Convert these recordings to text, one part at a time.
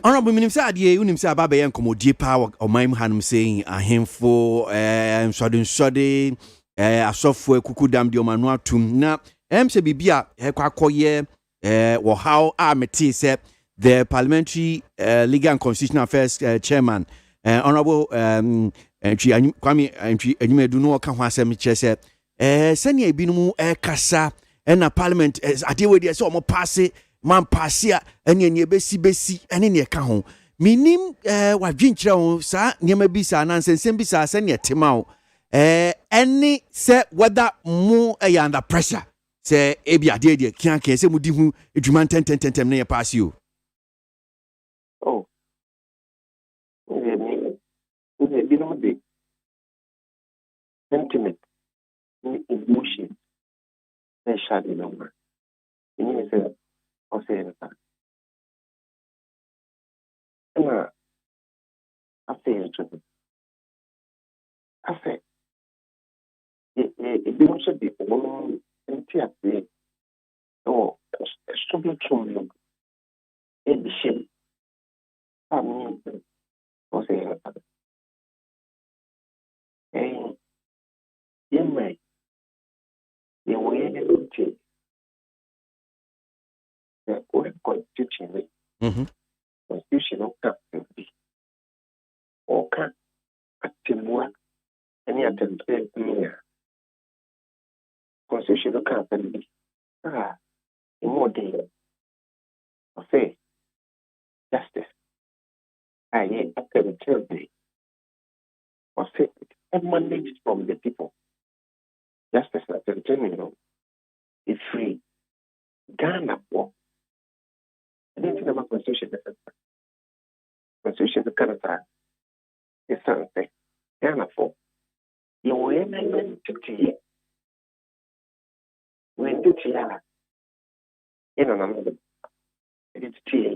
Honorable Minister Adie, unim say ababe yen komodie pa o man hanum saying ahemfo sodden asofo akukudam de o manu atum na se bibia kwakoye wo how amete say the parliamentary legal and constitutional affairs chairman honorable Kwame Enyumedu no ka ho asem che say senia ebinum kasa na parliament adie we de say o mo pass man passia ene ne besi ene ne ka ho minim wadwenkyerɛ ho saa niema bi saa na nsensem bi saa sɛ ne tema ho ene sɛ whether mo under pressure sɛ ebi ade de kian sɛ mudi hu edwuma tententem ne pass you oh we bi no de sentiment ni emotion na shade no ma ni sɛ o say that and I say it to I say it don't be one entity or struggle to it be shame I mean o say that you may you will need the old constitution constitutional capacity or can attemua any attempt constitutional capacity in more day of say justice I can tell me or say emanates from the people justice at the terminal is free Ghana for anything about constitution constitution Canada is something Ghana for you will to when did you in another it's tea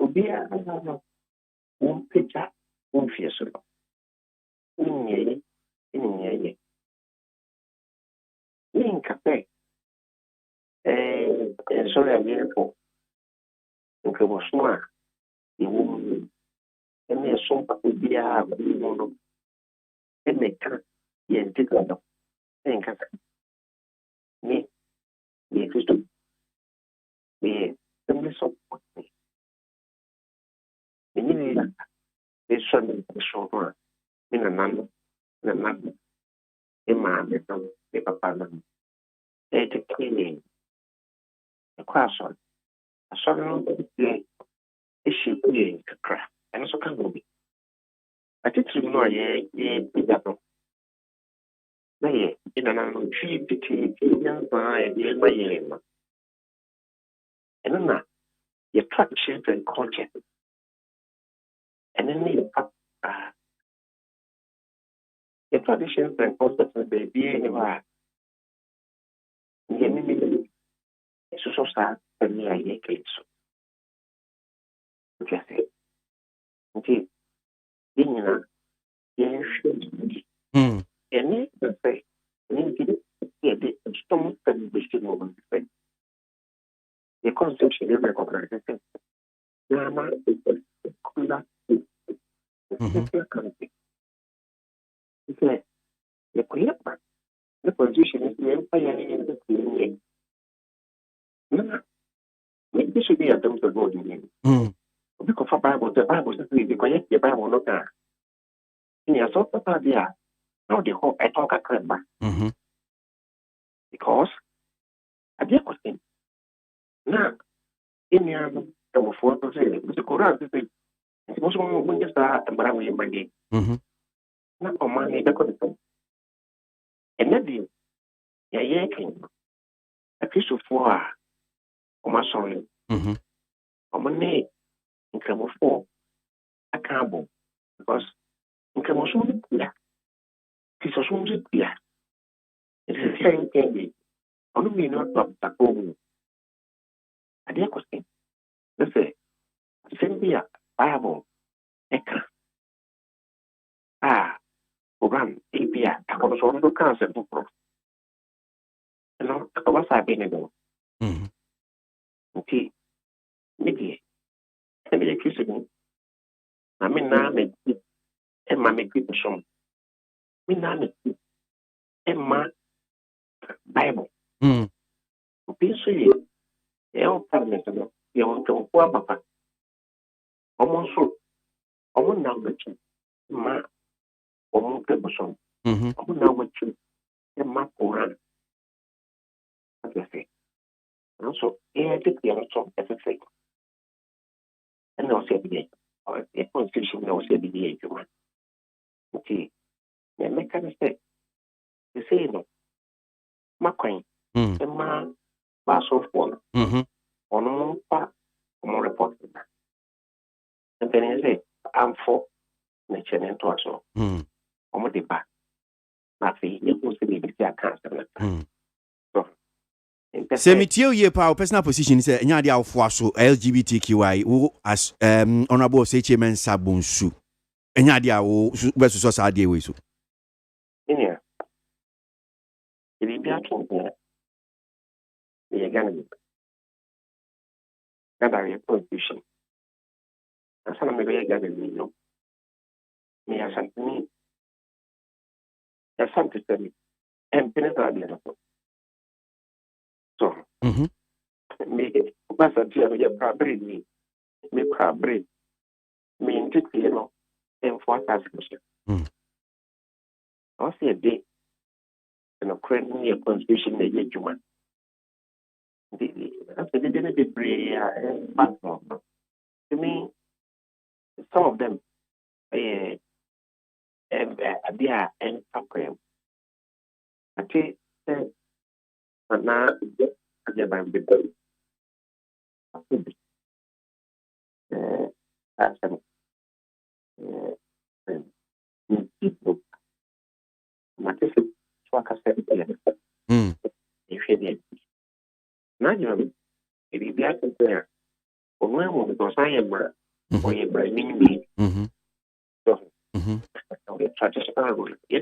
Ubia one picture one fierce in cafe sorry I'm here for okay was smart you won't and there's some Ubia and they can't yet take on think me Christo me the miss of me this one short one in another in my the papa it's a cleaning a question a sort of issue craft and also can be I think you know in an tree between by and then you track children culture and then the traditions and concepts of the anywhere so sad and me I so okay okay and the say the stomach and the moment the constitution is recognized Ghana is a cooler country. The position is the empire in the community. This should be a terms of God in because for Bible, the Bible says the Bible not there. In your sort of idea, now the whole I talk a crap because I did question. Now, in your for to say the Quran is it was when you start and bring your money. Not on money, the content. And then, yaking a piece of four on my son. On my name, in Cabo 4, a cabo, because in Cabo soon, yeah, piece of soon, yeah. It is the same thing. Only not the home. I dare question. Let's say, send me a Bible, Eka. Program API, I was on the concept of and I was happy to go. and the accusing. I mean, now, and my make people some. Me now, and my Bible. Be so you, parliament, you want to go up. Almost so, almost now, but ma, almost people some. Almost now, but you, and my Quran. What you say? Also, I did the also as a thing. And also, a constitution also be the human. Okay, the mechanism. You say, no, my coin, and my bass of one, on more report. And then you say, I'm for nature and to us all. On the back. Nothing, you will see the cancer. Semitio ye pa personal position say nya dia afo so LGBTQI wo as honorable say chairman Sabonsu nya dia wo beso so sa dia we so ina ibi ato ko ye gana kada ye position asana me ye gana ni no me asantini asantini penetra dia no so me basa dia ye prabre ni me prabre me intiti no for assassination I say a day and a credit a constitution a human. After they didn't be platform. To me, some of them they are and program. I say but now I get my big people. Matisse swaka said if you did. Now you if you get there, or when because I am or you're bringing me. So, the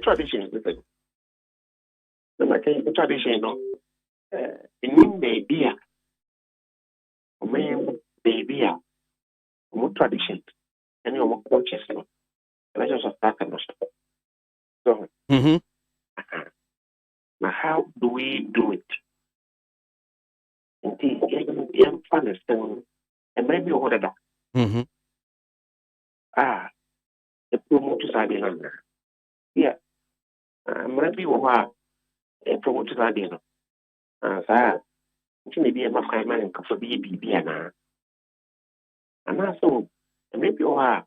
tradition is the thing. The tradition, in baby, baby, more tradition, and your coaches, and I just attack and so. Now, how do we do it? Indeed, young fun is still, and maybe over that. The promoters are the number. Yeah, maybe over a promoters are the number. Sir, maybe a mafia man for BB and also, maybe over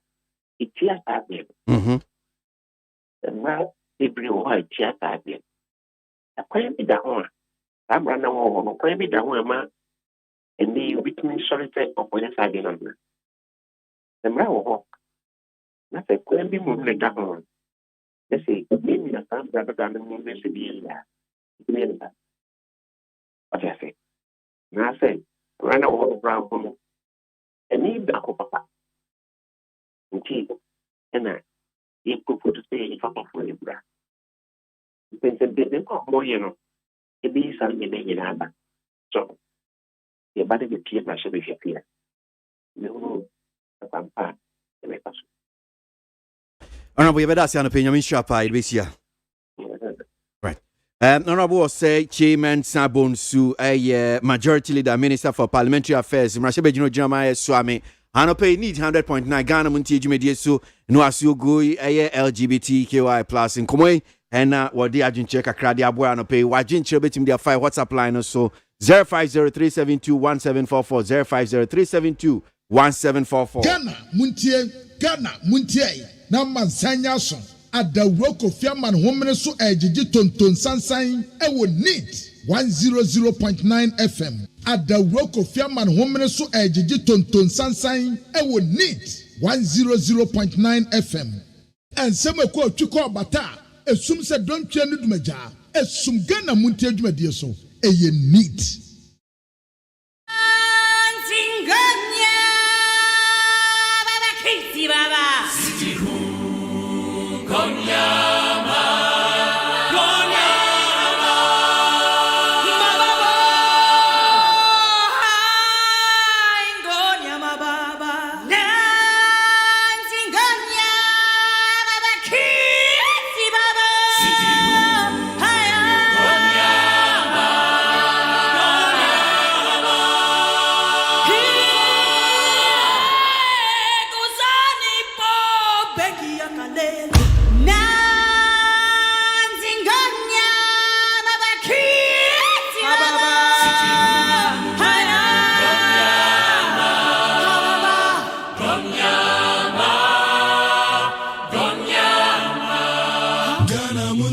it just happened. And now, they bring over it just happened. A quite be down. I'm running over, quite be down, and the witness solitary of when I did on the Mao. Nothing could be moved like down. Let's say, maybe a time rather than the movement to be there. What I say? Now I say, run over the brown woman and need the papa. Indeed, and I, you could put to say if I'm for you, brother. They more, you know, it be something in Abba. So, your body will tear my ship if you fear. No, I'm part. Honorable, you better say an opinion in Shapa, right. Honorable say Chairman Sabonsu, a majority leader, Minister for Parliamentary Affairs, Mrashebe Jino Jeremiah Swami, Anope need 100.9 Ghana Montie Jumedie so no asugui LGBTQI plus in Komoi. And what the agent check a crowd aboy no pay wajin chebetim their 5 WhatsApp line so 0503721744 0503721744 Ghana Muntie na mansanya so adawroko fiaman homene so ejiji tonton sansan e wo need 100.9 FM adawroko fiaman homene so ejiji tonton sansan e wo need 100.9 FM ensem ko twiko bata esum se dontwe no dumaja esum Ghana Muntie dwumadie so eye neat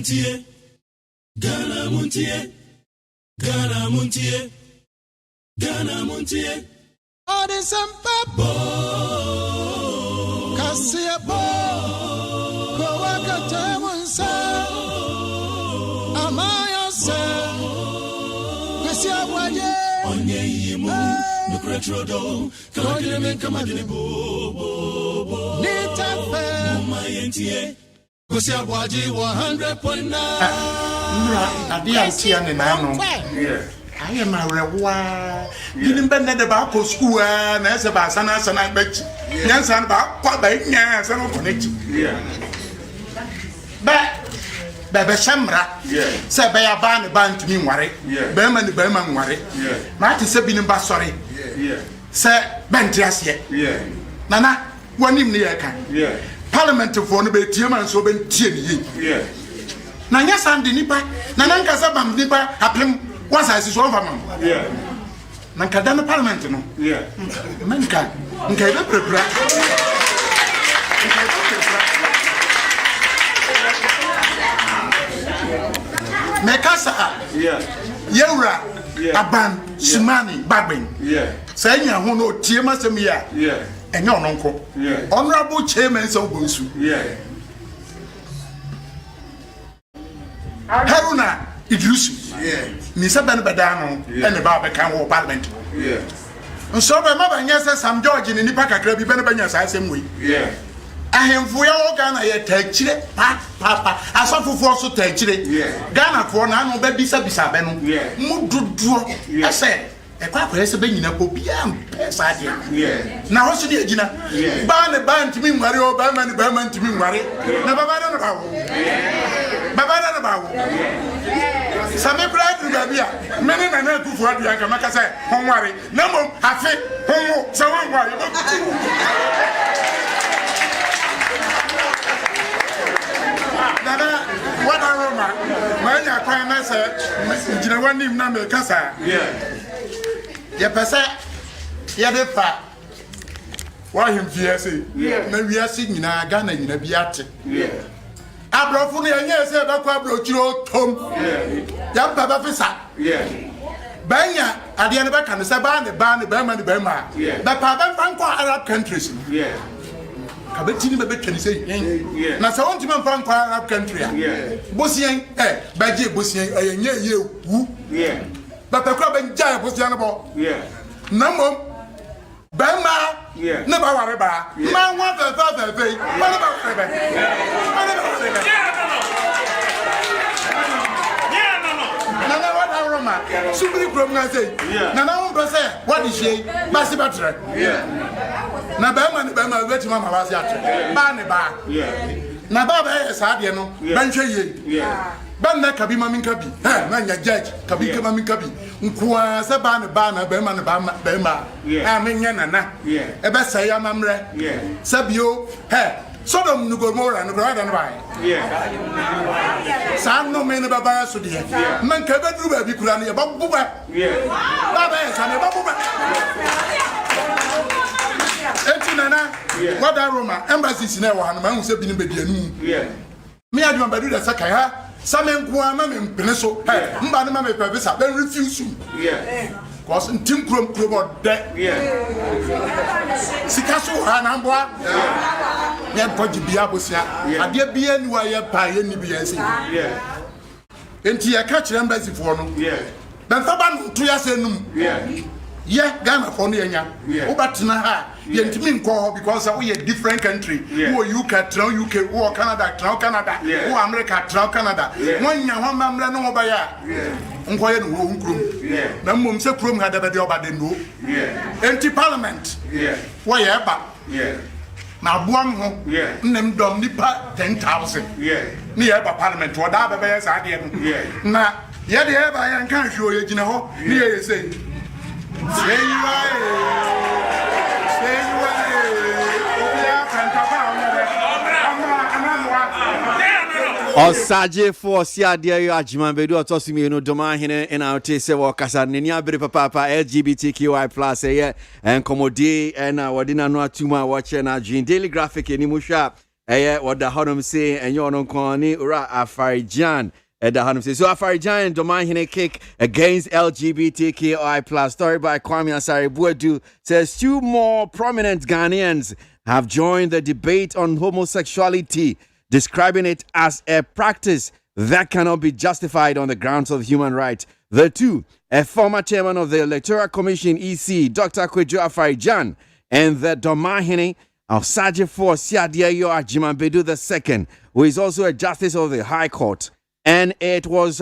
MONTIE, Ghana MONTIE, Ghana MONTIE, Ghana MONTIE. All this and papa, Cassia Bo, Kowaka Tamansa, Amaya Sa, Cassia Waye, Onye Yimu, no Cretrodo, Kagame Kamadebo, Nita Fair, my NTA, Cassia Waje 100.9. Adia Tian and Amo. I am a reward. Didn't bend the back of school and as a basana and I bet yes and about what by yes and connect. But Baba Shamra, said by a band to me worry, Berman the Berman worry, Marty Sabine Bassori, Sir Bentias yet, Nana, one in the air. Parliament of one be Tiaman so ben Tierney. Nanya Sandy Nipa, Nananka Sabam Nipa, Happy. Once I see one of them. Nankadana Parliament, no? Manka, Nkada prepare. Mekasa, Yura, Aban, Simani, Babin. Saying, who know Tiamas and Mia, and your uncle. Honorable Chairman so Bunsu. Haruna. Idrusu. Nisa Ben Badano and the Barbican Parliament. And so my mother and yes, some George in the Nipaka Club, you better be as I same way. I am for your Ghana yet take Chile, Papa, I saw for so take Chile. Ghana for no baby Sabisabeno. Mudu, I said. A quack has been in a popiam, Sadia. Now, what's the Gina? Ban a band to me, Mario, Berman to me, Mario. Never about. Some pride to Babia, many men who for the Yakamaka say, don't worry, no more, I think, homo, so don't worry. What a Roma, when your crime said, you know, one name number Casa. Ya pesa ya defa wa himfie se na wiase nyina Ghana nyina biate abrofo no yenye se be kwa abrochiro tom ya baba fisa banya ade ne be kan se ba ne ba ma be pa ben fan kwa Arab countries ka beti ni be twani se na se won ti man fan kwa Arab country a bosien ba je bosien yenye ye wu but the crab and giant was young about. Number Bama never worry about. Man, what the father, what about Rebbe? Nana, what are Roma? Somebody from say, Nana, what is she? Massive battery. Nabama, wait, Mamma was at Barnaba. Nababa is hard, you know, Benche. Banda kabi mami kabi, nanya judge kabi mami kabi. Nkwa se bana bema na bema. Amenya nana. Ebe say amamre. Sabio, Sodom no Gomorrah no brother no Sam no men baba so de. Man ka bedru ba bi kura ne ba buba. Baba e sa ne ba buba. Enti nana, what are Roma embassies na wa no ma hu se bi ne bedianu. Me adwuma badu da saka ha. Some inquire Peneso, Mbana me purpose, then refuse you. Cause in Tim Crum about that. Sikaso Hanambwa, then Pojibiabosia, and dear bien wire pie and BSC. Enti a catch embassy for no. Then Faban 2 years and Ghana for Nia, Obatina, Yentimin call because we a different country. Who UK, UK, or Canada, Canada, or America, Canada. One young man, no by Unquiet room crew. No mum se crum had a job at the no. Empty parliament. Why ever? Now, one named Dom Nipa 10,000. Near parliament, whatever bears I did. Now, yet ever I can't show you, you know, near say. Say you Osaje for sia dia yo ajima bedu otosimi no doma hene ina ote se wo kasa neni abere papa LGBTQI+ enkomodi na wadina no atuma wo che na Daily Graphic ni mu hwa what the Honum say, and you're on Koni, Ura Afarijan. The Hanum says, so Afarijan and Domahine kick against LGBTQI+. Story by Kwame Asare Buedu says 2 more prominent Ghanaians have joined the debate on homosexuality, describing it as a practice that cannot be justified on the grounds of human rights. The two, a former chairman of the Electoral Commission EC, Dr. Kwejo Afarijan, and the Domahine Osajefo Siadiayo Ajimambedu II, who is also a justice of the High Court. And it was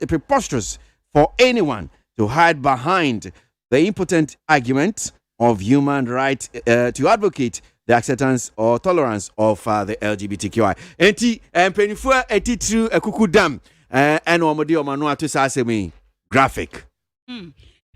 preposterous for anyone to hide behind the impotent argument of human rights to advocate the acceptance or tolerance of the LGBTQI. Enti penifua etitru ekukudam and omodi omanu atu sasemi graphic.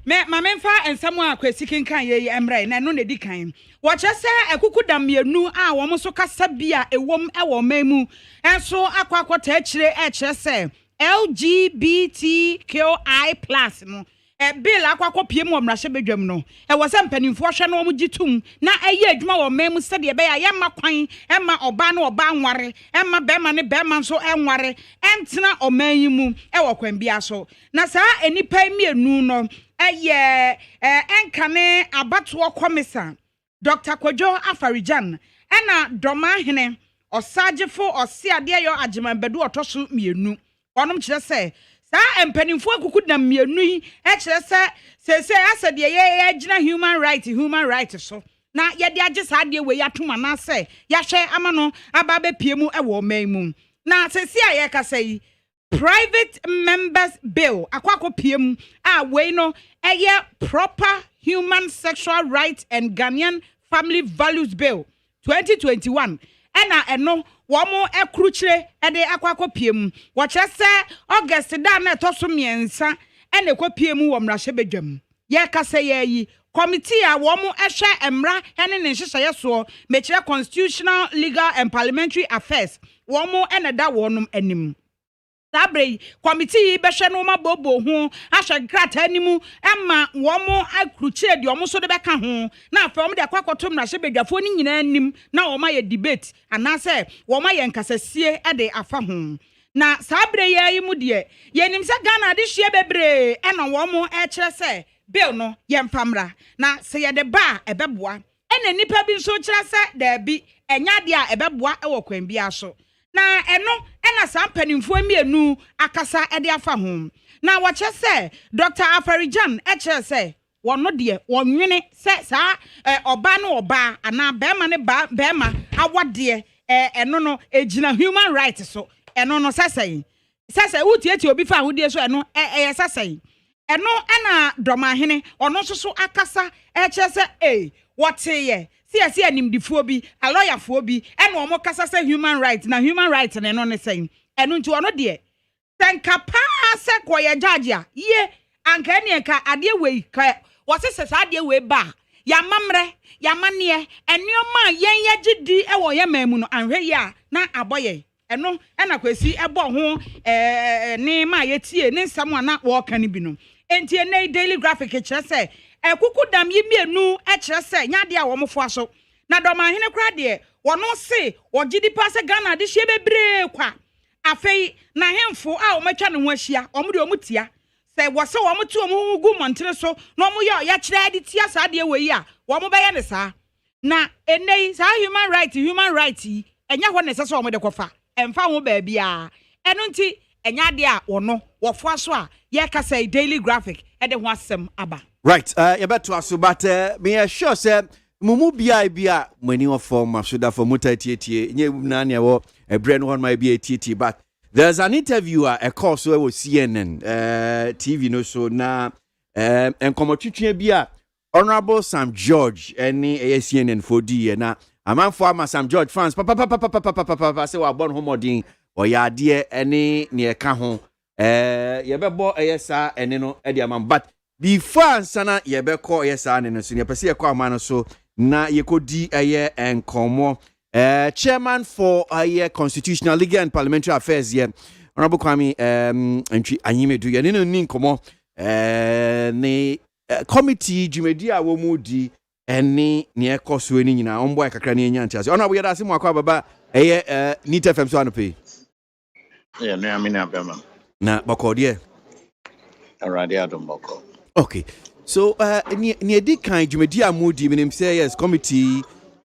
Me mamemfa ensamo akwesi kinkan ye emre na no ne dikan wo chese ekukudam mienu a wo mo so kasa bia ewom ewo memu enso akwakota akire chese LGBTQI+ no bill akwakọ pie mu omrahye bedwam no wo se mpanimfo hwe no omugitum na eye adwuma wo memu sede be ya yema kwan ema oba na oba nware ema bema ne bema nso enware entena oman yi mu wo kwan bia so na saa enipa mienu no enkane abato komisa Dr. Kwejo Afarijan ena Domahine Osajefo Osiadeyo Ajimambedu otoso mienu onom kire se saa empanimfo akukudam mienu yi kire se asede ye gina human right so na yede age saa de we yatoma na se yahwe amano ababe piemu ewo manmu na sesi aye kasa yi private members bill akwako piemu we no proper human sexual rights and Ghanaian family values bill 2021 eno womo ekruchire ede akwako piemu wochese August da na etoso miensa ekopie wo mrahye bedwam ye kasa ye yi committee a womo ehwe emra ene ne nhyehyeye so mekire constitutional legal and parliamentary affairs womo da wonum anim sabre committee be hwe no ma bobo ho ahwe grata animu emma womo akruchire de omo so de beka ho na afom de akwakoto mrahye bedwafo ni nyina anim na woma ye debate anase woma ye nkasasie de afa ho na sabre ye mu de ye nim se Ghana de hye bebre ena womo kire se bill no ye mfamra na se ye de ba ebeboa ena nipa bi nso kire se da bi enya de a ebeboa wo kwan bia so na eno ena sampanimfo mienu akasa ede afa ho na wache se Dr. Afarijan kire se wono de wonwene se sa oba na oba ana bema ne bema awade eno no ejina human rights so eno no sesai utieti obi fa hodie so eno sesai eno ena Domahine ono so akasa kire se woteye si animdifuo bi a lawyerfuo bi ena omo kasa se human rights na human rights na eno ne sen eno nti ono de senka pa se koye judge a ye anka ne ka ade wei ka wose se ade wei ba ya mamre ya mane enioma yen ye gidi ewo ye mamu no anhwe ya na aboye eno ena kwesi ebo ho ni ma ye tie ni nsam na wo ka ni bi no enti ene daily graphic kire se ekukudam yi mienu kire se nyade a wo mfo aso na Domahine kra de wono se wogidi pa se Ghana de hye bebre kwa afei na hemfo a wo matwa ne ho ahia omde omutia se wo se wo mtu omu gu montere so na omu ya kire de tia sa de we yi a wo mo beye ne sa na enei sa human right enya ho ne se so wo de kofa emfa ho ba bia eno nti enya de a wono wofo aso a ye ka say daily graphic e de ho asem aba right you better aso but me sure say mumu bia mani of form so for mutatieti nye na ne wo ebre no my be tt but there's an interviewer a course where was CNN TV no so na enkomotwetwe bia Honorable Sam George any CNN 4D na amanfo ama Sam George fans papa say wa born homodin oyade any ne ka ho ye bebo eyesa ene no e dia man but before ansana ye beko eyesa ene no so ne pese ye kwa amano so na ye kodi eye enkomo chairman for constitutional legal and parliamentary affairs here Honorable Kwame entry anyimedu ye no ni nkomo ne committee jumedi a wo mu di ene ne ekoso ni nyina ombo akakra ne nya ntiase ona bo yeda se mu akwa baba Nita FM so anope. Yeah, no, I mean, I'm Na bako de. already out of Boko. Okay. So ni edi kan dwumadi amudi minim say yes committee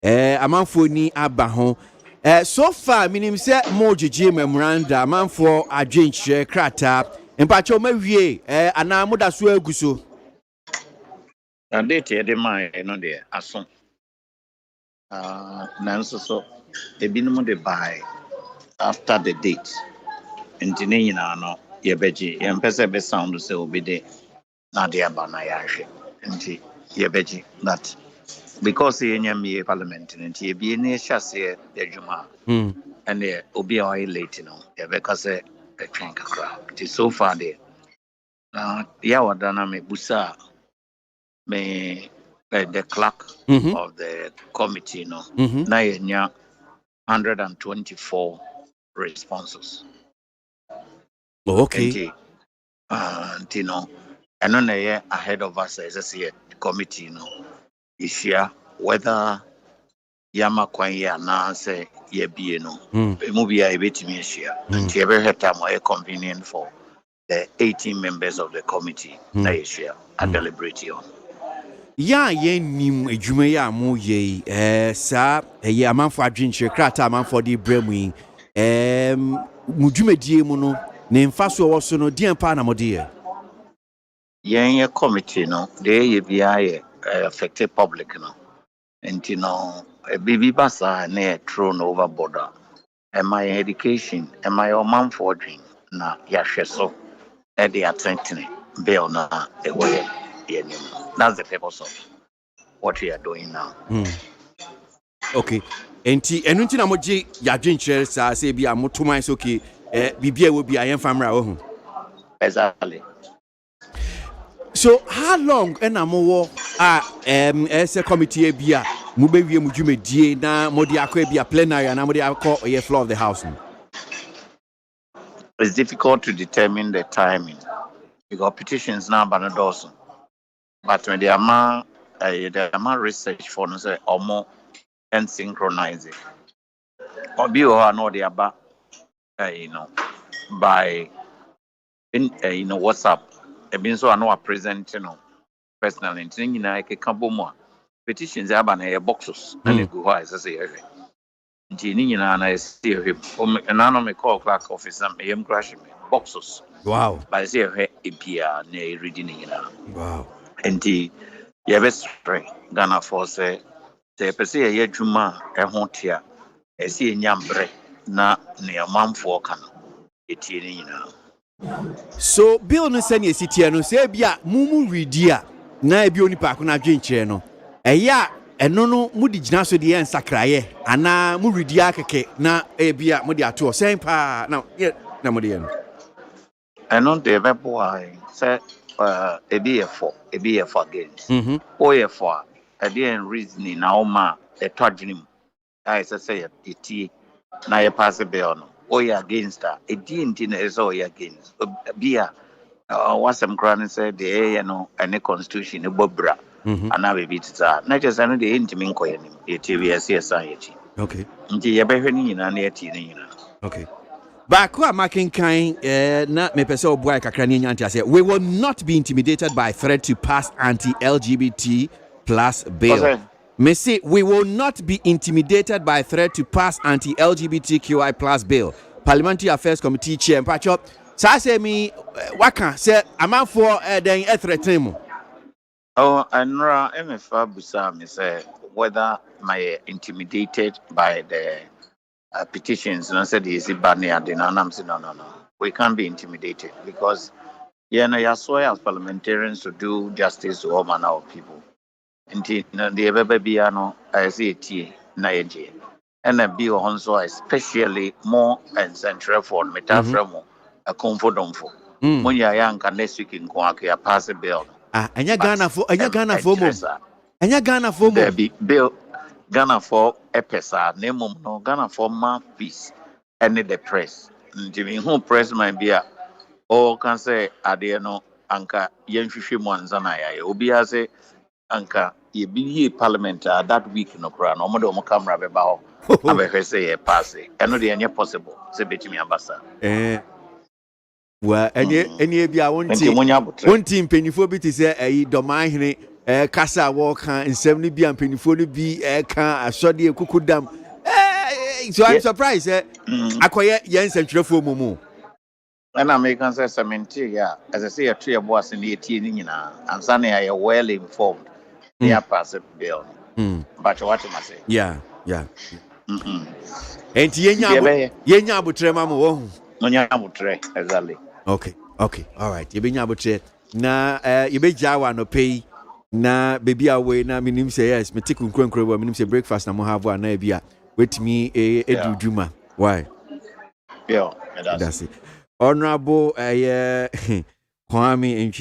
amanfo ni aba ho. So far minim say mo jeje memoranda amanfo adwenche krata. Mpacho mawie ana moda so aguso. Na date the man no there aso. Nanso so ebinom de buy after the date. Nti ne nyina no ye beji ye mpese be sound say obi de na de aba na ya hwe. Nti ye beji that because ye nyame parliament nti ye bi ne hyase adwuma. And obi a late no ye be ka say e twen kakra. Nti so far there ya wadana me busa me the clerk of the committee no na yenya 124 responses. Okay. And no and then ahead of us as I say committee no issue whether yama kwanya na say ye bie no mu bia e betimi issue and ye be time more convenient for the 18 members of the committee na issue and deliberate on. Ya nim adwuma ya mo ye sa amanfo adwenche krata amanfo de bremu yi mu dwumadie mu no ne mfaso wo so no dien pa na mo de ye committee no de ye bia ye affected public no and baby basa na thrown over border and my education and my man for dream na ya hweso e de attention bill na e way that's the purpose of what we are doing now. Okay. Enti enunti na moje ya dwenche sa se bia motoman so okay bibia wo bia yen famra wo hu. Exactly. So how long na mo wo as a committee bia mo be wie mo dwumadie na mo de akọ bia plenary na mo de akọ ye floor of the house. It's difficult to determine the timing because petitions now by the dozen. But when the amount research for no say or more and synchronize it. Or be or no the about by in WhatsApp. It means so I know a present personal thing in I can more petitions are by boxes and they go as I say. Genie and I see him and I know me call clerk officer am crashing boxes. Wow. But I say APR near reading. Wow. And the best Ghana for say pese ye dwuma e ho tia e se nyambre na ne amamfo kan etie ni nyina. So bill no send ye no say bia mumu redia na e bi oni pa ko na dwenche no eya eno no mudi gina so de en sakraye ana mu redia keke na e bia mudi ato sen pa na na mudi no Eno de be boy say e be for against o ye for e dey reasoning na o ma e twadwenim I say etie na ye pass bill no o ye against that e dey nti na so ye against bia wasem kran say the any constitution e bobra ana be bitza na just no dey ntimi nkoye nim etie bi ese san ye chi okay nti ye be hwe ni nyina na etie ni nyina okay. Back who making kind na me pese oboy kakra ni nyanti ase we will not be intimidated by threat to pass anti-LGBT plus bill. Me say we will not be intimidated by threat to pass anti-LGBTQI plus bill. Parliamentary Affairs Committee chair mpacho sa say me waka say amanfo den threaten mu. Oh, anra MFA busa me say whether my intimidated by the petitions and I said is it bad near the no. We can't be intimidated because you saw as parliamentarians to do justice to all manner of people. And the baby I see it na yeje. And a bill also especially more and central for metaframo a comfort for. When you are young can next week in Kwaki pass a bill. Anya Ghana for mo. Bill Ghana for epesa name no Ghana for mouthpiece and the press. Jimmy who press might be or can say adeno anka yenhwehwe mu anza na ya obi ase anka ye be parliament that week no kra no mo de mo camera be ba ho abehwe say e pass e no de enye possible say betimi ambassa wa ene bia wonti mpanifo bi te say ayi doman hene kasa wo kan nsem ni bia mpanifo ni bi kan asode ekukudam so I'm surprised akoye yen sentwerefo mumu and American says cemetery, yeah. As I say, a tree of was in the 18 and Sunday I are well informed. They are passed bill. But what you must say? Yeah. And yenya butrema mo no nya butre exactly. Okay. All right. You be nya butre na you be jawa no pay na baby away na minim say yes me take nkronkro wa minim say breakfast na mo have na e bia wetimi eduduma. Why? Yeah, that's it. Honorable Kwame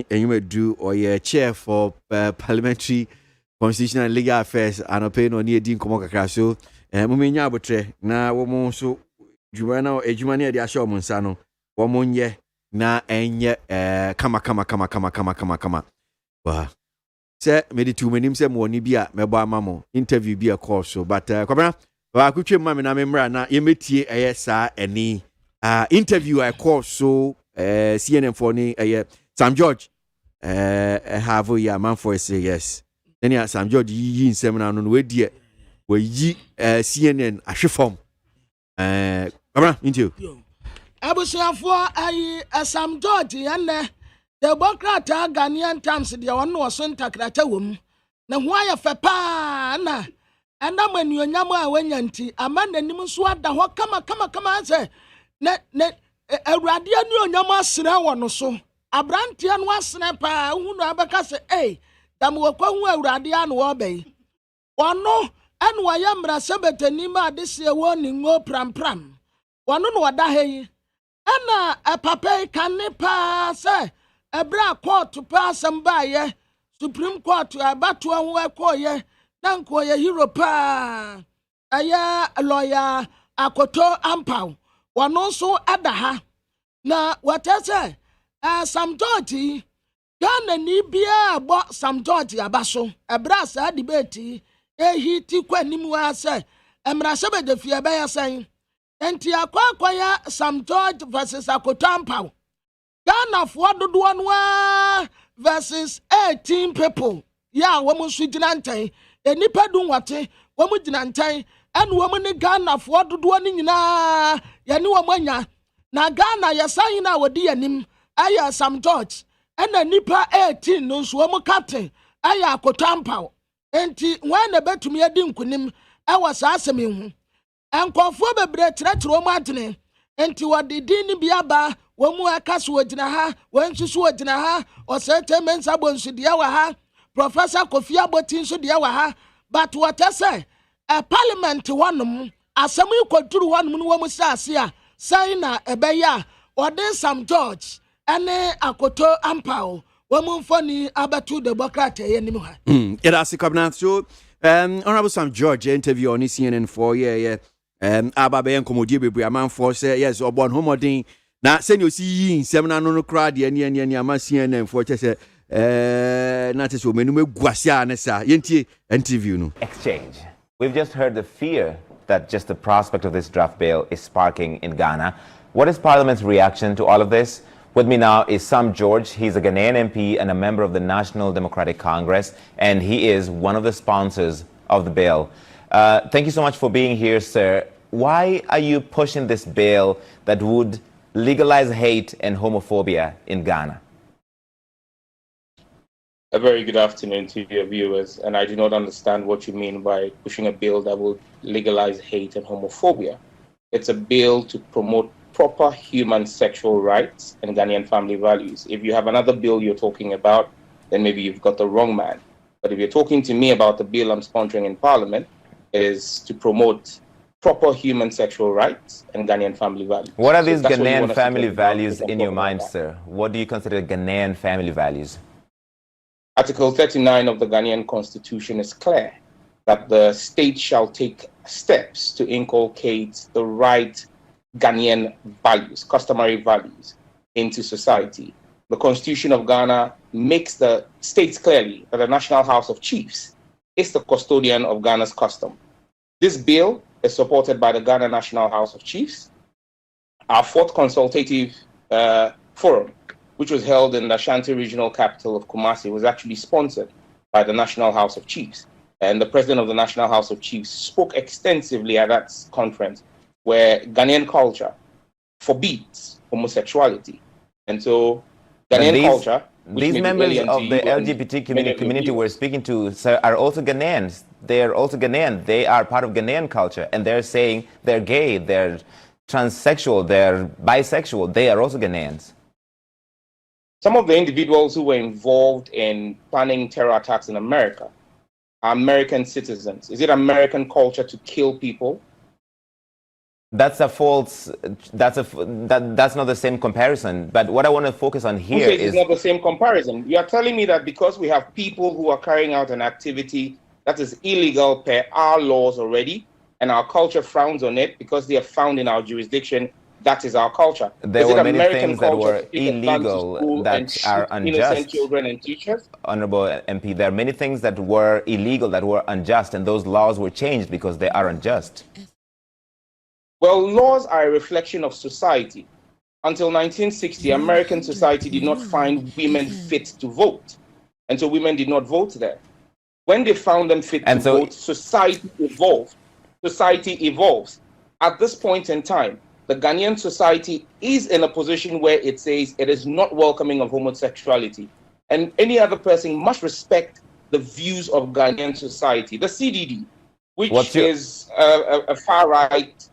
Enyumedu or chair for parliamentary constitutional and legal affairs and pay no near Dean Komoka so mumenya botre na womo so juwana ejumani de asho monsano womonye na enye kama wa se medi tu menim se mo ni bia mebo amamo interview bia call so but kwabena wa kutwe mama na memra na yemetie sa eni interview I call so CNN for ni Sam George have ya man for say yes then ya Sam George yi nsem na no we die we yi CNN ahwefom abra into abusuafo ayi Sam George yanne Democrat Ghanaian Times de wonno so ntakrata wom na ho aye fe pa na ena manuonyam a wanyanti amana nim so ada ho kama say ne awurade anu onyam asena wono so abrante anu asena pa hunu abaka se dam wokwa hu awurade anu wo bai wono anu waya mrasebetani ma adese woni ngo pram wono no wada heyi ana papa kan pa se ebra court pa samba ye Supreme Court abatu ho ekoye na nkoye hero pa aya lawyer akoto ampaw wano so adaha na watese Sam George Ghana ni bia bo Sam George abaso ebra sa debate hiti kwanim wa se emra se be fie be yasen enti akwakwaya Sam George versus Akotampaw Ghana for dodo no versus 18 people ya womu su ginantan enipa dun wate womu ginantan anu womu ni Ghana for dodo ni nyina yani womanya na Ghana yasan na wodi yanim aya Sam George ena nipa 18 no so womu captain aya Akotampaw enti wan na betumi adi nkunim ewa sa asemi hu enkofo bebre tretre womu adene enti wodi din ni biaba womu akaso wogina ha wansusu wogina ha osete mensa bonsu de wa ha Professor Kofi Abotin so de wa ha but what I say a parliament wanum asem ikoduru wanum no womu sase a sai na ebeya ode Sam George ene Akoto Ampaw womu mfoni abatu Democrat yenim ha it has come so Honorable Sam George interview on CNN for ababe enkomodie bebu amanfo say yes obon homodin na send you see nsem na no kra de ani ama CNN for che na te so menum eguase anesa yentie interview no exchange. We've just heard the fear that just the prospect of this draft bill is sparking in Ghana. What is Parliament's reaction to all of this? With me now is Sam George. He's a Ghanaian MP and a member of the National Democratic Congress, and he is one of the sponsors of the bill. Thank you so much for being here, sir. Why are you pushing this bill that would legalize hate and homophobia in Ghana? A very good afternoon to your viewers, and I do not understand what you mean by pushing a bill that will legalize hate and homophobia. It's a bill to promote proper human sexual rights and Ghanaian family values. If you have another bill you're talking about, then maybe you've got the wrong man. But if you're talking to me about the bill I'm sponsoring in Parliament, it is to promote proper human sexual rights and Ghanaian family values. What are these Ghanaian family values in your mind, sir? What do you consider Ghanaian family values? Article 39 of the Ghanaian Constitution is clear that the state shall take steps to inculcate the right Ghanaian values, customary values, into society. The Constitution of Ghana states clearly that the National House of Chiefs is the custodian of Ghana's custom. This bill is supported by the Ghana National House of Chiefs. Our fourth consultative forum, which was held in the Ashanti regional capital of KWASI, was actually sponsored by the National House of Chiefs. And the president of the National House of Chiefs spoke extensively at that conference, where Ghanaian culture forbids homosexuality. And so Ghanaian culture... These members of the LGBT community we're speaking to, sir, are also Ghanaians. They are also Ghanaian. They are part of Ghanaian culture. And they're saying they're gay, they're transsexual, they're bisexual. They are also Ghanaians. Some of the individuals who were involved in planning terror attacks in America are American citizens. Is it American culture to kill people? That's a false. That's not the same comparison. But what I want to focus on here is not the same comparison. You are telling me that because we have people who are carrying out an activity that is illegal per our laws already, and our culture frowns on it because they are found in our jurisdiction, that is our culture. There were many things that were illegal that are unjust. Innocent children and teachers. Honorable MP, there are many things that were illegal that were unjust, and those laws were changed because they are unjust. Well, laws are a reflection of society. Until 1960, American society did not find women fit to vote. And so women did not vote there. When they found them fit to vote, society evolved. Society evolves. At this point in time, the Ghanaian society is in a position where it says it is not welcoming of homosexuality. And any other person must respect the views of Ghanaian society. The CDD, which is a far-right,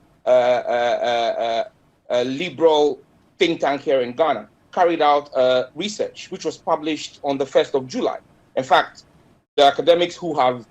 liberal think tank here in Ghana, carried out research which was published on the 1st of July. In fact, the academics who have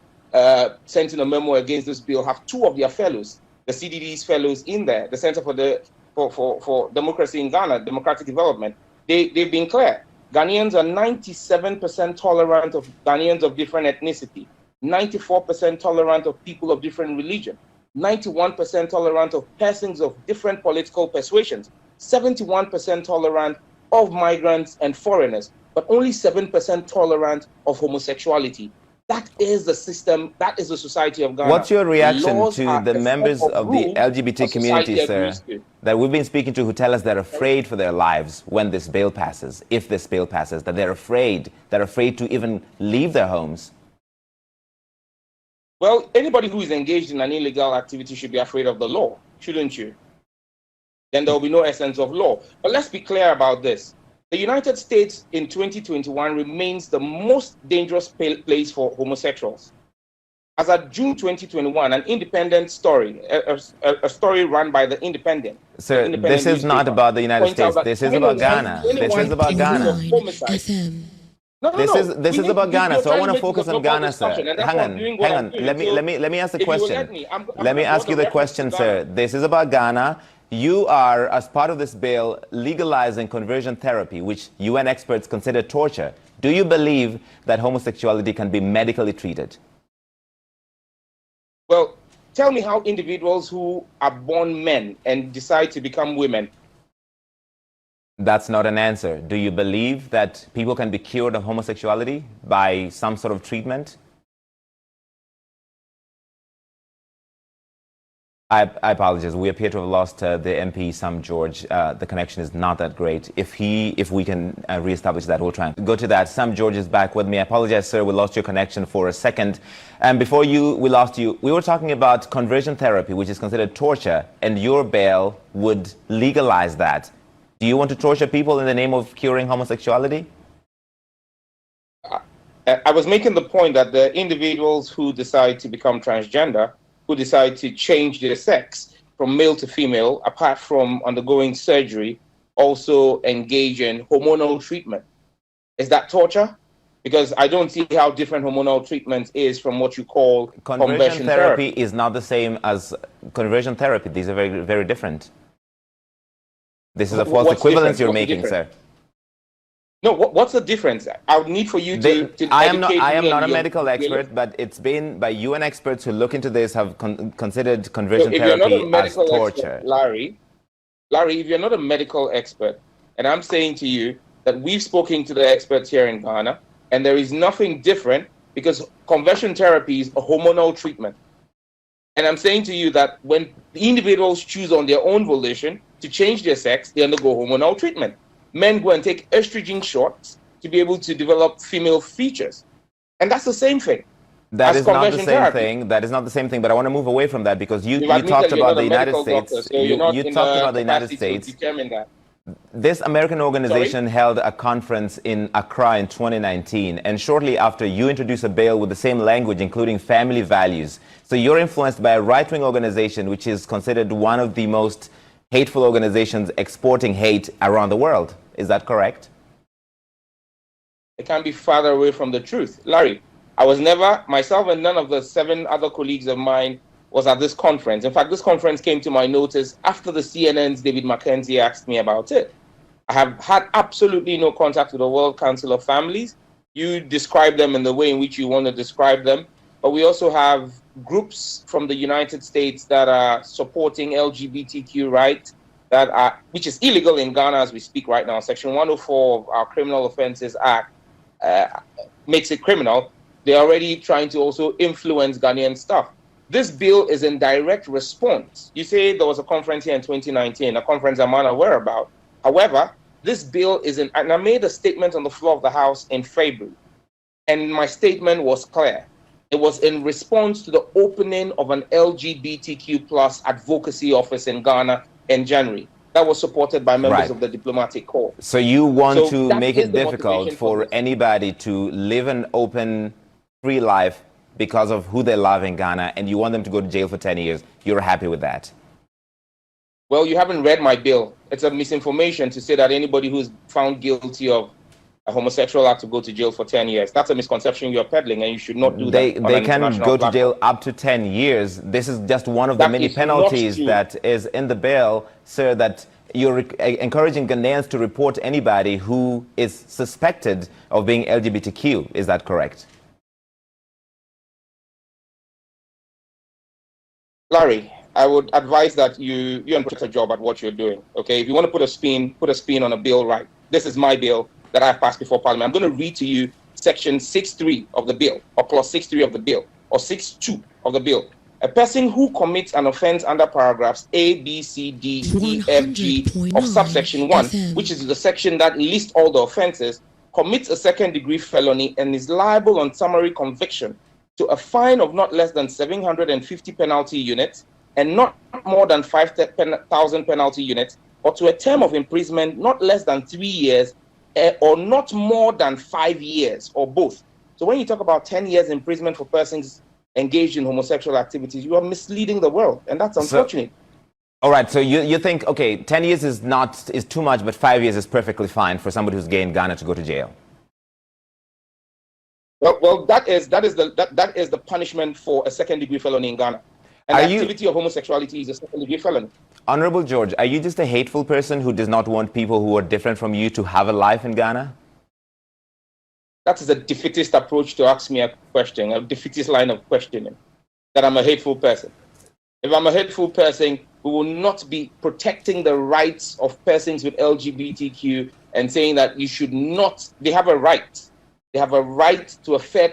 sent in a memo against this bill have two of their fellows, the CDD's fellows in there, the Center for Democracy in Ghana, Democratic Development. They've been clear. Ghanaians are 97% tolerant of Ghanaians of different ethnicity, 94% tolerant of people of different religion, 91% tolerant of persons of different political persuasions, 71% tolerant of migrants and foreigners, but only 7% tolerant of homosexuality. That is the system, that is the society of Ghana. What's your reaction to the members of the LGBT community, sir, that we've been speaking to who tell us they're afraid for their lives when this bill passes, if this bill passes, that they're afraid to even leave their homes? Well, anybody who is engaged in an illegal activity should be afraid of the law, shouldn't you? Then there will be no essence of law. But let's be clear about this. The United States in 2021 remains the most dangerous place for homosexuals. As of June 2021, an independent story, a story run by the Independent. Sir, this is not about the United States. This is about Ghana. This is about Ghana. This is about Ghana, so I want to focus on Ghana, sir. Hang on. Let me ask the question. Let me ask you the question, sir. This is about Ghana. You are, as part of this bill, legalizing conversion therapy, which UN experts consider torture. Do you believe that homosexuality can be medically treated? Well, tell me how individuals who are born men and decide to become women. That's not an answer. Do you believe that people can be cured of homosexuality by some sort of treatment? I apologize. We appear to have lost the MP, Sam George. The connection is not that great. If we can reestablish that, we'll try and go to that. Sam George is back with me. I apologize, sir. We lost your connection for a second. And before we lost you, we were talking about conversion therapy, which is considered torture, and your bill would legalize that. Do you want to torture people in the name of curing homosexuality? I was making the point that the individuals who decide to become transgender, who decide to change their sex from male to female, apart from undergoing surgery, also engage in hormonal treatment. Is that torture? Because I don't see how different hormonal treatment is from what you call conversion therapy. Is not the same as conversion therapy. These are very, very different. This is a false equivalence you're making, sir. No, what's the difference? I would need for you to I am not a medical expert, but it's been by UN experts who look into this have considered conversion therapy as torture. Larry, if you're not a medical expert, and I'm saying to you that we've spoken to the experts here in Ghana, and there is nothing different because conversion therapy is a hormonal treatment. And I'm saying to you that when individuals choose on their own volition to change their sex, they undergo hormonal treatment. Men go and take estrogen shots to be able to develop female features. And that's the same thing. That is not the same thing. That is not the same thing. But I want to move away from that because you talked about the United States. You talked about the United States. This American organization held a conference in Accra in 2019, and shortly after, you introduced a bill with the same language, including family values. So you're influenced by a right-wing organization, which is considered one of the most hateful organizations exporting hate around the world. Is that correct? It can't be farther away from the truth. Larry, I was never, myself and none of the 7 other colleagues of mine was at this conference. In fact, this conference came to my notice after the CNN's David Mackenzie asked me about it. I have had absolutely no contact with the World Council of Families. You describe them in the way in which you want to describe them. But we also have groups from the United States that are supporting LGBTQ rights, which is illegal in Ghana as we speak right now. Section 104 of our Criminal Offences Act makes it criminal. They're already trying to also influence Ghanaian stuff. This bill is in direct response. You say there was a conference here in 2019, a conference I'm unaware about. However, this bill is in, and I made a statement on the floor of the House in February, and my statement was clear. It was in response to the opening of an LGBTQ plus advocacy office in Ghana in January. That was supported by members of the diplomatic corps. So you want to make it difficult for anybody to live an open, free life because of who they love in Ghana, and you want them to go to jail for 10 years. You're happy with that? Well, you haven't read my bill. It's a misinformation to say that anybody who's found guilty of a homosexual act to go to jail for 10 years. That's a misconception you're peddling, and you should not do that. They can go to jail up to 10 years. This is just one of the many penalties that is in the bill, sir, that you're encouraging Ghanaians to report anybody who is suspected of being LGBTQ. Is that correct? Larry, I would advise that you take a job at what you're doing. Okay, if you want to put a spin on a bill, right? This is my bill that I've passed before Parliament. I'm going to read to you Section 6.3 of the bill, or Clause 6.3 of the bill, or 6.2 of the bill. A person who commits an offence under paragraphs A, B, C, D, E, F, G of subsection 1, which is the section that lists all the offences, commits a second-degree felony and is liable on summary conviction to a fine of not less than 750 penalty units and not more than 5,000 penalty units, or to a term of imprisonment not less than 3 years or not more than 5 years, or both. So when you talk about 10 years imprisonment for persons engaged in homosexual activities, you are misleading the world, and that's unfortunate. All right, so you think, okay, 10 years is too much, but 5 years is perfectly fine for somebody who's gay in Ghana to go to jail. Well, that is the punishment for a second-degree felony in Ghana. And the activity of homosexuality is a second-degree felony. Honorable George, are you just a hateful person who does not want people who are different from you to have a life in Ghana? That is a defeatist approach to ask me a question, a defeatist line of questioning, that I'm a hateful person. If I'm a hateful person, we will not be protecting the rights of persons with LGBTQ and saying that you should not, they have a right. They have a right to a fair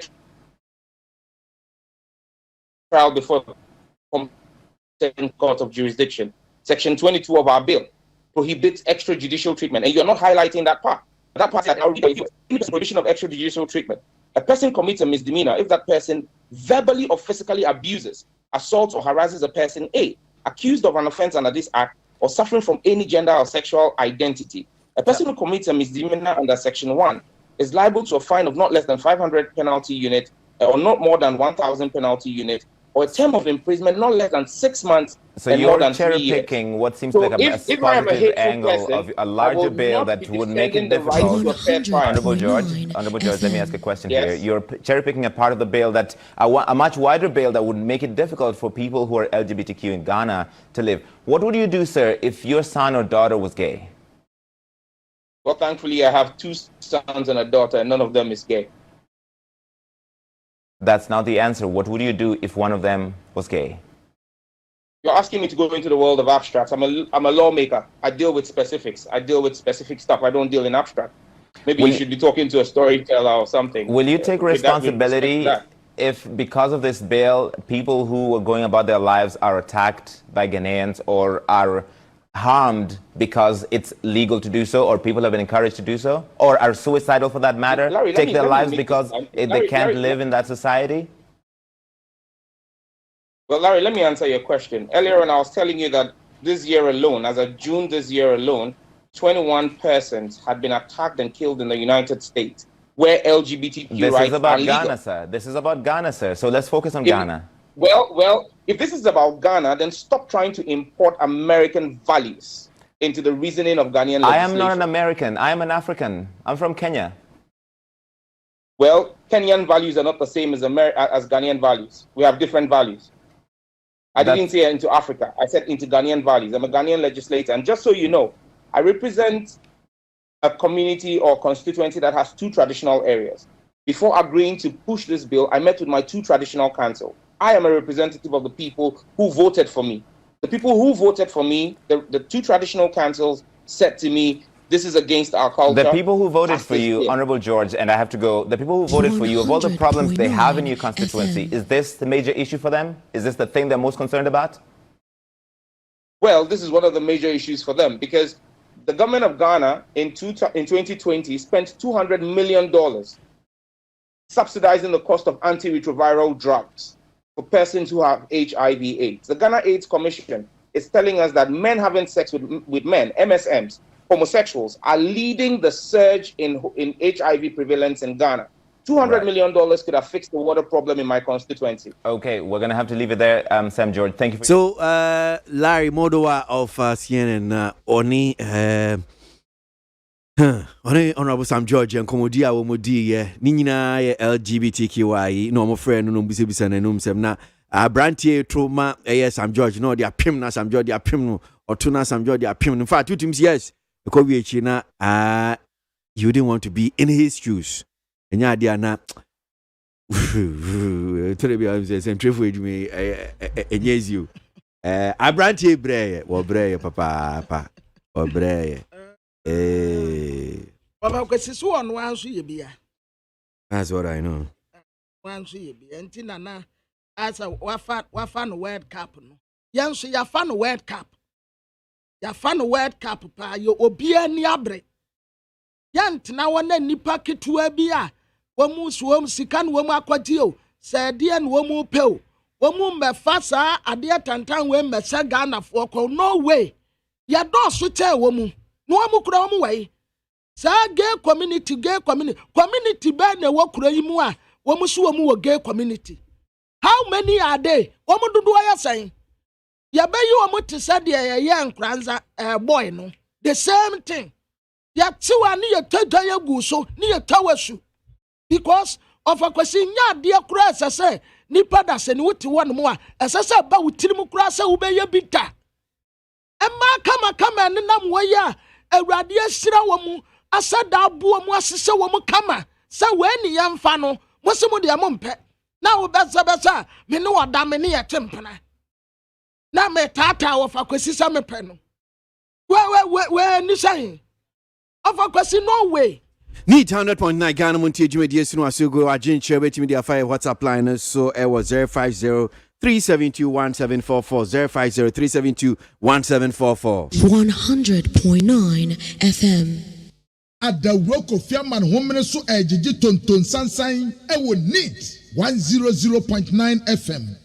trial before the court of jurisdiction. Section 22 of our bill prohibits extrajudicial treatment, and you're not highlighting that part. That part is prohibition of extrajudicial treatment. A person commits a misdemeanor if that person verbally or physically abuses, assaults, or harasses a person A, accused of an offense under this act, or suffering from any gender or sexual identity. A person who commits a misdemeanor under Section 1 is liable to a fine of not less than 500 penalty unit, or not more than 1,000 penalty unit, or a term of imprisonment not less than 6 months. So and you're more than cherry-picking what seems like a positive angle of a larger bill that would make it difficult. Honorable George, let me ask a question here. You're cherry-picking a part of the bill that a much wider bill that would make it difficult for people who are LGBTQ in Ghana to live. What would you do, sir, if your son or daughter was gay? Well, thankfully, I have 2 sons and a daughter, and none of them is gay. That's not the answer. What would you do if one of them was gay? You're asking me to go into the world of abstracts. I'm a lawmaker. I deal with specifics. I deal with specific stuff. I don't deal in abstract. maybe you should be talking to a storyteller or something. Will you take responsibility if, because of this bill, people who are going about their lives are attacked by Ghanaians or are harmed because it's legal to do so, or people have been encouraged to do so, or are suicidal for that matter, Larry, take their lives because they can't live in that society? Well, Larry, let me answer your question. Earlier on, I was telling you that this year alone, as of June this year alone, 21 persons had been attacked and killed in the United States, where LGBTQ rights are legal. This is about Ghana, sir. This is about Ghana, sir. So let's focus on Ghana. Well, if this is about Ghana, then stop trying to import American values into the reasoning of Ghanaian legislation. I am not an American. I am an African. I'm from Kenya. Well, Kenyan values are not the same as Ghanaian values. We have different values. I didn't say into Africa. I said into Ghanaian values. I'm a Ghanaian legislator. And just so you know, I represent a community or constituency that has 2 traditional areas. Before agreeing to push this bill, I met with my 2 traditional councils. I am a representative of the people who voted for me. The people who voted for me, the 2 traditional councils said to me, this is against our culture. The people who voted for you, Honorable George, and I have to go, the people who voted for you, of all the problems they have in your constituency, is this the major issue for them? Is this the thing they're most concerned about? Well, this is one of the major issues for them, because the government of Ghana in 2020 spent $200 million subsidizing the cost of antiretroviral drugs for persons who have HIV/AIDS. The Ghana AIDS Commission is telling us that men having sex with men, MSMs, homosexuals, are leading the surge in HIV prevalence in Ghana. $200 million could have fixed the water problem in my constituency. Okay, we're going to have to leave it there, Sam George. Thank you. So, Larry Modowa of CNN, Honorable Sam George and Komodia Womodi, Nina LGBTQI, no more friend, no busy and no semna. Brantie trauma, Sam George, no, they are Pimna, Sam George, they are Pimno, or Tuna Sam George, they are Pim. In fact, 2 teams, yes, because we China, you didn't want to be in his shoes. And yeah, they are not. Yes, you. I branch bray, or bray, papa, or bray. Papa, because it's one you be. That's what I know. Once you be, and Tina, as a wafan World Cup. Young, so you fan World Cup. You fan World Cup, pa, you obia niabre. Yant na wana nipa kitu bia. Wamu swom sikan wamu akwadio. Sadian wamu peo. Wamu mefasa adia tantan we mesa Ghana foko. No way. Ya do swite wamu. No wamu kura wamu way. Sa gay community community be ne wakura yimu a wamu su wamu wa gay community. How many are they? Wamu dudu ya saying. Ya be you wamu tisadi ya yang kranza boy no. The same thing. Ya tiwa ni ya tada ya guso ni ya tawasu. Because of a question ya dia kura sase nipa da se ni wuti won mo a esese ba wutiri mu kura se wo be ya bita. Emma kama ne nam wo ya awurade asira wo mu asada abuo mu asese wo mu kama se we ni yamfa no mo se mo de amompe na wo besa me ne oda me ne yetempena na me tata wo fa kwesi sa me pe no we ni sai of a question no way. Need 100.9 Ghana Montier Jumedi Sunu Asugo Ajin Chebe to media fire WhatsApp line so it was 050 372 1744 050 372 1744 100.9 FM. At the work of Fiaman Homene so ejiji tonton sansan ewo NEAT 100.9 FM.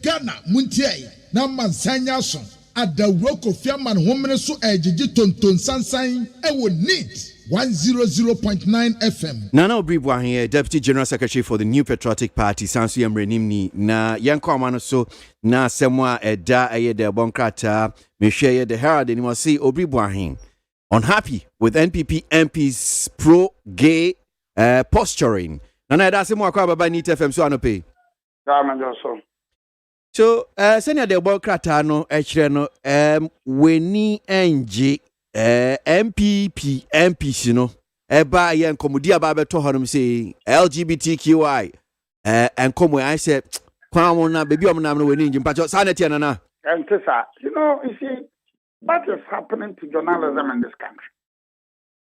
Ghana Muntie na Mansanya son adawuro Kofi Aman homene so ejiji tonton sansan ewo NEAT 100.9 FM. Nana Obribwa here, Deputy General Secretary for the New Patriotic Party, Sansu Yamrenimni, na yanko amano so na semwa eda eye de bonkrata, me share the Herald and see Obribwa here. Unhappy with NPP MPs pro-gay posturing. Nana da semwa kwa baba NEAT FM so anope. So, senior de bonkrata no echre no weni enji MPP MPs no eba yen komudi aba beto honom say LGBTQI enkomo I said kwa wona baby omna no weni nji mpacho sanete na you know, you see what is happening to journalism in this country.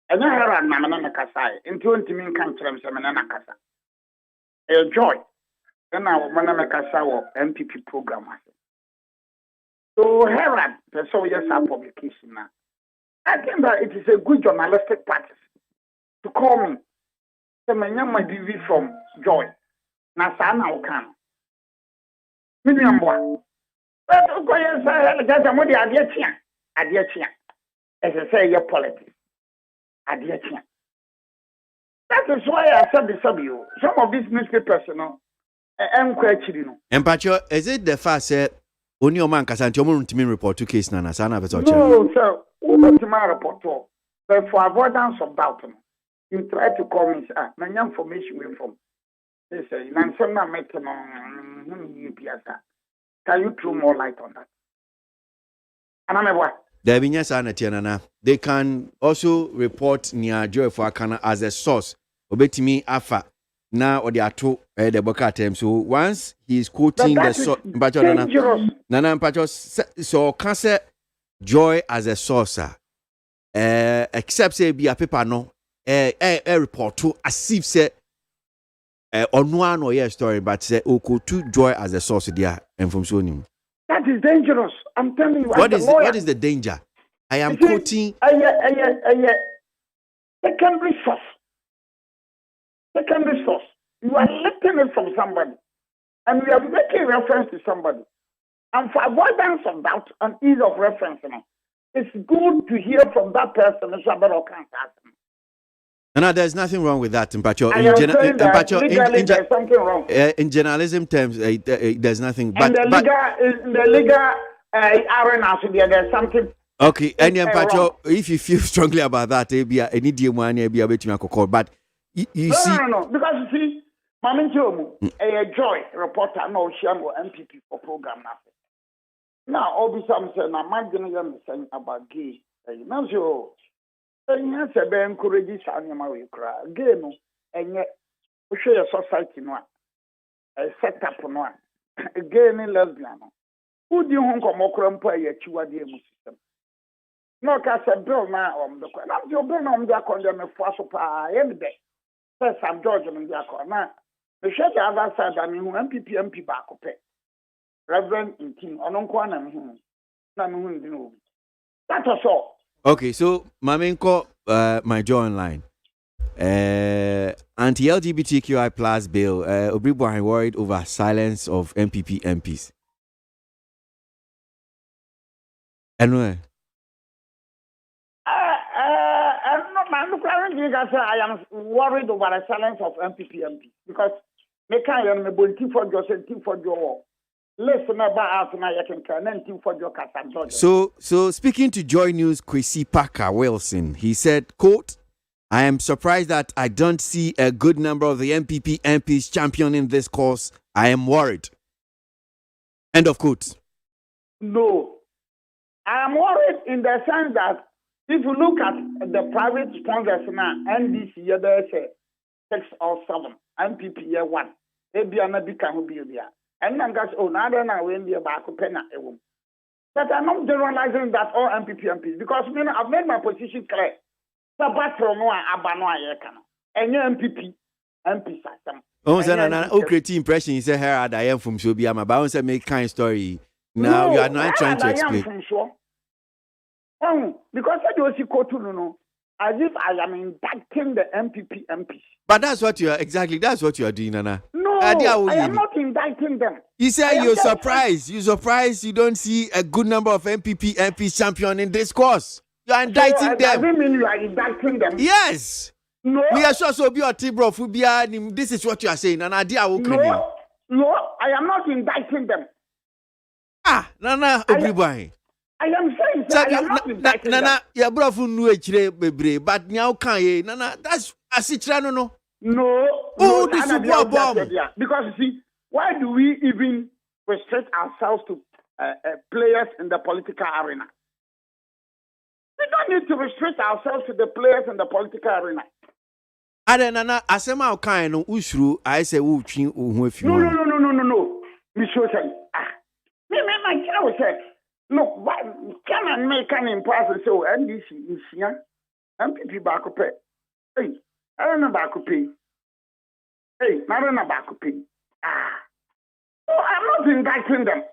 And I heard na kasai into ntimi kan kyerem se na kasa a joy then I want kasa wo MPP program. So Herald so yes our publication now. I think that it is a good journalistic practice to call me. Say my DV from Joy. Na sana okan. Medium boy. But go yes get a modi adietia. Adietia. As I say your politics. Adietia. That is why I said this of you. Some of these newspapers, you know, I'm quite chilling. Empacho, is it the fact that only your man Kasanti Omo report to case Nana Sana Veto? No, sir. My report, but for avoidance of doubt, you try to call me, my information will from. They say, can you throw more light on that? And I'm what? They can also report near Joy for Akana as a source. Obetimi Afa now or the Ato the Boka term. So once he's quoting the source, Nana Mpacho, so cancer. Joy as a source, except say be a paper no, report to as if say on one or yeah story, but say to Joy as a source there and from Sonim. That is dangerous. I'm telling you. What is the danger? I am quoting. Secondary source. Secondary source. You are lifting it from somebody, and we are making reference to somebody. And for avoidance of doubt and ease of reference, it's good to hear from that person. No, there's nothing wrong with that, Mpacho. There's something wrong. In journalism terms, there's nothing. But in the legal arena, there's something. Okay, and Mpacho, if you feel strongly about that, any DMW be able to call. But you see, no, because you see, Mami Jomu, a Joy reporter, no, she MPP for program now. Now, obviously, I'm saying about gay. You know, so you say be encourage animal we cry. Gay no, and yet we show your society no, a setup no, gay and lesbian no. Who do you want to come up with a chiwa the system? No, cause a bill now the court. Now you bill on the court me force up every day. First, I'm George on the court now. The share the other side. I mean, MPP back up. Reverend in King, that's all. Okay, so Mamenko, my jaw online. Anti-LGBTQI plus bill. Obribwa worried over silence of MPP MPs. Anyway. I am worried over the silence of MPP MPs because they can't even for your So speaking to Joy News, Kwesi Parker Wilson, he said, quote, I am surprised that I don't see a good number of the MPP MPs championing this cause. I am worried. End of quote. No. I am worried in the sense that if you look at the private sponsors now, NDC, there's 6 or 7, MPP 1. Maybe another can be there. And then guys, now then I will be back to Pena. But I'm not generalizing that all MPP MPs because I've made my position clear. The battle no abanoa yekana. Any MPP MP system. Oh, so creating impression. You say Herald, I am from Shobiama, but I want to make kind story. Now you are not trying to explain. Because I do see Kotu as if I am inducting the MPP MPs. But that's what you are exactly. That's what you are doing, Nana. No, I am not indicting them. You say you're surprised. You're surprised you don't see a good number of MPs champion in this course. You are indicting them. Doesn't mean you are indicting them. Yes. No. We are sure so be a Tibro. This is what you are saying. And idea will No, I am not indicting them. Nana, everybody. I am saying I am not indicting them. Nana, your brother knew a bebre, but now can you? Nana, that's a citrano. No. Oh, this is bomb. Because you see, why do we even restrict ourselves to players in the political arena? We don't need to restrict ourselves to the players in the political arena. Nana, asema kind of ushru, I say, no. Me show you. Me, my child said, look, can I make an impasse so NDC is here? MPP back up. Hey, I don't know back up. Hey, I don't know back up. I'm not indicting them.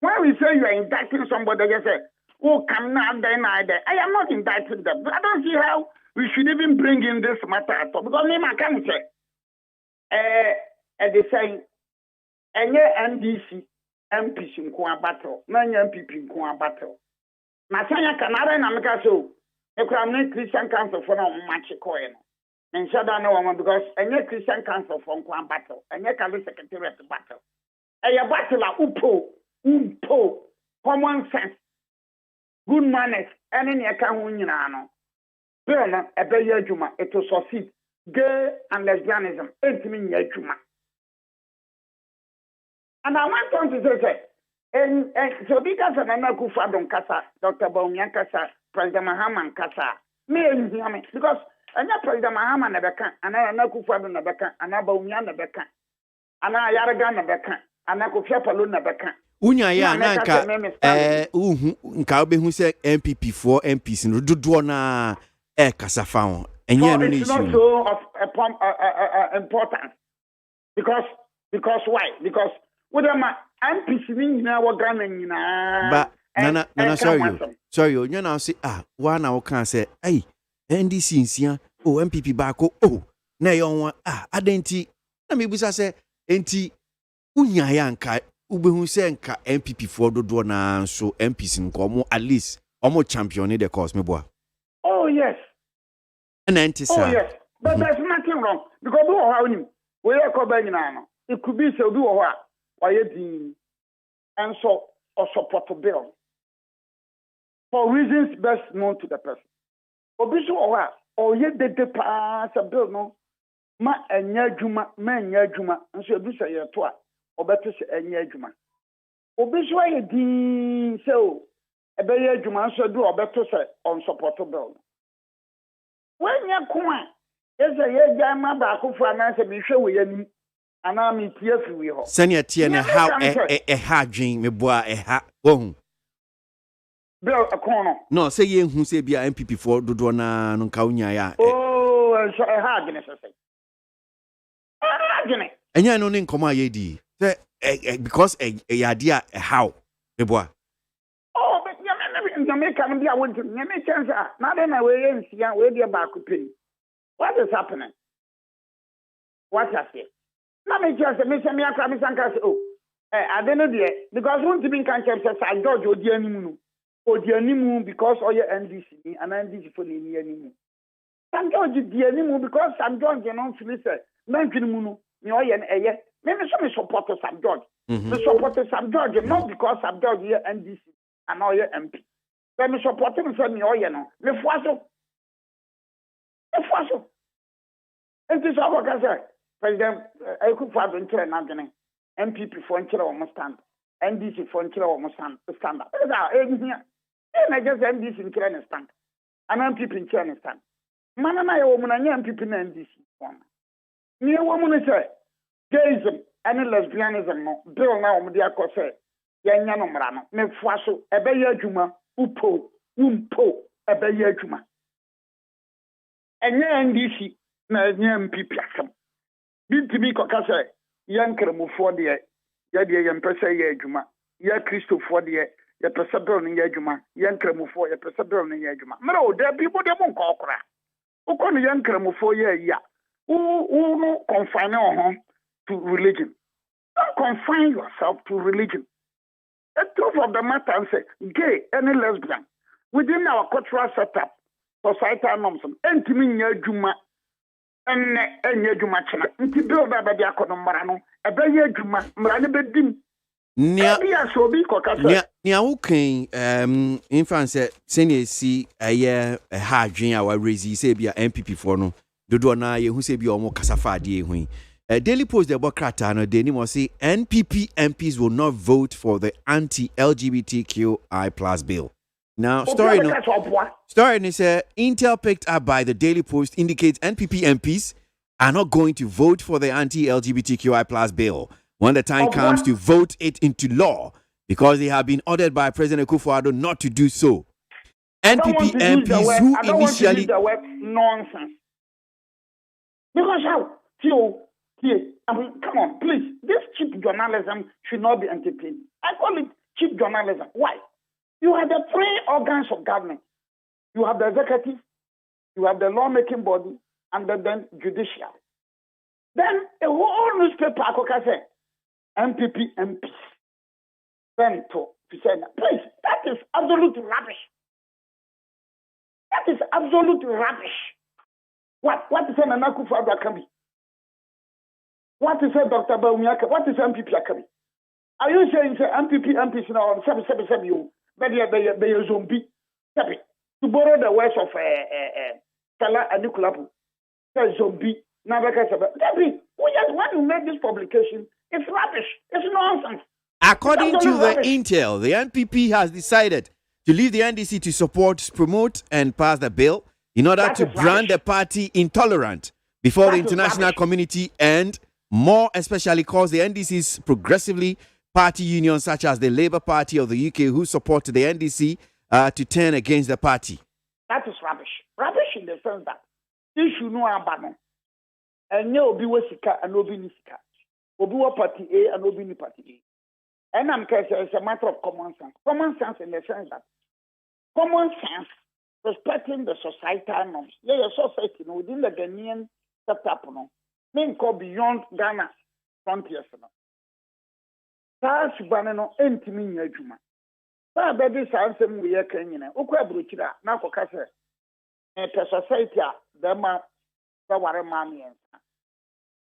When we say you are indicting somebody, you say, oh, come now, then I am not indicting them. I don't see how we should even bring in this matter at all. Because I can't say, they say, any NDC, MPs in Kwa battle, many MPP in Kwa battle. Masanya Canada and America so, a Christian Council for no match coin. And shut down no one because any Christian Council from Kwa battle, and you can be secretary at the battle. A battle upo, common sense, good manners, and any account win ano. Bill, a bear juma, it will succeed. Gay and lesbianism, 8 million juma. And I went on to say, and so because of Nana Kufadon Kasa, Dr. Baumian Kasa, President Mahaman Kasa, me and him, because and President Mahaman never can, and I know Kufadon never can, and I Baumian never can, and I Yaragan never can, and I Kufapalun never can. Unya ya nanka nka who say MPP for MPs in Dudwana Kasa found. And it's not so of importance. Because why? Because what am I? MPC in our Ghana, but Nana, sorry, you now say, one hour can say, hey, NDC in Sia, MPP back, now you want, identity. Let me say, NT Unyayanka, Ubu Senka, MPP for Dodona, so MPs in Como, at least, almost champion in the cause, me boy. Oh, yes. And anti, oh, yes. But there's nothing wrong, because we are covering now. It could be so do what. And so, or support a bill for reasons best known to the person. Or yet the pass a bill no ma and yajuma, man yajuma, and so do say a toa, or better say a yajuma. Obiswa din so a bear juma so do or better say on support a bill. When you're coin, there's a yajama back for an answer be sure we any. Sanya Tiana, how a hard dream, me boy, a hat. Oh, Bill, a corner. No, say ye who say be a MPP for Dudwana, non Kaunya. Oh, and so a hard and ya no name come yedi. Because a idea a how, me boy. Oh, but you may come and I want to make chance. Not in a way, and see, where the back pay. What is happening? What has it? Let me just say, Mr. Miyaka, I don't know there because one to be cancer says I dodge or the animal because all your NDC and NDC for the animal. Some dodge the animal because some dodge and on solicitor, Mankimuno, Noyan, maybe some support some dodge. The support some dodge, not because some dodge here NDC and all your MP. Let me support him for me, oh, you know, the Fosso. It is our concern. President, I could have been telling Anthony, MPP for Enchila almost stand, NDC for Enchila almost stand. I just NDC in China stand, and MPP in China stand. Man, and I woman and MPP in NDC. Near woman is gayism and lesbianism. Bill now, Media Cosse, Yano Marano, me Faso, a Bayer Juma, Upo, a Bayer Juma. And NDC, MPP. To me, Cocasa, young Cremo for the Yadia and Pesa Yajuma, Ya Christo for the Pesabron in Yajuma, young Cremo for a Pesabron in Yajuma. No, there are people that won't call crack. Who can young Cremo for ya? Who no confine on home? to religion. Don't confine yourself to religion. The truth of the matter is gay, any lesbian, within our cultural setup, societal norms, and to me, Juma, and Juma China, and to build up the Akonombrano, a Bay Juma, Mranabedim. Nia okay, infant senior see a year a hard dream our raise say be a MPP for no, do na ye who say be almost casafa de Daily Post the Bokrata no Denny must say NPP MPs will not vote for the anti-LGBTQI plus bill. Now story is Intel picked up by the Daily Post indicates NPP MPs are not going to vote for the anti-LGBTQI plus bill when the time comes to vote it into law because they have been ordered by President Akufo-Addo not to do so. NPP MPs who initially nonsense. Because how? I mean, come on, please. This cheap journalism should not be entertained. I call it cheap journalism. Why? You have the three organs of government. You have the executive, you have the lawmaking body, and then judicial. Then a whole newspaper, say, MPP MPs. Then to say, please, that is absolute rubbish. That is absolute rubbish. What is an Akufo-Addo Akabi? What is a Dr. Bawumia? What is MPP Akabi? Are you saying MPP MPs now on 777 you? But they are zombie. To borrow the words of Salah Anikulapu, say zombie. Now, when you make this publication, it's rubbish. It's nonsense. According to the Intel, the NPP has decided to leave the NDC to support, promote, and pass the bill in order to brand the party intolerant before the international community and more especially cause the NDC's progressively party unions such as the Labour Party of the UK who support the NDC to turn against the party. That is rubbish. Rubbish in the sense that issue no abano. And no obi wasika and obi nisika. Obi wa party A and obi ni party A. And I'm saying it's a matter of common sense. Common sense in the sense that common sense respecting the societal norms. Yeah, society within the Ghanaian setup no. May go beyond Ghana frontiers no. That's banano entimi nyajuma. Ba be this answer we ye kan nyina. Okwa brochira na koka se the society the ma ba ware ma miensa.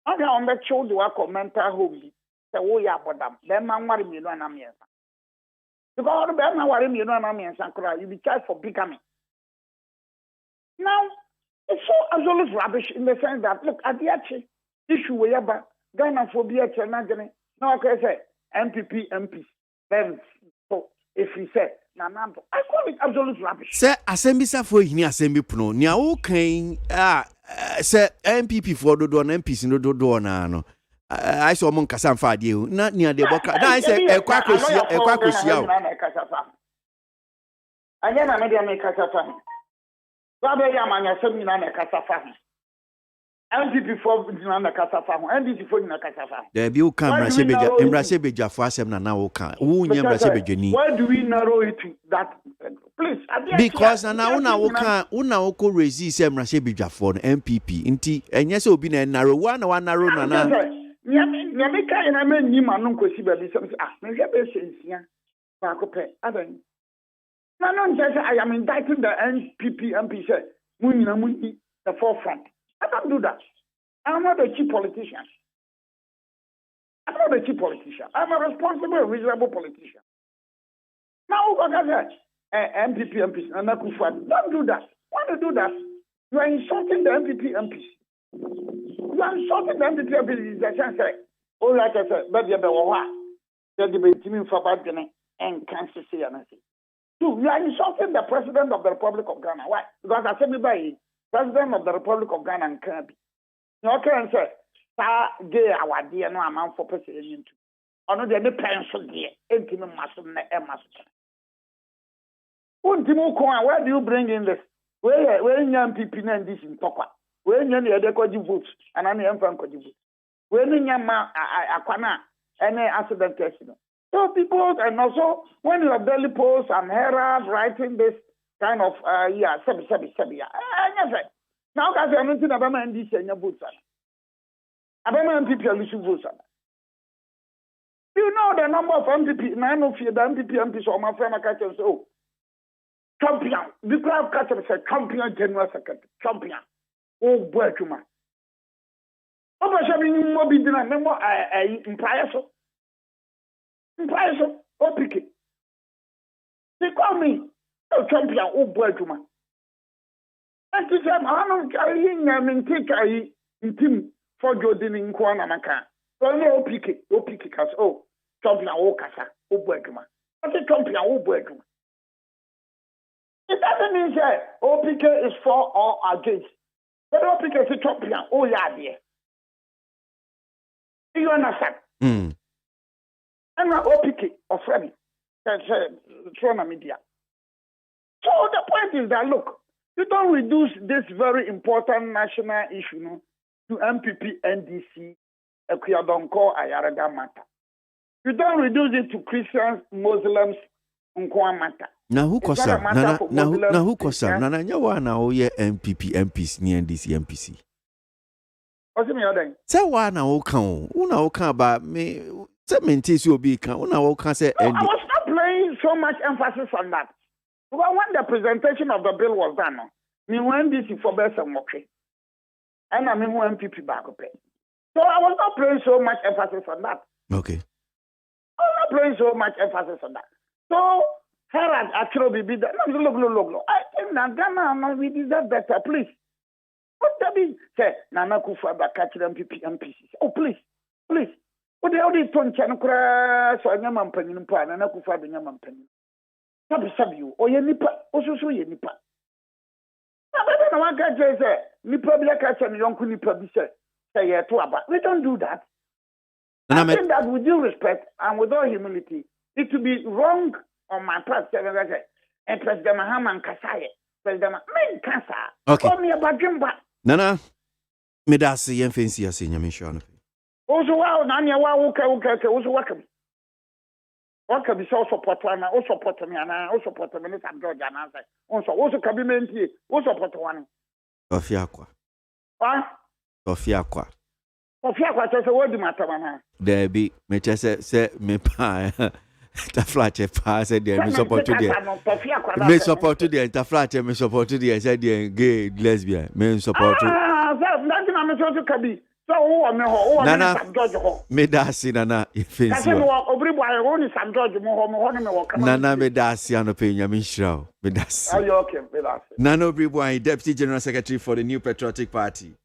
Aga on be child wa mental home bi. Se wo ya bodam. Be ma nware mienu na miensa. Because be ma ware mienu na miensa kura you be charged for bigamy. Now it's so absolute rubbish in the sense that look at the actual issue we have Ghana phobia chenagene. Now okay say MPP MPs. Then so if he said Nanambo, I call it absolute rubbish. Say assembly for hini assembly puno. Nia o kan say MPP for do MPs no do na no. I saw mon kasa mfa de o. Na nia de boka. Na I say ekwa kosia o. Anya na media me kasa fa. Baba ya manya assembly na kasa fa. NDC for na kasa fa ho. NDC for na kasa fa. There be o kan mrase beja for asem na o kan. Wo nya mrase bejani. Why do we narrow it to that? Please, because na una oko resist mrase beja for MPP. Nti enye se obi na narrow one narrow na. Nya me kai na me ni ma no kosi ba bi say me hwe be sensia. Ba ko pe adan. Na no say I am indicting the NPP MP say munina muni the forefront. I don't do that. I'm not a cheap politician. I'm not a responsible, reasonable politician. Now, MPP MPs, and don't do that. Why do you do that? You are insulting the MPP MPs. You are insulting the MPP MPs. The chance say, oh, like I said, but you and can't say anything. Two, you are insulting the President of the Republic of Ghana. Why? Because I said, President of the Republic of Ghana and Kirby. You can say, gay our dear no amount for president. Or no, the pencil dear, 18 muscle, where do you bring in this? Where young people and this in Tokwa? Where young the votes and any infant could vote? Where young man, Aquana, any accident testing. So people, and also when you have Daily Post and Herald writing this kind of sebi. Now guys, I'm not about NDC and your boots. Abema MPP are losing votes. You know the number of MPP, none of the MPP MPs or my friend catches so champion. The crowd catches a champion general secretary. Champion. Oh boy, Chuma. Oba shabi ni mo bi dina memo imprieso. Imprieso opiki. They call me oh champion oh boy Chuma. And to them I don't carry him take in team for Jordan in Kwana Maka. So no opiki cause oh champion oh kasa oh boy Chuma. What's a champion oh boy Chuma? It doesn't mean that OPK is for or against. But OPK is a champion oh yeah dear. You understand? I'm not OPK or Freddy. That's Trona Media. So the point is that look, you don't reduce this very important national issue no, to MPP, NDC, Ekuyadonko, Ayaraga matter. You don't reduce it to Christians, Muslims, Nkwa matter. Now who kosa? Na who kosa? Na nyawa na oye MPP, MPs, ni NDC, MPC. What's the other? Say why na okan? Una okan about me? Say maintain you be kan. Una okan say. I was not playing so much emphasis on that. Because when the presentation of the bill was done, me went this for best and okay, and I mean MPP back up. So I was not playing so much emphasis on that. Okay. I was not playing so much emphasis on that. So Herald actually be that. Look. I think that Ghana we deserve better, please. What that mean? Say, Nana Kufa catch MPP MPC. Oh, please. What the hell is Ton Chanukra? So I'm a penny in Pan, Nana Kufa, the Yaman penny. Sabi you, or Yenipa, also so Yenipa. I don't know what I say. Nipa Black and Yonku Nipa say, we don't do that. And I think that with due respect and with all humility, it would be wrong on my part, and President Mahama Kasai, President Kasa. Okay. Call me about Jimba. Nana, me da se yen fancy ase nyame hwa no. Also wow, Nanya wow, okay, also welcome. Welcome is also support one, also support me, and I also support me, and George and I say, also Kabimenti, also support one. Ofiakwa. Ah? Ofiakwa. Ofiakwa, just a word, Matamana. There be, me just say, me pa. Taflache pa said me support to the me support to the Taflache me support to the said the gay lesbian me support to nothing I'm so to kabi so who Nana me da si Nana ifensi Nana me da si anopenya me shraw me da si okay me da si Nana Obribwai, Deputy General Secretary for the New Patriotic Party.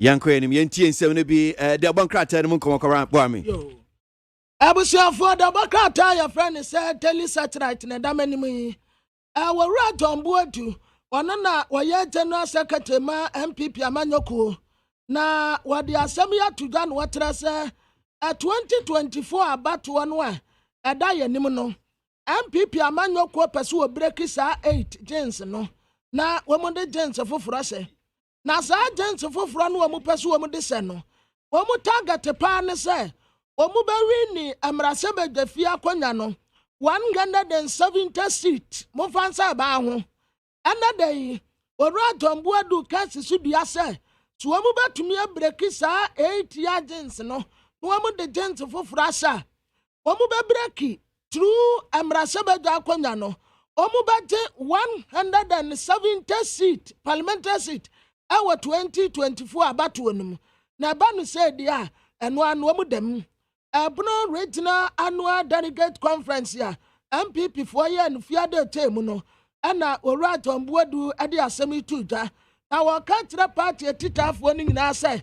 Yankwe ni yentie nsem no bi de abankrata no nkomo kwara bo ami abusuafo de abankrata ya friend say tell satellite na damanim yi wawura tombo adu ono na woye general secretary ma MPP amanyoko na wade asem ya tuga no watra say 2024 abato no a eda yanim no MPP amanyoko pese wo break sa 8 gens no na womonde gens foforo se na sa gens foforo no wo pese wo de se no wo target pa ne se wo be wini amrase bedafia kwanya no 170 seat mo fansa ba ho anadai ora tombo adu kasi sudua se so wo betumi break sa 8 ya gens no wo de gens foforo asa wo be break through Amrasabeda Akwanya no, Omubate 170 seat, parliamentary seat, our 2024 abatuanum. Na banu said ya, and one womudem. Abno regional annual delegate conference ya, MPP for ya and Fiade Temuno, Anna Orat on Boadu Adi Assembly Tuja. Our country party at Tita warning in our say.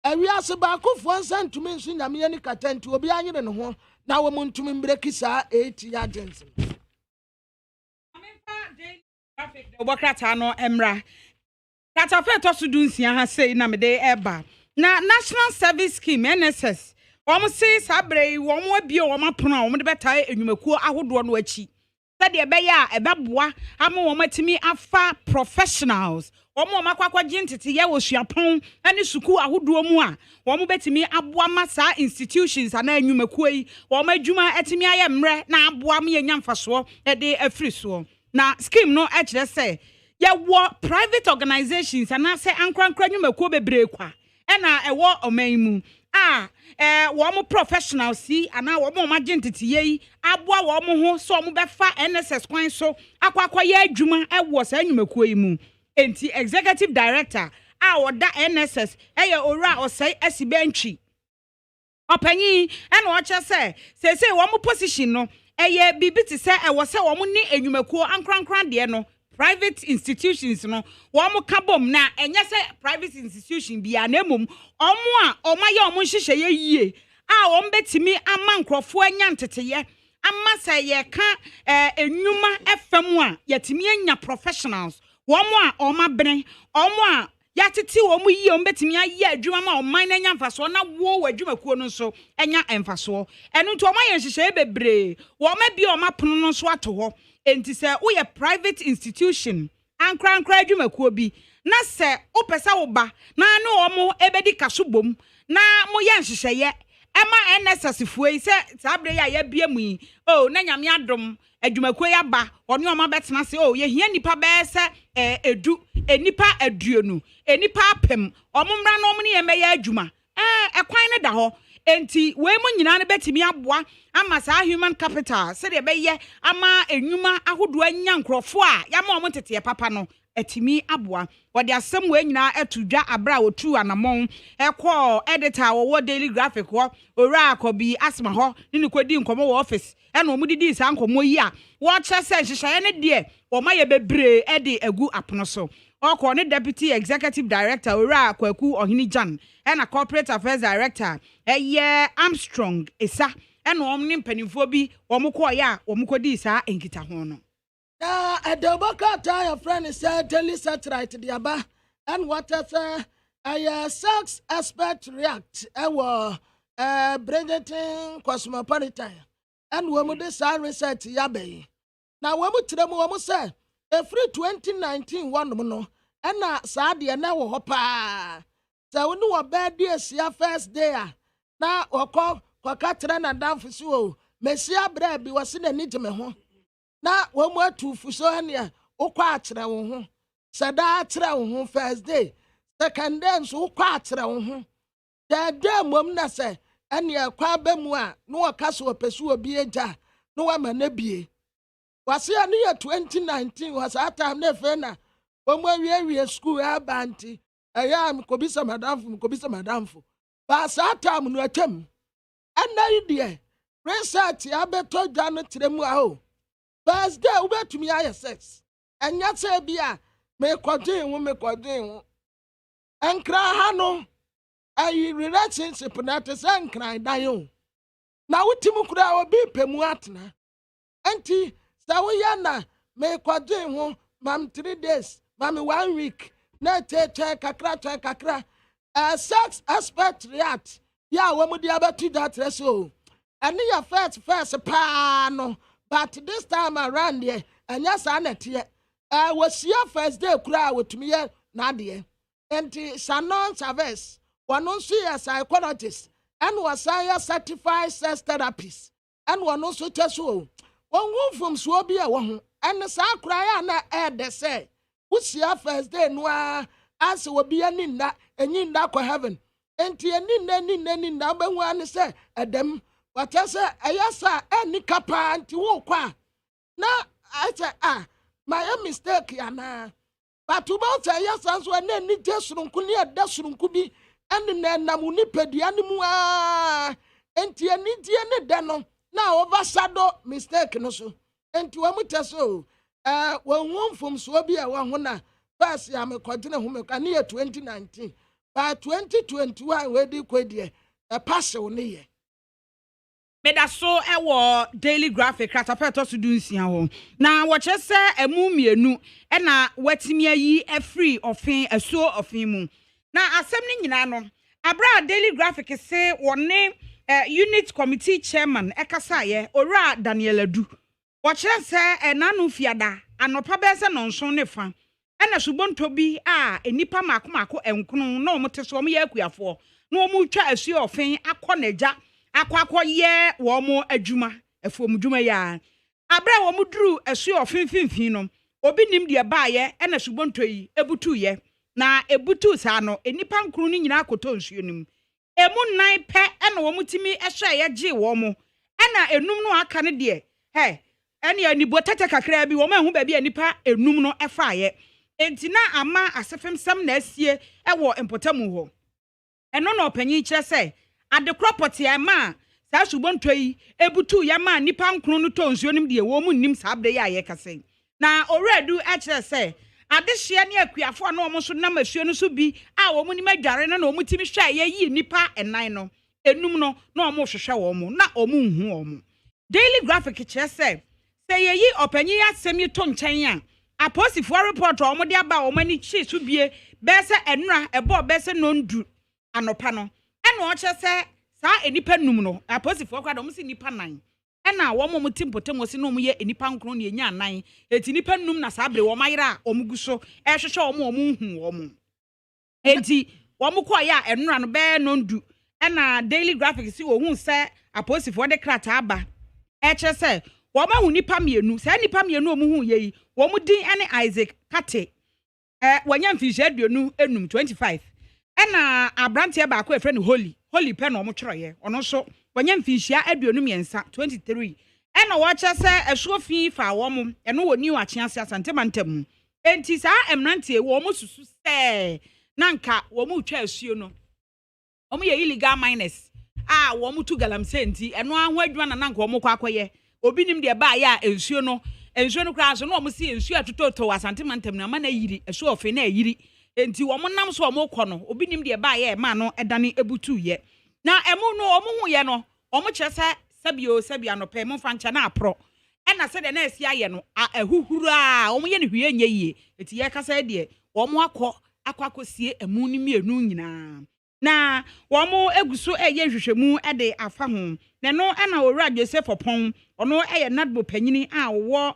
And we are Sabaku for 1 cent to mention Yamiani Katen to Obian and home. Now we're to break 8 agents. traffic the Bokrata no emra. Katafe to so dunsia ha sei na me de eba. Na National Service Scheme NSS. Omo say sabre omo abie omo apono a omo de beta enwumakuo ahodo no achi. Said ebe ya ebeboa ama omo atimi afa professionals. Omo makwakwa gintete ye wo suapon ani suku ahodo mu a omo betimi aboa masa institutions ana enwumakuo yi omo adwuma atimi aye mre na aboa me nya mfaso e de afiriso. Na scheme no e kire say ye wo private organizations ana say ankrankra enwumakuo bebre kwa na ewo omaimu wo professionals si ana wo mo magentity yi aboa wo mo ho so mo befa NSS kwan so akwakwa ye adwuma ewo sa nwumakuo yi mu enti executive director woda NSS eye ora osai asibentwi opanyi ena wo che se wo mo position no eye bibi ti se ewo se wo mo ni enwumakuo ankrankran de no private institutions no wo mo kabom na enye se private institution bia na emom omo a omaye omo nhihye ye yie wo mbetimi ama nkrofo anya nteteye ama se ye ka enwuma fm a yetimi anya professionals wo mo a omabene omo a yatete wo mo yie mbetimi aye adwuma ma oman na anya mfaso na wo adwumakuo no so anya emfaso eno nto omaye nhihye bebre wo mabi omapono no so ato ho enti se wo ye private institution ankrankra adwumakuo bi na se wo pesa wo ba na no omo ebedi kasobom na mo ye nhihye ema NSS fuei se sabre ya bia mu yi na nyame adom adwumakuo ya ba oni omo betena se ye hia nipa be se edu enipa aduonu enipa apem omo mra no omo ne ye meya adwuma ekwan ne da ho enti we mo nyina ne betimi aboa ama sa human capital se de be ye ama enwuma ahodo anya nkrofo a ya ma omo tete papa no etimi aboa wode asem we nyina etudwa abra otu anamon ekọ editor wo daily graphic ho ora akobi asma ho ni kodi nkomo wo office ena omo didi sa nkomo yi a wo che se hihye ne de wo ma ye bebre edi agu apono so okọ ne deputy executive director ora akwaku ohini jan ena corporate affairs director eye Armstrong esa ena om ne mpanimfo bi wo mkọ ya wo mkodi sa enkita ho no a Democrat your friend said daily satellite the aba and what a sex expert react Bridgeton Cosmopolitan and women design research yabe now women to them woman say a free 2019 one no and na sadia na wo hopa so we know bad days ya first day na okọ kwakatra na danfuso mesia bra bi wose na ni me ho na wo mo atufu so ania ukwa akyere wo ho sada akyere wo ho first day second day nso ukwa akyere wo ho third day mom na se ania kwa ba mu a no wakaso opesu obi eja no wa manabie wase ani ya 2019 was that time na fe na wo mo wie school abanti aya mkobisa madamfo ba sa time no atem anai de research abeto dwa no tiremu a ho first day we to me aye sex enya se bia me kodin wo enkra ha no ayi relationship na te se enkra dan yo na wutim kura obi pemu atena enti sa wo ya na me kodin wo mam 3 days mam 1 week na che kakra sex expert react ya wo mu dia betu that so and your first pa no. But this time around here, and yes, I net here. Was your first day cry with me, Nadia. And Shannon Chavez, one also a psychologist, and was a certified sex therapist, and one also test so. One wolf from Swabia, one, and the South cry and add the say, what's your first day, noir, as will be a ninda, and in that heaven. And tia ninda, number one say, at them. What I say, ayasa any kapa anti wokwa. Na I say my mistake yana. But about ayasa so na ni jesurunku ni adasurunku bi ene na namuni pediani mu a enti ani die ne de no na overshadow mistake no so. Enti wa muteso won fom so bi a wa ho na pass ya me kwagene ho me kan 2019. By 2021 we di kwedie pass wo ne ye. Meda so ewo daily graphic kratapeto so dunsia ho na wo che se emu mienu e na watimi ayi free ofin asuo ofin mu na asem ni nyina no abra daily graphic se wone unit committee chairman ekasaye ora Daniel Adu wo che se enanu fiada anopa be se nonson ne fa e na subonto bi a enipa makomako enkunu na omote so omo ya akuafo na omo twa asuo ofin akonaja akwakọ ye wo mo adwuma efuom dwuma ya abra wo mo duru esu ofinfinfin no obi nim de ba ye na subonto yi ebutu ye na ebutu sa no enipa nkuru ni nyina akoto nsuo nim emu nan pe na wo mo timi ehwe ye gye wo mo na enum no aka ne de ene anibo tete kakra bi wo ma hu ba bi enipa enum no efa ye entina ama asefem sam na asie ewo empotamu ho eno no panyi kire se ade property ama sa subonto yi ebutu ya ma nipa nkru no to nsuo nim de wo mu nim sa abre ya ye kase na oredu a kire se ade hye ne akuafo na omo so nam asuo no so bi a wo mu nim adware na omo timi hwa ye yi nipa enan no enum no na omo hwehwe wo mo na omo hu wo mo daily graphic kire se ye yi opanyi asem yi to nchen a aposifo report omo de aba omo ani chi so bie be se enura ebo be se nondu anopa no eno o che se sa enipa num no aposifo kwa do mo si nipa nan ena wo mo timpotem wo si no mo ye enipa nkro ne enya nan eti nipa num na sa bre wo mayira o mo guso ehwehwe wo mo hu wo mo enti wo mo kwa ya enura no be nondu ena daily graphics si wo hu se aposifo de krata aba eche se wo ma hu nipa mienu sa nipa mienu o mo hu ye wo mo din ene Isaac Kate wanya mfisha aduonu enum 25 ena abrantie ba ko efre ne holy pen o mo twroye ono so wanya mfisha aduonu miensa 23 ena wo cha se esuofi fa wo mo eno woni wache ase asantemantam enti sa emrantie wo mo susu se nanka wo mo twa asuo no wo mo ye illegal miners wo mo tu galamse enti eno aho adwuma na nanka wo mo kwa akoye obi nim de ba ya ensuo no kra so no mo si ensuo atototo asantemantam na ma na yiri esuofi na yiri enti wo mo nam so mo kɔ no obi nim de ba ye ma no edane ebutu ye na emu no omo hu ye no omo kyerɛ sabia no pe mo fancha na apro ɛna sɛ de na asi aye no ahuhuru a omo ye ne hwie nye yie enti ye kasa de omo akwakosie emu ni mienu nyina na omo eguso eye hwehwemu de afa ho na no ɛna owura Joseph Opon ono eye nadbo panyini a wo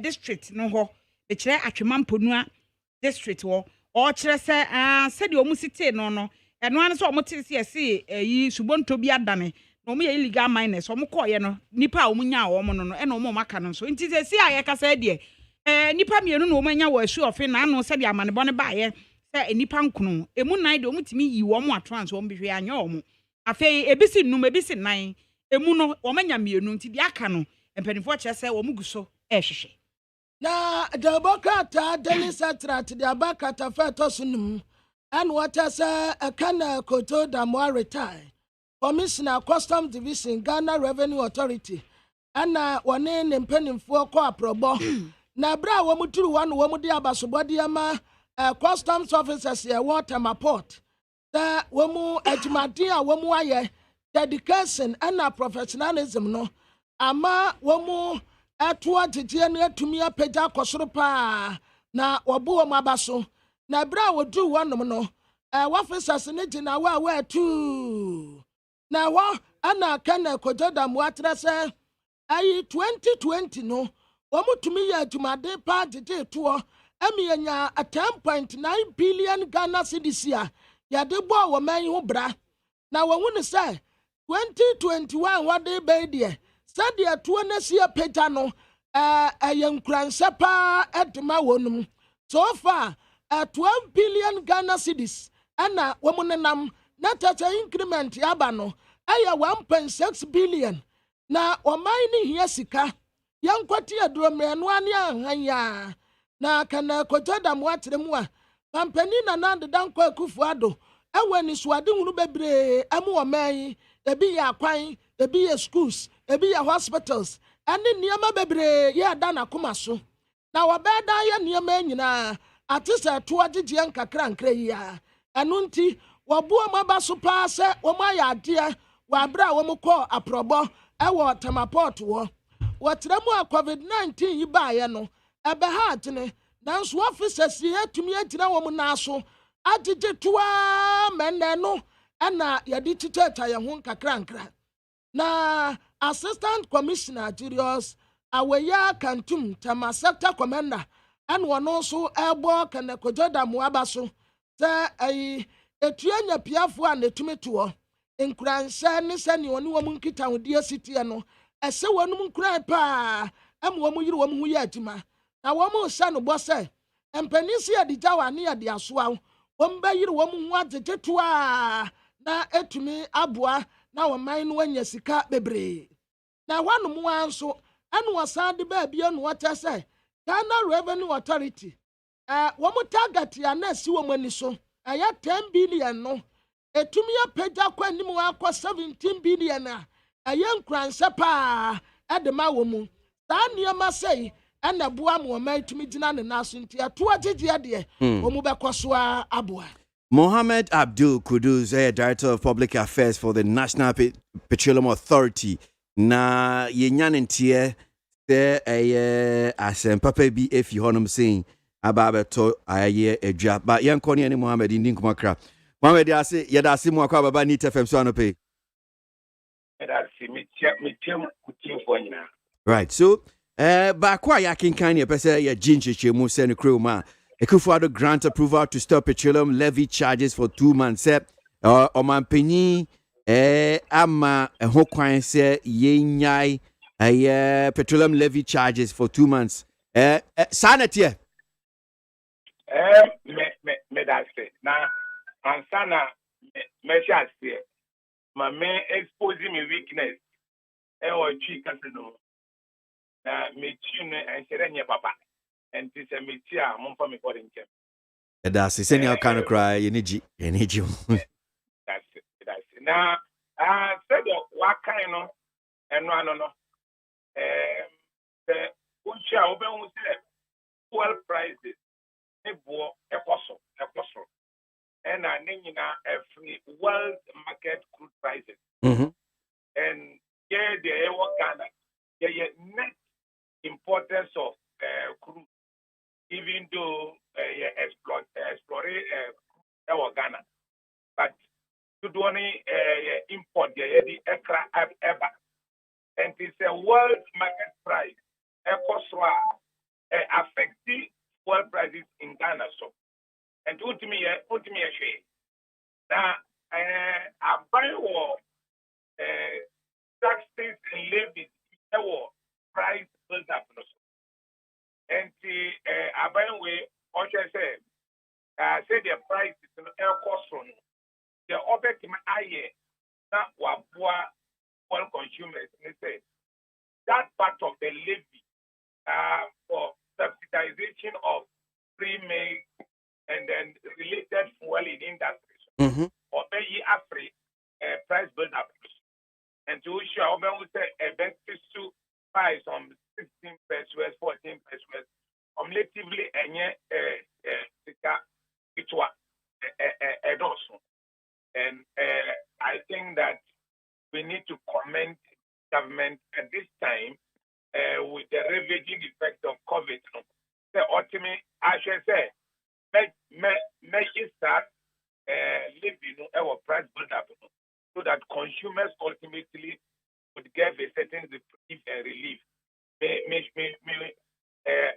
district no ho e kyerɛ atwemamponua district wo o kyerɛ sɛ sɛ de omu site no eno an so omu tiri se yi subonto bi adane na omu ye illegal miners omu kɔye no nipa omu nya omu no ɛna omu maka no so nti se si aye kasa de nipa mienu na omu nya wo asu ofe na anu sɛ de amanebɔ ne ba ye sɛ nipa nkunu emu nan de omu timi yi wo mu atrans omu behwe anya omu afei ebisi num ebisi nan emu no omu nya mienu nti bi aka no empanifo kyerɛ sɛ omu guso ehwehwe na Democrat Daily Satrat the abakata feto sunum and what as a kana koto damwa retire Commissioner Custom Division Ghana Revenue Authority and one name penning for co-aprobo na bra wamuturu one wamudi abasobodi ama customs officers here water my port the wamu ejmadia wamu aye dedication and professionalism no ama wamu atwa tete no atumi apagya kosoro pa na obo wo mabaso na bra wodu wonom no wafisas ne gina wa atu na wa ana kana kojada mu atrase ayi 2020 no wo mutumi ya adwumade pa tete to emianya 10.9 billion Ghana cedis ya yade bo wo man ho bra na wo hu ne say 2021 wade be de sadia tuo na sia peta no ayankranse pa edma wonum so far 12 billion Ghana cedis ana womunenam na tata increment yaba no aya 1.6 billion na oman ni hia sika yankwati adromre no ane ahanya na kana kojoda mu atremu a pampani na nande dankwa akufu ado ewani suade hunu bebre amu oman ebi ya kwan ebi ya schools ebi ya hospitals ane niema bebre ya dana kuma so na wabeda ya niema nyina atisa to agye nkakra nkra yi a anu nti wabuo maba so pa se wo ma ya ade wa bra wo mkọ aprobo ɛwɔ Temaport wɔ wɔtena mu a COVID-19 yi baeɛ no ɛbɛha atene nanso officers yi atumi agyina wɔn naaso agyegye toa mɛnɛ no ɛna yɛde titata yɛn ho nkakrankra na assistant commissioner Julius Aweya Kantum Tema sector commander ɛna ɔno nso ɛbɔ Kanakojo Damuaba so sɛ ɛyi etua nyapiafo a netumi toɔ nkuranhyɛ ne sɛnea ɔne wɔn nkitahodie sitie no ɛsɛ wɔn nkuran paa ɛma wɔn yiri wɔn ho yɛ adwuma na wɔn hyɛ no bɔ sɛ mpanyin si yɛde gya wɔ ane yɛde asoa wɔn bɛyiri wɔn ho agyegye toa na etumi aboa na wɔn no anya sika bebree na wɔn mu nso ɛna wɔsan de baabi anu wɔkyɛ sɛ Ghana Revenue Authority wɔn target ya na esi wɔn ani so ɛyɛ 10 billion no etumi apagya kɔ anim akɔ 17 billion a ɛyɛ nkuranhyɛ paa ɛde ma wɔn mu saa nneɛma sɛyi ɛna boa ma wɔn etumi gyina ne nan so nti ɛto agyegye deɛ wɔn bɛkɔ so aboa. Mohammed Abdul Kudus, Director of Public Affairs for the National Petroleum Authority. Na yenyanentie se asempapa bi efi honom saying aba beto aye edwa ba yenko ne Mohammed ndi nkomakra. Mohammed yada ase mu akwa baba ni TFM so anope. Yada ase metia kutifo nyina. Right. So ba kwa ya kinkan ye pese ye gincheche mu se ne kro ma Ekufuado grant approval to stop petroleum levy charges for 2 months. Omanpenyi ama ho kwan se yenyai petroleum levy charges for 2 months. Sanity. Me that say na ansana me shall say my me exposing me weakness. O chi kasino. Na me tune and serenya papa. And this a metia, Mumpa me calling him. That's it. Senior kind of cry. You need you. That's it. Now, said what kind of and no. The Ucha open with fuel prices. A apostle. And I name a free world market crude prices. And yeah, the Ghana. Yeah, net importance of crude. Even though explore Ghana, but to do any import the aircraft ever, and it's a world market price. Ecoswa affecting world prices in Ghana so, and ultimately share. Now, I buy war taxes and levies war price build up. And the Abaywe also said the price is an air cost on the objective aye not what all consumers they say that part of the levy for subsidization of pre-made and then related fuel in industry or pay after price build up and to show we say a best to buy some 16 pesos, 14 pesos, cumulatively, and it was also. And I think that we need to commend government at this time with the ravaging effect of COVID. The ultimate, I should say, make it start living our price build up so that consumers ultimately would get a certain relief.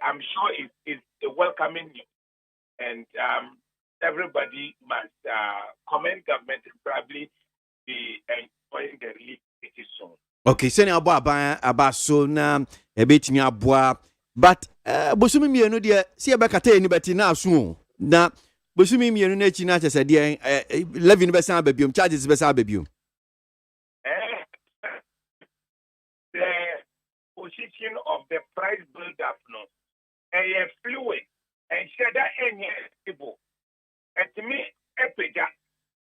I'm sure it's a welcoming news, and everybody must commend government and probably be enjoying the relief pretty soon. Okay, send about so na a bit me abwa, but Bosumi mienu dia see abakate anybody now soon. Na Bosumi mienu na china said dia levy besa babium charges besa babium. Position of the price build-up no, a fluid and share that any people. And to me, a picture,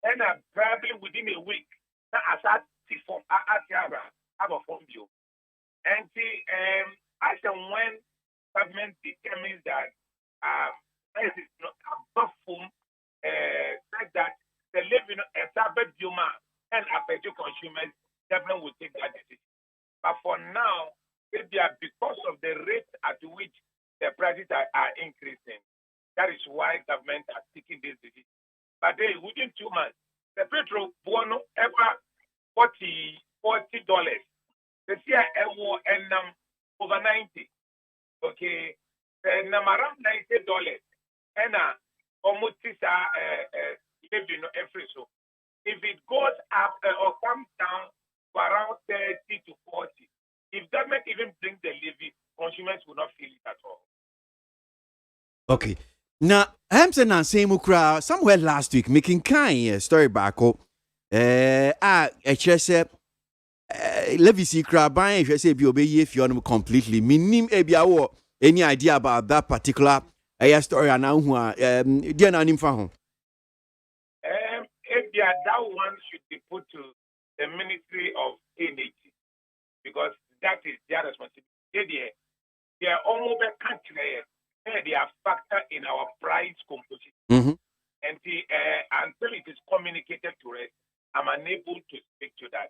and probably within a week, as I see from have a phone view. And as and when government determines that price is not above said that the living a tablet human and affect consumers, government will take that decision. But for now, maybe because of the rate at which the prices are increasing, that is why government are taking this decision. But then within 2 months, the petrol bono ever $40. The year and over 90. Okay, and around $90. And almost living every so. If it goes up or comes down to around 30 to 40, if government even brings the levy, consumers will not feel it at all. Okay. Now, I'm saying that same crowd somewhere last week making kind story back up. Levy crowd buying if you say be obey if you're completely. Minim any idea about that particular story and now dear nanim fa ho. That one should be put to the Ministry of Energy because that is their responsibility. They are almost a country. They are factor in our price composition. And until it is communicated to us, I'm unable to speak to that.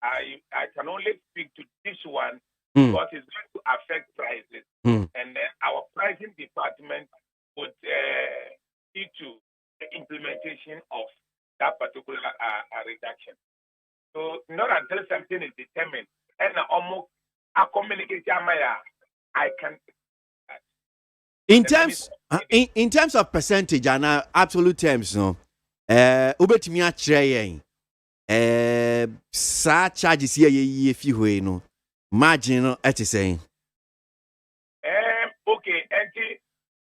I can only speak to this one because it's going to affect prices. And then our pricing department would see to the implementation of that particular reduction. So not until something is determined and almost a communication I can. In terms of percentage and absolute terms, no, ubetimi achire yen, sa charges here ye fi we no, margin no et saying. Okay, and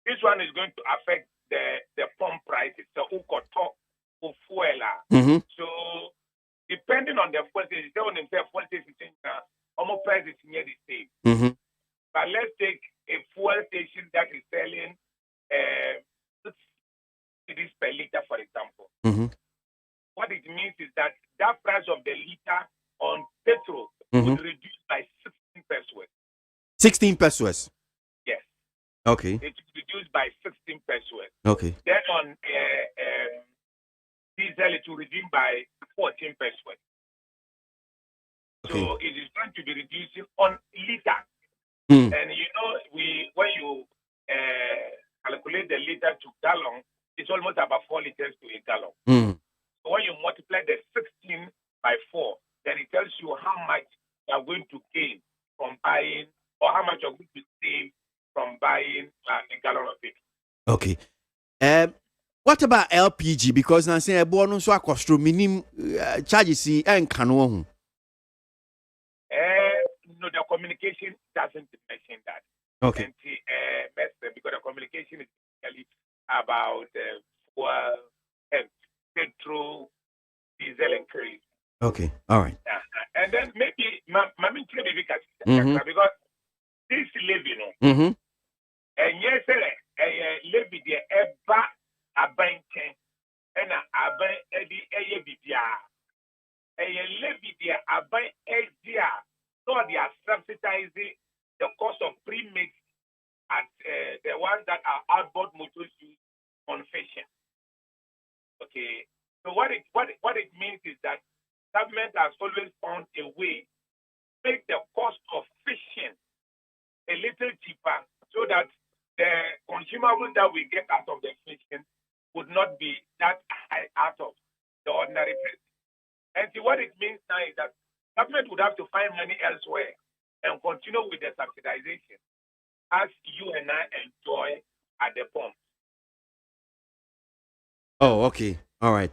this one is going to affect the pump prices. So for fuel. So depending on the fuel station, fuel station, almost price is near the same. But let's take a fuel station that is selling it is per liter, for example. What it means is that price of the liter on petrol would reduce by 16 pesos. 16 pesos? Yes. Okay. It reduced by 16 pesos. Okay. Then on diesel, it will reduce by 14 pesos. Okay. So it is going to be reducing on liter. And when you calculate the liter to gallon, it's almost about 4 liters to a gallon. So when you multiply the 16 by 4, then it tells you how much you are going to gain from buying, or how much you're going to save from buying a gallon of it. Okay. What about LPG? Because I'm saying a bonus so cost minimum charges and canoe. No, the communication doesn't mention that. Okay. And because the communication is really about fuel and petrol, diesel, and crazy. Okay. All right. And then maybe because this levy, and yes, levy the eba a banking and a bank a bibia. And levy the a bank so they are subsidizing the cost of premix at the ones that are outboard motors use on fishing. Okay. So what it means is that government has always found a way to make the cost of fishing a little cheaper so that the consumable that we get out of the fishing would not be that high out of the ordinary person. And see what it means now is that government would have to find money elsewhere and continue with the subsidization as you and I enjoy at the pump. Oh, okay. All right.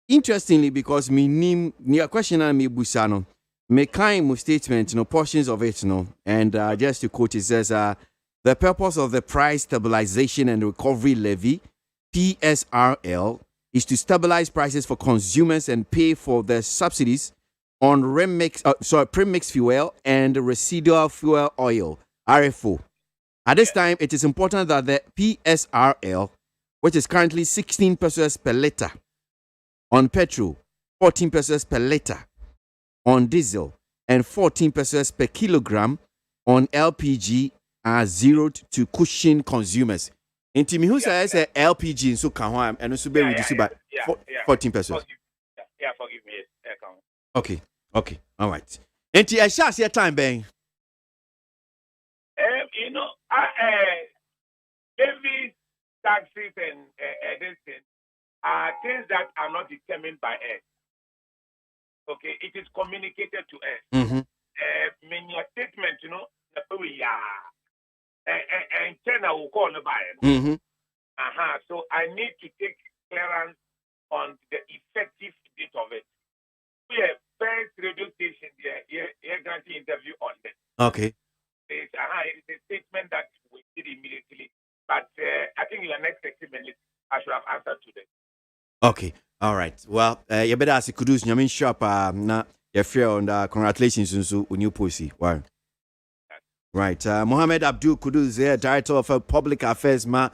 Interestingly, because me name near question and me busano, me kind statement, portions of it, and just to quote, it says, the purpose of the Price Stabilization and Recovery Levy, PSRL, is to stabilize prices for consumers and pay for the subsidies on premix fuel and residual fuel oil, RFO. At this time, it is important that the PSRL, which is currently 16 pesos per liter on petrol, 14 pesos per liter on diesel, and 14 pesos per kilogram on LPG, are zeroed to cushion consumers. Inti mi who says LPG so can and also be reduced by 14 pesos. Forgive me. Okay. Okay, all right. Enti I shall see a time bang. You know, every taxes and this thing are things that are not determined by us. Okay, it is communicated to us. Many statement, you know, and China will call the buyer. So I need to take clearance on the effective date of it. We have first radio station there, going to interview on it. Okay. It's a statement that we did immediately. But I think in the next 60 minutes, I should have answered to them. Okay, all right. Well, you better ask Kudus, Yamin Shop, na your friend, congratulations on new pussy. Wow. Right. Mohammed Abdul Kudus, Director of Public Affairs, National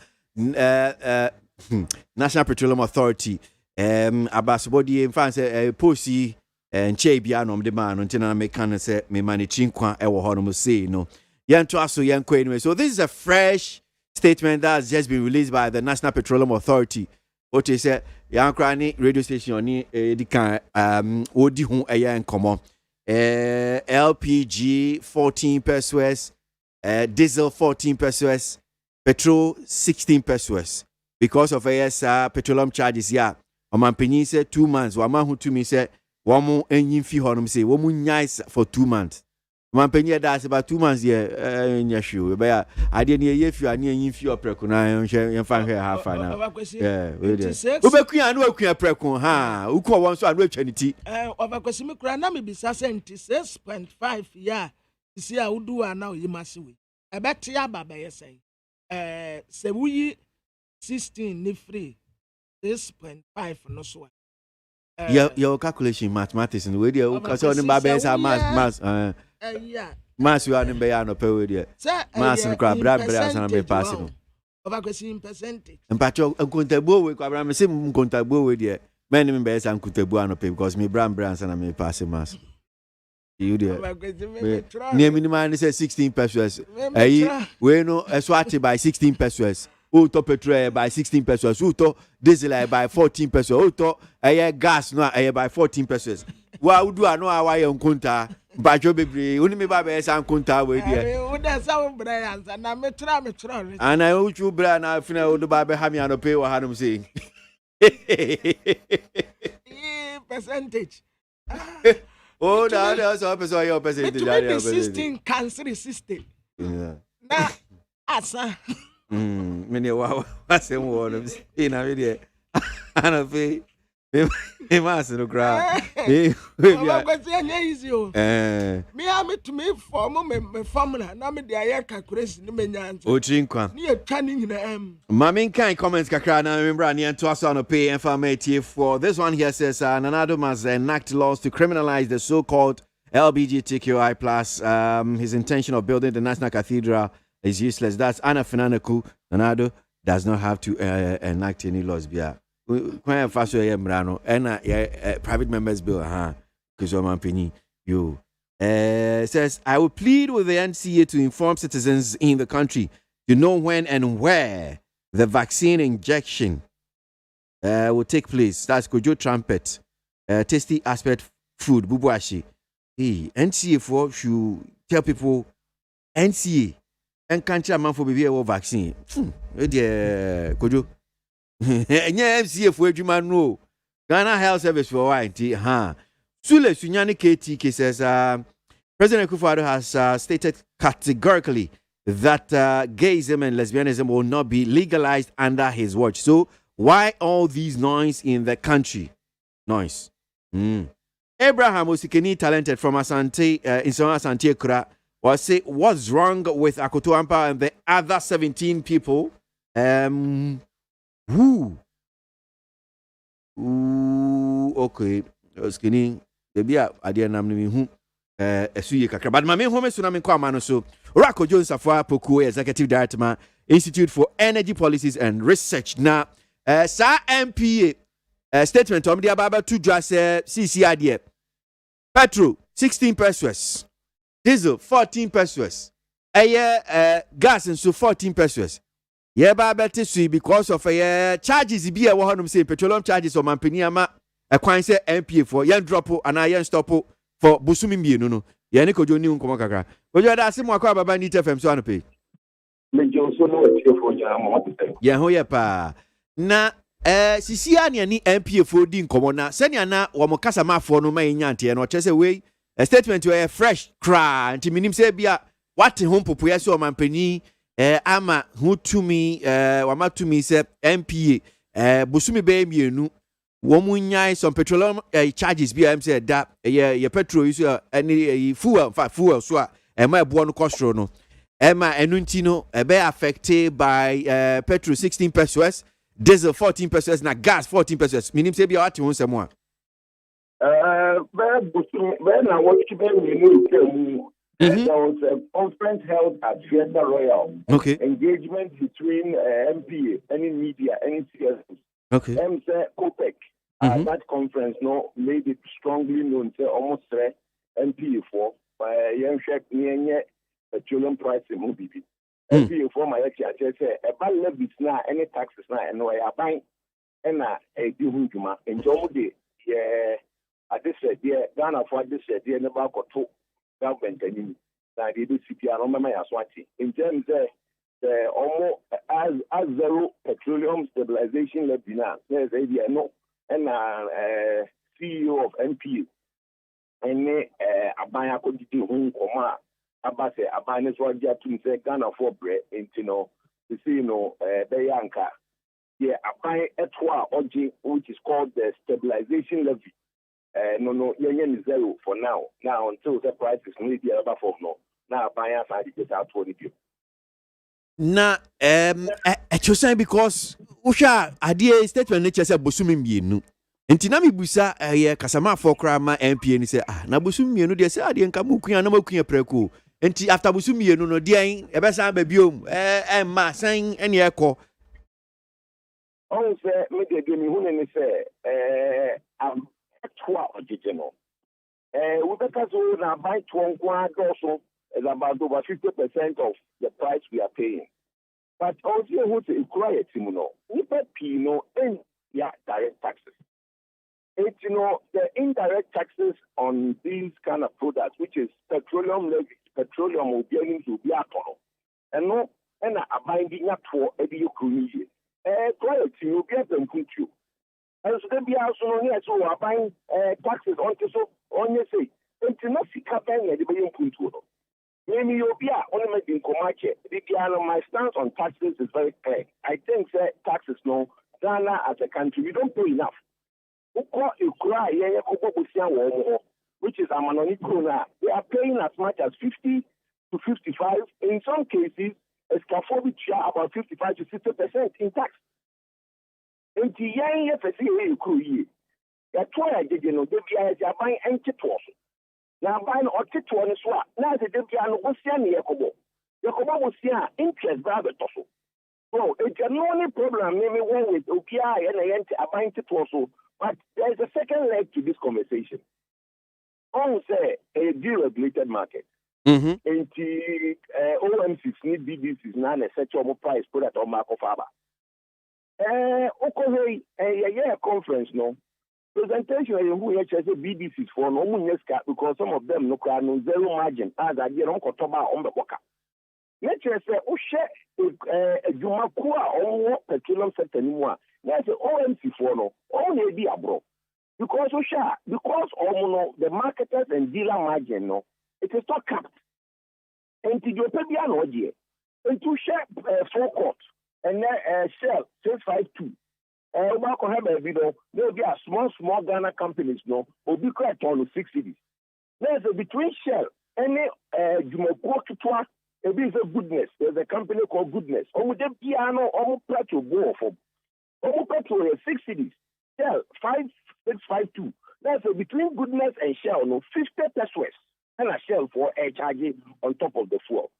Petroleum Authority. Abasibodi, in fact, pussy and Chebiano, the man, until I make kind of say, me managing qua, ever honor say, no. Yan to us, young queen. So this is a fresh statement that has just been released by the National Petroleum Authority. What they say, young cranny radio station, the kind, Odi Hum Ayan Common, LPG 14 pesos, diesel 14 pesos, petrol 16 pesos. Because of petroleum charges, yeah. Oman penny said 2 months. Wama who to me said, Wamu engine fee honum say, Wamu nice for 2 months. Man penny that's about 2 months in your shoe. But I didn't hear if you are near you feel precuna and find her half an hour. Yeah, Ubequia and Ubequia precon, ha, Uko wants to reach any of a Cosimicrana may be 6.5 yeah. You see, I would do now you must see. I bet Yaba by say, say we 16 ni free 6.5 no so. Your calculation mathematics in the way you because on the babes are mass mass you are in Bayano period. Mass and crab brass and be passing. Over question percentage. And Pacho Kuntabo with Abraham Sim Kuntabo with you. Many members and Kutabuano pay because me brand brands and I may pass a mass. You dear. Near minimum is 16 pesos. We know a swatty by 16 pesos. Auto petrol by 16 pesos. Auto diesel by 14 pesos. Auto gas no by 14 pesos. What do I know how I am kunta? Bajo baby, only me baby is on kunta with you. And I owe you brand. I feel the baby having an pay what I'm saying. Percentage. Oh, no, that's also your percentage. 16 cancer resistant. Yeah. Nah, asa. Many wow, I say one in a video. And I pay. He must no cry. Me, I'm to me for my formula. Now, me the ayaka crazy, no man. Oh, Chinkwan. Near turning in the M. Mammy can comments Kakra. I remember and to us on a pay informative for this one here says, Nanado must enact laws to criminalize the so called LGBTQI plus. His intention of building the National Cathedral is useless. That's Anna Fernandeku. Nanado does not have to enact any laws. When first Mrano and private members bill, because I'm penny you says I will plead with the NCA to inform citizens in the country to know when and where the vaccine injection will take place. That's Kojo Trumpet, tasty aspect food, bubuashi. Hey, NCA for should tell people NCA and country amount for baby vaccine. Kojo. Enya FCA for adwuma no Ghana Health Service for YT Sule Sunyani KTK says President Akufo-Addo has stated categorically that gayism and lesbianism will not be legalized under his watch. So why all these noise in the country? Noise. Abraham Osikeni, talented from Asante in Asante Kura, was say what's wrong with Akoto Ampa and the other 17 people? Ooh, okay. Skinny, the beer, I didn't know who a suye kakra. But my main home is Tsunami Kwamano. So, Rako Jones Afua Poku, Executive Director, Institute for Energy Policies and Research. Now, Sa MPA statement on the Ababa to just CCID. Petrol 16 pesos, diesel 14 pesos, gas and so 14 pesos. Yeah, better see because of charges be a one say petroleum charges or mampiniama a coin say MPA for yan drop and I yan stop for busumi mienu no ye ne kojo ni nkomo kakra kojo da ase mo akwa baba ni TFM so anope me jo so no tiefo nya mo te ye ho ye pa na sisia ne ani MPFO di nkomo na se ne na wo mo kasa mafo no ma nya ante no che se we statement we fresh cra nti minim se bia what home popo ye se o mampani ama hu to me wama to me se MPA busumi be mienu womu nyai some petroleum charges bi am say that ye petrol use any fuel so ma ebo no cost no ma enunti no be affected by petrol 16 pesos, diesel 14 pesos na gas 14 pesos minim say bia what hu semo be na what ki be me there was a conference held at Fiesta Royal. Okay. Engagement between MPA, any media, any citizens. Okay. COPEC at that conference made it strongly known say almost MPA for young check near petroleum price in Mubibi. MPA for my say about levies now, any taxes now, and no I buying and a Juma in Jomode. Yeah, I just said, yeah, Ghana for this said, yeah, never got to government and now they do CPR on my Aswati. In terms of almost as zero petroleum stabilization levy now, there's a no and CEO of MP and Abaya could do home coma Abase Abanes Raja to say Ghana for bread into no to see Bayanka. Yeah, Abaya Etwa Oji, which is called the stabilization levy. No, union is zero for now. Now until the price is maybe above no. Now Abaya side is out for the view. Na chosen because usha adie statement nature say bosumi mienu enti na mibusa ye kasama for kra ma MPA ni say na bosumi mienu de say adie nka mukua na makua preko enti after bosumi mienu no de en e be san ba biom ma san ene ekọ on say me de mi hu ne say am twa ojeje no we better so na buy to nkwa also is about over 50% of the price we are paying. But also, who to inquire, Nipa Pino and direct taxes. It's the indirect taxes on these kind of products, which is petroleum will be able to be and no, and a binding up for every Ukrainian. Quality will be able to put you. And so they be also here, so are buying taxes on you say, and to not see Captain at the beginning point. Maybe you'll be only making Comache. My stance on taxes is very clear. I think that taxes, Ghana as a country, we don't pay enough. Which is a manoni krona. They are paying as much as 50 to 55. In some cases, it's about 55 to 60% in tax. And the young FSA, that's why I did, they are buying empty torso. Now, buying or tito on the swap. Now, the Debiano was saying Yakobo. Yakobo was saying interest rather tosso. So, it's a only problem, maybe one with OPI and I buying tito also. But there's a second leg to this conversation. On say a deregulated market. And the OMCs need BDCs now a sexual price put at on Marco Faba. Okay, a conference, no. Presentation who has BDCs for no munesca because some of them no zero margin as I get on Kotoba on the Boka. Nature say, oh, share a Jumakua or petroleum sector anymore. There's an OMC for no, only be abroad. Because the marketers and dealer margin, no, it is not capped. And to your Pebiano, and to share forecourt and Shell 652. There'll be a small Ghana companies, will be quite on 6 cities. There's a between Shell and Jumokuwa, it is a goodness. There's a company called Goodness. Or with the piano, or Plateau go for. Or Plateau 6 cities. Shell 5652. There's a between Goodness and Shell, 50 pesos. And a Shell for a charge on top of the fuel.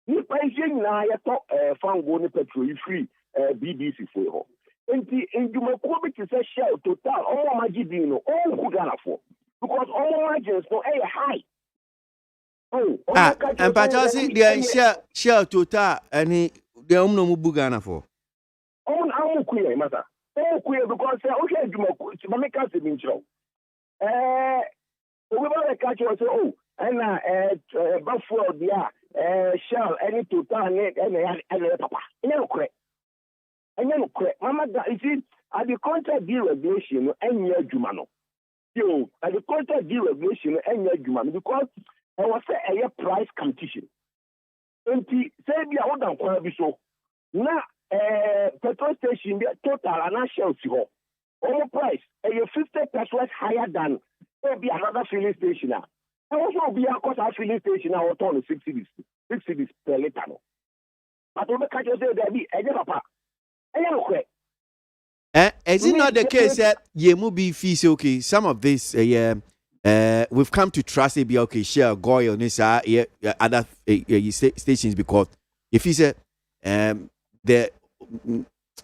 You pay now, you talk found going petrol free BDC for you. In Jumokuwa to say Shell total, all my GDino, all who Ghana for. Because all margins no high. And Pachasi, the share total and the Omno Bugana for. I'm queer, matter. Oh, queer because okay, Jumokuwa, Jamaica, We will catch you say, oh, and Buffalo, Shell, any total, and papa. And you correct. And you correct. Mama, is it at the contract deregulation and your Jumano? You at the contract deregulation and your Jumano because there was a price competition. And say, be a order for so. Now, petrol station, total, and I shall see her. All price, and your 50% higher than maybe another filling station. And also be a cost of filling station now on 6 cities per liter. But we can't just say that be a papa. Is it not the case that be fees okay? Some of this, we've come to trust it be okay, share Goy on this other stations because if he said the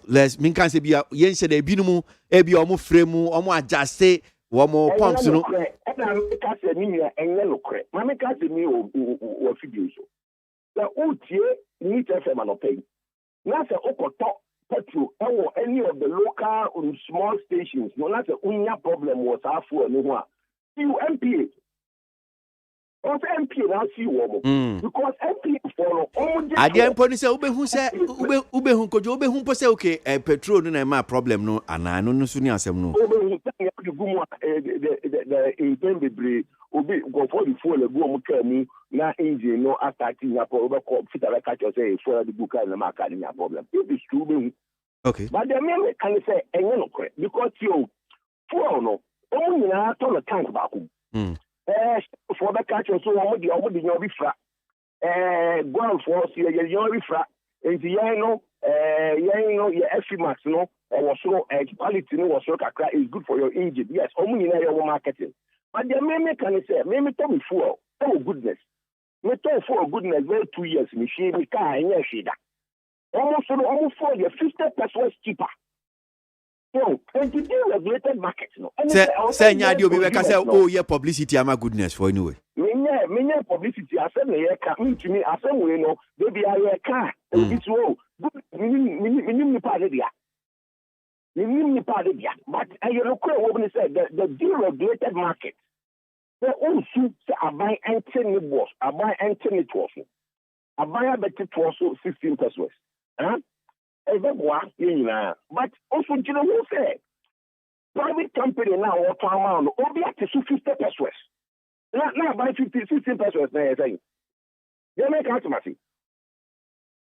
let's mean can say be a yen said a binumu, a be almost frame, almost just say one more pumps. No, and I'm casting and yellow crack. Mamma casting me or figures. The old year needs a feminine pay. Not a okoto petrol or any of the local small stations. No, not a unya problem was half for no one. You MPA. Also MPA now see woman. Because MPA follow all I didn't put say ube who say ube who could ube who say okay petrol no my problem no and I no suni asem no. The intended obi go for the phone go mo kamu na engine no attacking ya for over fit like catch say for the book and mark and ya problem. It is true. Okay. But the me can say enye no correct because you for no o nyina to the tank back. For the catch so o di nyo bi fra. Go for see you bi fra. Enti ya no your FMAX no was so quality no was so kakra is good for your engine. Yes, o nyina your marketing. But the me can say, me told me for goodness. Me told for goodness, very 2 years, me share me car and yes, she almost for your 50% cheaper. So, and today regulated market, no. Say, you be like I say, oh, yeah, publicity, I'm a goodness for anyway. Me publicity, I said, me car, me to me, I said, we know, baby, I car, it's all good, me part of the but I look at what we said, the deregulated market. They also say I buy any boss, I buy any torso. I buy a better torso 16 pesos. But also, you know what say? Private company now or town or be at 50 pesos. Now buy 16 pesos. They make automatic.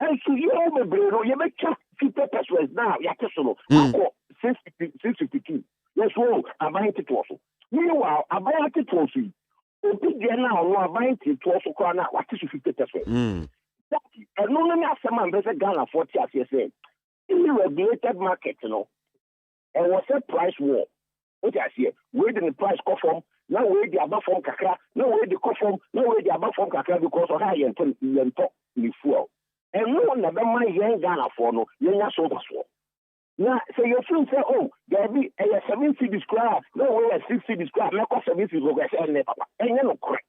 And so you over bro, you make 50 pesos now, you have to 652. Yes, well, I buy it also. Meanwhile, I buy it also. Open there now, I buy it also. What is 50 pesos? That and no one has some better Ghana 40 as you say. In the regulated market, you know, and was a price war. What I see, where did the price come from? Now where the above from Kakra, no way the come from, no way the above from Kakra because of high and top the fuel. And no one never mind young Ghana for no, you're not so much for. Now, so your friend say, oh, there be a 7 cities crowd, no way a 6 cities crowd, no cost 7 cities, and you're not correct.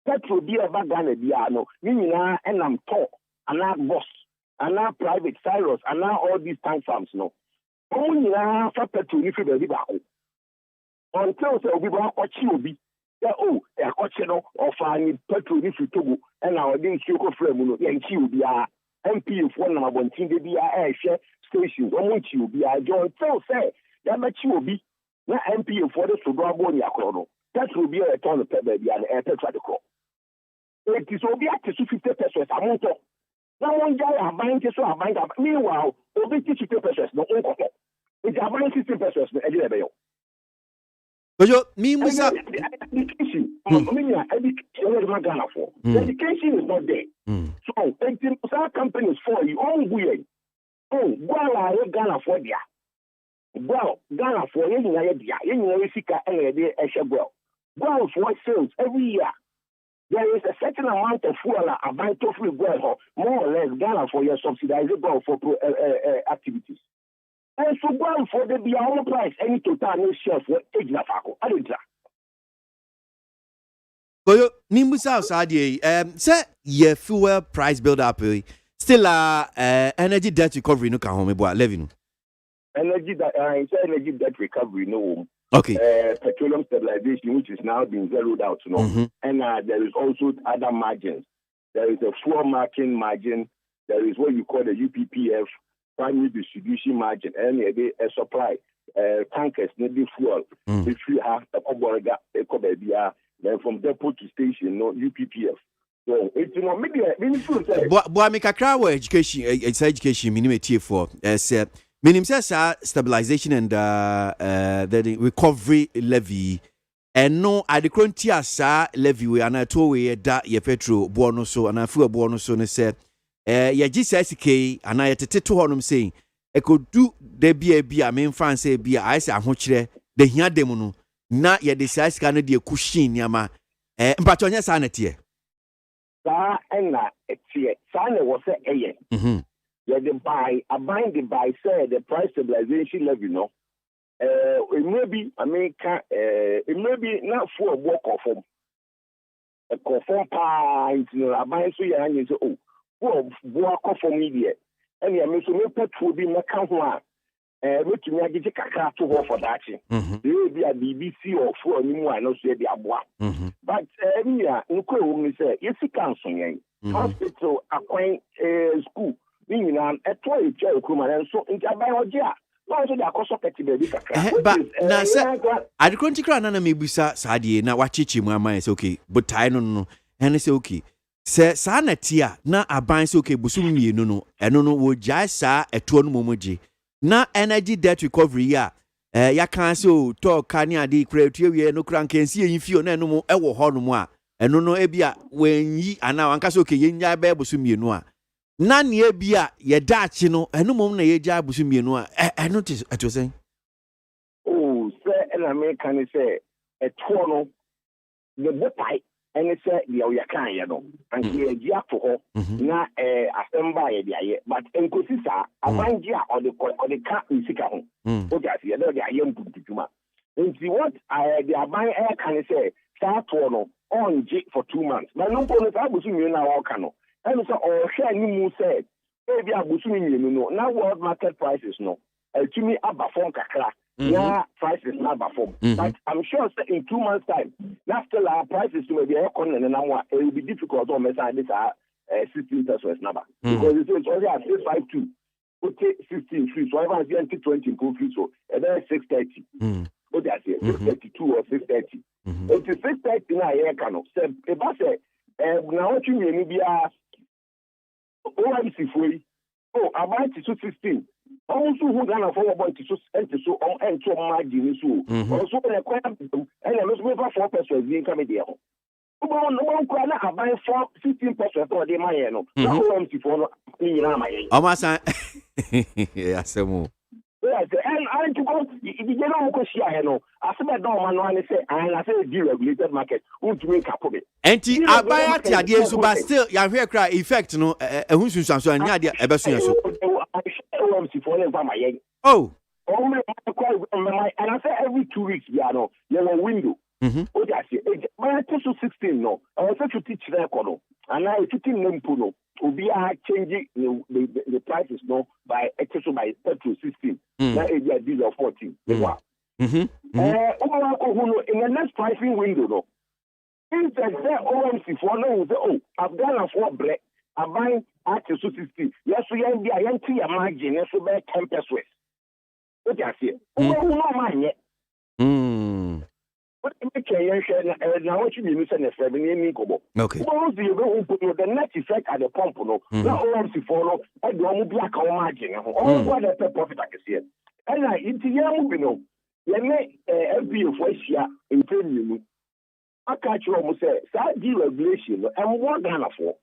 That will be a bad Ghana, no, meaning and I'm tall, and I'm boss, and now private Cyrus, and now all these tank farms, no. Only now for petrol, if you back. Until so we will watch you be. Oh, a cochino or finding petrol if you took, and our day you go frame, and you be a MP of one of one thing, be a share station, one you be a joint. So say that much you will be not MP of what is to go on your chrono. That will be a ton of pebble and a petrol the crop. It is will be at 50 pesos a month. Now one guy are buying this or buying up. Meanwhile, over 50 pesos, no one. It's a buying 60 pesos, a little. But you mean with that education is not there. So some companies for you own weird. Oh, while Ghana for dia. Well, Ghana for any idea, any Sika well. Well, for sales every year. There is a certain amount of fuel about to free well, more or less Ghana for your subsidized well for activities. And so well for the beyond price, any total no share for age na fako. I don't know. Koyo nimbusa osadi say ye fuel price build up still energy debt recovery no ka home bo 11. Energy debt recovery no Okay. Petroleum stabilization, which is now being zeroed out. And there is also other margins. There is a fuel marking margin. There is what you call the UPPF, primary distribution margin, and a supply tankers, maybe fuel. If you have a then from depot to station, no UPPF. So it's maybe Boy, kakra education, it's education minimum tier for minimum says stabilization and the recovery levy. And no, I the crontia sa levy we are not to that ye petrol bonus so and I feel a bonus so say ye GSK and I at to honum saying I could do there be a main fan say be I say the here demono na ye the size can de cushion yama but on your sanity. And it's here. Sana was a year. Yeah, the buy say the price stabilization levy, it may be America, it may be not for a walk of home. A conform pie, I buy so young is walk off for media. And yeah, Mr. Mepet will be my count one. Which me I get a car to go for that. There will be a BBC or for anymore, I know say the Aboa. But yeah, no say, yes, you can sing. Hospital, acquaint school, being an a toy jail, and so in Jabaogia. But now, sir, I don't think Nana may be Sadi, now what chichi mamma is okay, but I don't know, and it's okay. Sir, Sana Tia, now a binds okay, Busumi, no, and no, would just sa a ton momoji. Now, energy debt recovery, ya can't so talk, Kanya de criteria, no crank can see if you no more ever hornuma, and no, Ebia, when ye are now Ancasoke, yin ya bear Busumi noa. None ye bia ye Dutch, and no moment ye jab Busumi noa. I notice at you saying. Oh, sir, and American say a tono, the book and it's the Oyakan, and here, Gia for her, not a standby, but in Cosisa, a mangia or the cat in Sicahon. What I see, the young Puma. And see what the buying air can say, start tono on J for 2 months. But no bonus, I was in our canoe. And so, or share you said, maybe I was in now world market prices, no. To me, Abba Fon Kakra. Yeah, prices not perform. But I'm sure in 2 months' time, now still our prices to maybe a corner and now it will be difficult on message this 16 pesos number. Because it's only at 652. Okay, 16 free. So I want 20 improve free. So and then 630. What that's it? 632 or 630. It's 630 now here can say if I say now what you mean be OIC free. Oh, about 16. Also, who done for about to so on and to margin so. Also, and I was with 4 pesos being coming there. No one can have buy 16% for the Mayano. No one to follow me. Almost, yes, and I to go, if you don't go see, I know. I said, I don't want to say, I say, deregulated market, who to make up of it. And I buy the idea, but still, you have here cry effect, no, who's so and Nadia, ever seen so. Oh, and I say every 2 weeks, you know, you have a window. What I say, but I teach you 16, no, I was to teach record, and I teaching them puno. We are changing the prices no by extra by 16. Now it is these are 14. In the next pricing window, no. If they say OMC for no, oh, I've done a 4 break. I'm buying at 16. Yes, we are the empty margin. Yes, we buy 10 pesos. What I say? No man yet. What now what you mean is 7 years ago. Okay. The net effect at the pump, no. Now OMC follow. I don't black our margin. All what the profit I can see. And I it's young, you know. You may be a voice here in premium. I catch you almost say, side deregulation and what Ghana for.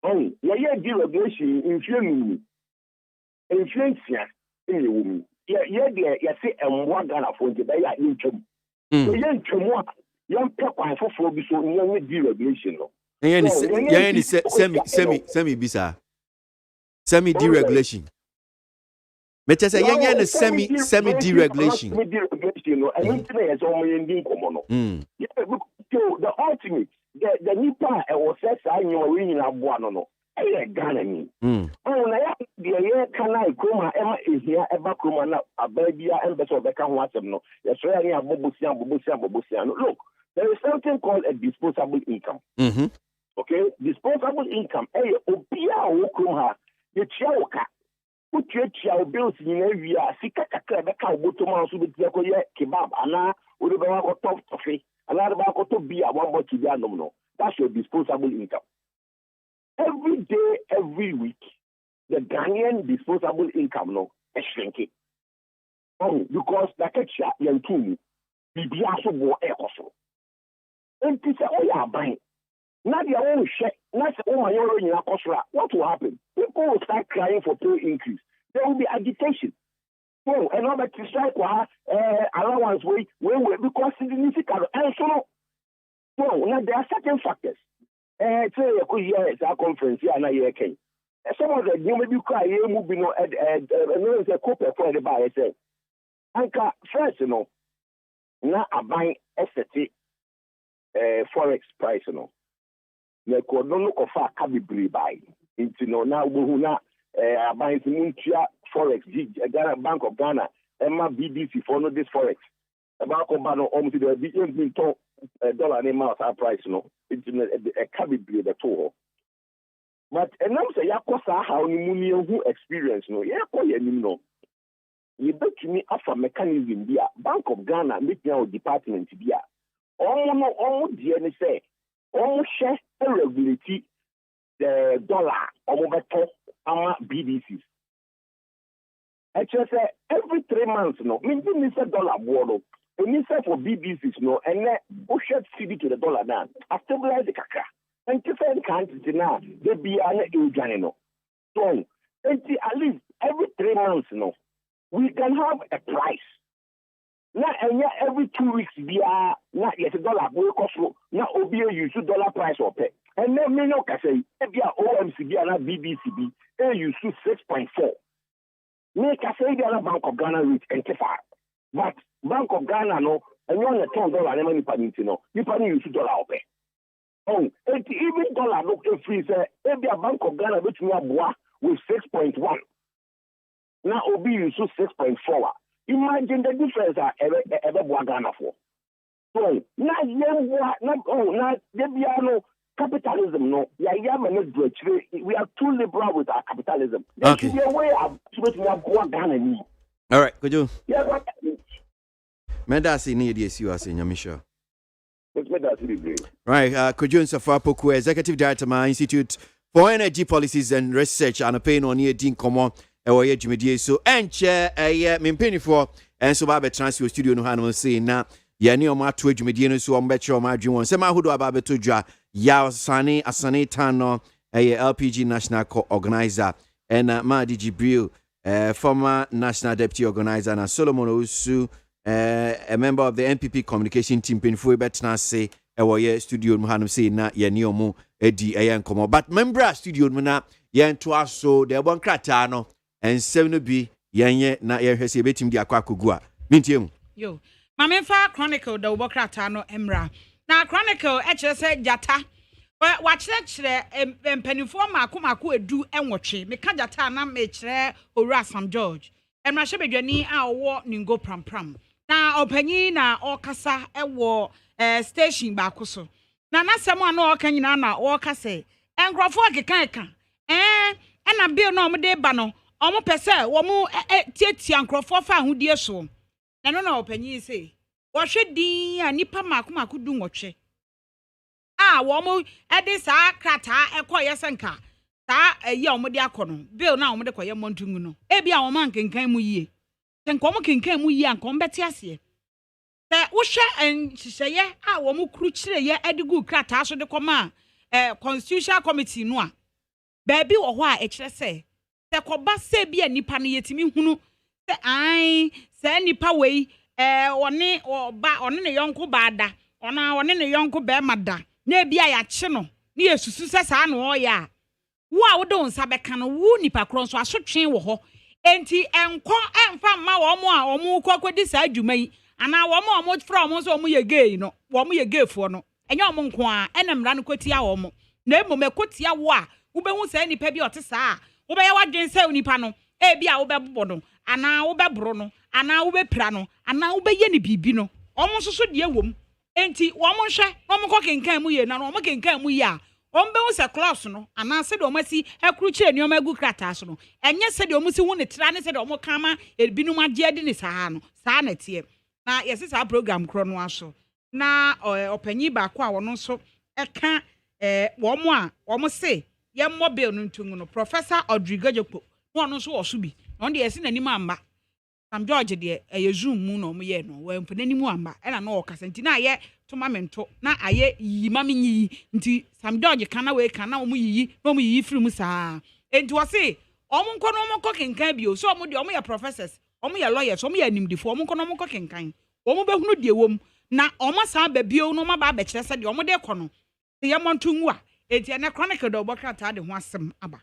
Oh, yeah, deregulation in film. Influence in the woman. Yeah, say, and what Ghana for the bay at YouTube. Young Chumwa, young pepper for phobia, so young deregulation. Semi bisa. Semi deregulation. But as a young and semi deregulation. And internet is only in common. The ultimate, the Nipa was said, I know in a one. Ghana ni. Oh, na ya the kana ikoma ema ehia eba kroma na ababia embeso beka ho asem no. Yes, so ya bobosia no. Look, there is something called a disposable income. Okay, disposable income. Obia wo kroma ye chia woka. Utia bills ni na wia sika kakra beka obotoma so betia ko ye kebab ana ode be wa ko top tofe ana de ba ko to bia one bottle bia no. That's your disposable income. Every day, every week, the Ghanaian disposable income is shrinking. Oh, because the ketchup and tunu, be also more air cost. And people say, oh yeah, buying. Not your own share, not oh my own in cost. What will happen? People will start crying for pay increase. There will be agitation. Oh, and all that to strike allowance way because significant and so. So now there are certain factors. Say you could hear a conference here and I can. Some of the you may be crying, moving on and a couple for the buyer say. Anka first, now I buy ST forex price no. Na ko no look of a cabby buy. Into now who na buying Muntia forex Ghana Bank of Ghana, Emma BDC for no this forex. About Obano almost the big dollar name out our price no. It's a cabby the tour. But and now say yakosa how ni muni who experience no yakoya ni no. You bet me offer mechanism there. Bank of Ghana meet now department there. All dear say all share regulate the dollar or better our BDCs. I just say every 3 months no. Mean $1 board. And instead for BBCs, no, and then Ocean CD to the dollar down. I stabilize the kaka. And different countries now, they be an no. So, at least every 3 months, no, we can have a price. Now, and every 2 weeks, be not yet $1 will cost now, OBA use $2 price or pay. And then, me no can say, if you are OMCB and BBCB, they use 6.4. Make a say the Bank of Ghana rate and far. But Bank of Ghana no, and you want $10 and money panini no, you panini use $2 pay. Oh, and even dollar look free say every Bank of Ghana which we have with 6.1. Now OB use 6.4. Imagine the difference ever Ghana for. So now no capitalism no, we are too liberal with our capitalism. There should be a way of Ghana need. All right, could you? Yeah, but Medasi need yes, you are saying, Yamisha. Right, Kujun Safapoku, Executive Director, my Institute for Energy Policies and Research, and a pain on your Dean Common, or your Jimmy so, and chair a Mimpini for, and so Baba transfer studio no animal saying now, Yanni ma to Jimmy so I'm better my dream one. Sema Hudo Ababe Tuja, Yao Sani, Asane Tano, a LPG National Organizer, and Ma Jibril. Former National Deputy Organizer and Solomon Osu, a member of the NPP communication team, Pinfui Betna say, a studio Muhanum say, na Yaniomo, Edi Ayan Komo. But member studio Muna, Yan Tuaso, the one Kratano, and 7B, Yanye, na Yahesi betim di Aquacugua. Mintium. Yo, Mamma Chronicle, the Wokratano Emra. Now, Chronicle, HSA Jata. Watch that pennyform Maku do and watch it. Mikajatana made or Sam George. And my shabby journey our war ningo pram. Now, Openina or Casa a war station bakuso. Now, not someone or Canina or Casse. And Grafog Kanka. And a bill no de bano. Omo pese, womu Tian Crawford who dear so. And no penny say. What should the Nipa Maku do watch it? Womu edi sa krata ekoye senka sa eyi omo de akono bill na omo de koye montungu no ebia omo ankenkan mu yie senka omo kenkan mu yie anko mbeti ase se wo hwe nhihye womu kru kire ye edigu krata so de koma constitutional committee no a baabi wo ho a ekire se koba se bia nipa no yetimi hunu se ai se nipa wei one oba one ne yonko baada ona one ne yonko be mada na bia ya che no na yesusu se sa na o ya wo a wo don sa beka no wo nipa kron so asotwen wo ho enti enko emfa ma wo mo a omo kokodi sa adwuma yi ana wo mo fra mo so mo ye gay no wo mo ye gay fo no enye omo nko a enemra no kotia wo mo na emom ekotia wo a wobɛhu sɛ nipa bi ɔte saa wobɛyɛ wadwen sɛ nipa no ebi a wobɛbobɔ no ana wobɛboro no ana wobɛpira no ana wobɛyɛ ne bibi no ɔmo nso so deɛ wom enti wɔmo hwɛ ɔmo kɔ kenkan mu yɛ na ɔmo kenkan mu yɛ a ɔmbɛhu sɛ class no ana sɛ de ɔmo asi akuru kyerɛ nneɛma agu krataa so no ɛnyɛ sɛ de ɔmo si hu ne tra ne sɛ de ɔmo kama ebinom agye adi ne saa no saa na tie na yɛsi saa program koro no aso na ɔpanyi baako a wɔno nso ɛka wɔmo se yɛmmɔ bill no ntungu no Professor Audrey Gajokpo na ɔno nso wɔ so bi na ɔno deɛ yɛsi n'anim amba Sam George deɛ ɛyɛ Zoom mu na ɔmo yɛ no wɔmpo n'anim amba ɛna na ɔkasa nti na ayɛ tomamento na ayɛ yi mami nyi nti Sam George kana we kana ɔmo yiyi na ɔmo yiyi firi mu saa enti wɔ se ɔmo nkɔ no ɔmo kɔ kenkan bio so ɔmo deɛ ɔmo yɛ professors ɔmo yɛ lawyers ɔmo yɛ animdifo ɔmo nkɔ no ɔmo kɔ kenkan ɔmo bɛhunu deɛ wom na ɔmo saa ba bio no ɔmo ba abɛkyerɛ sɛ deɛ ɔmo de kɔ no yɛ monto ngu a enti ɛna chronicle de ɔbɔkrata de ho asɛm aba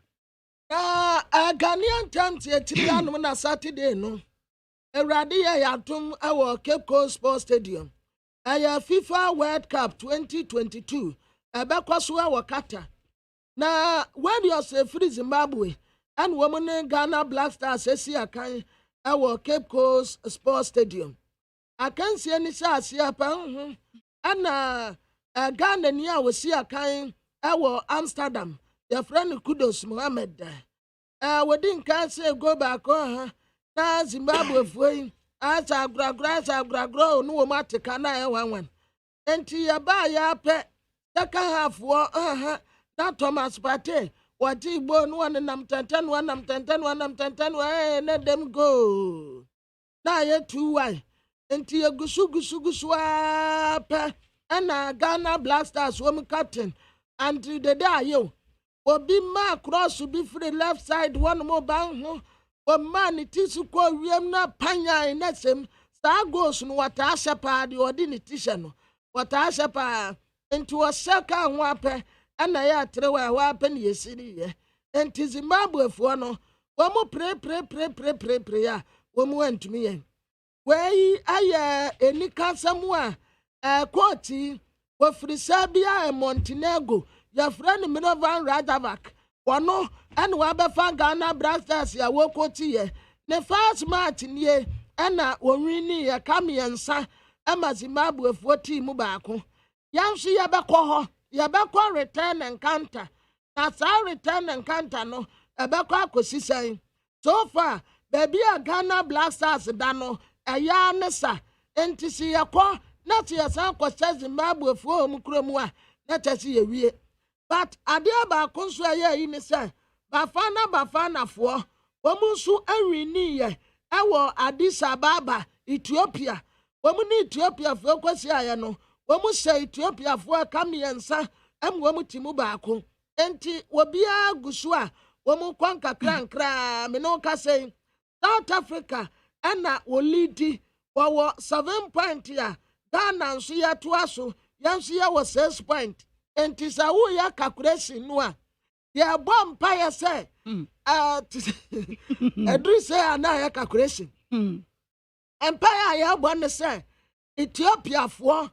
Ghanaian Times etiri anum na Saturday no Eradi ya yatum our Cape Coast Sports Stadium. Aya FIFA World Cup 2022. Ebekwaso our Qatar. Na when you say free Zimbabwe and women in Ghana Black Stars esi akan our Cape Coast Sports Stadium. I can see any sa pa and Ghana ni a we si akan our Amsterdam. Your friend Kudos Mohammed. We didn't can say go back na Zimbabwe foi asa agragra no matika na ewanwan enti ya ba ya pe second half wo na Thomas Partey wati igbo no nam tenten na dem go na ye 2-1 enti ye gusu pe na Ghana Black Stars wo captain and the day ayo obi ma cross be free left side one more bang ho man it is ko wiem na panya inesem sa goes no wata ashepa de odi ne tisha no wata ashepa into a seka ho apɛ ana ya trewa ho apɛ ne yesiri ye enti Zimbabwe fo no wo mu pre ya wo mu antumi ye wei aye eni kansam a koti wo firi Serbia Montenegro ya friend Mirovan Radavac Wano and Wabefa Ghana Black Stars ya wokoti ye ne first match nie na wonwini ya kamiensa ama Zimbabwe 40 mu baako yanso ya bekọ return encounter na sa return encounter no ebekọ akosisan so far baby a Ghana Black Stars da no eya ne sa entisi yakọ na ti yasan kwose Zimbabwe fo mu kromu a na tasi ye wie but adia ba konso aye yi ne se bafana fo womunsu awini ye ewo Addis Ababa Ethiopia womun Ethiopia fo kwasi aye no womun se Ethiopia fo kamiensa womun timu baako enti wobia gusu a womun kwanka krankra me no ka sei South Africa na wolidi wo 7 point ya Ghana nso ya to aso yanso ya wo 6 point enti sa wo ya calculation no a ya bompa ya say edru say ana ya calculation empire ya bon say Ethiopia fo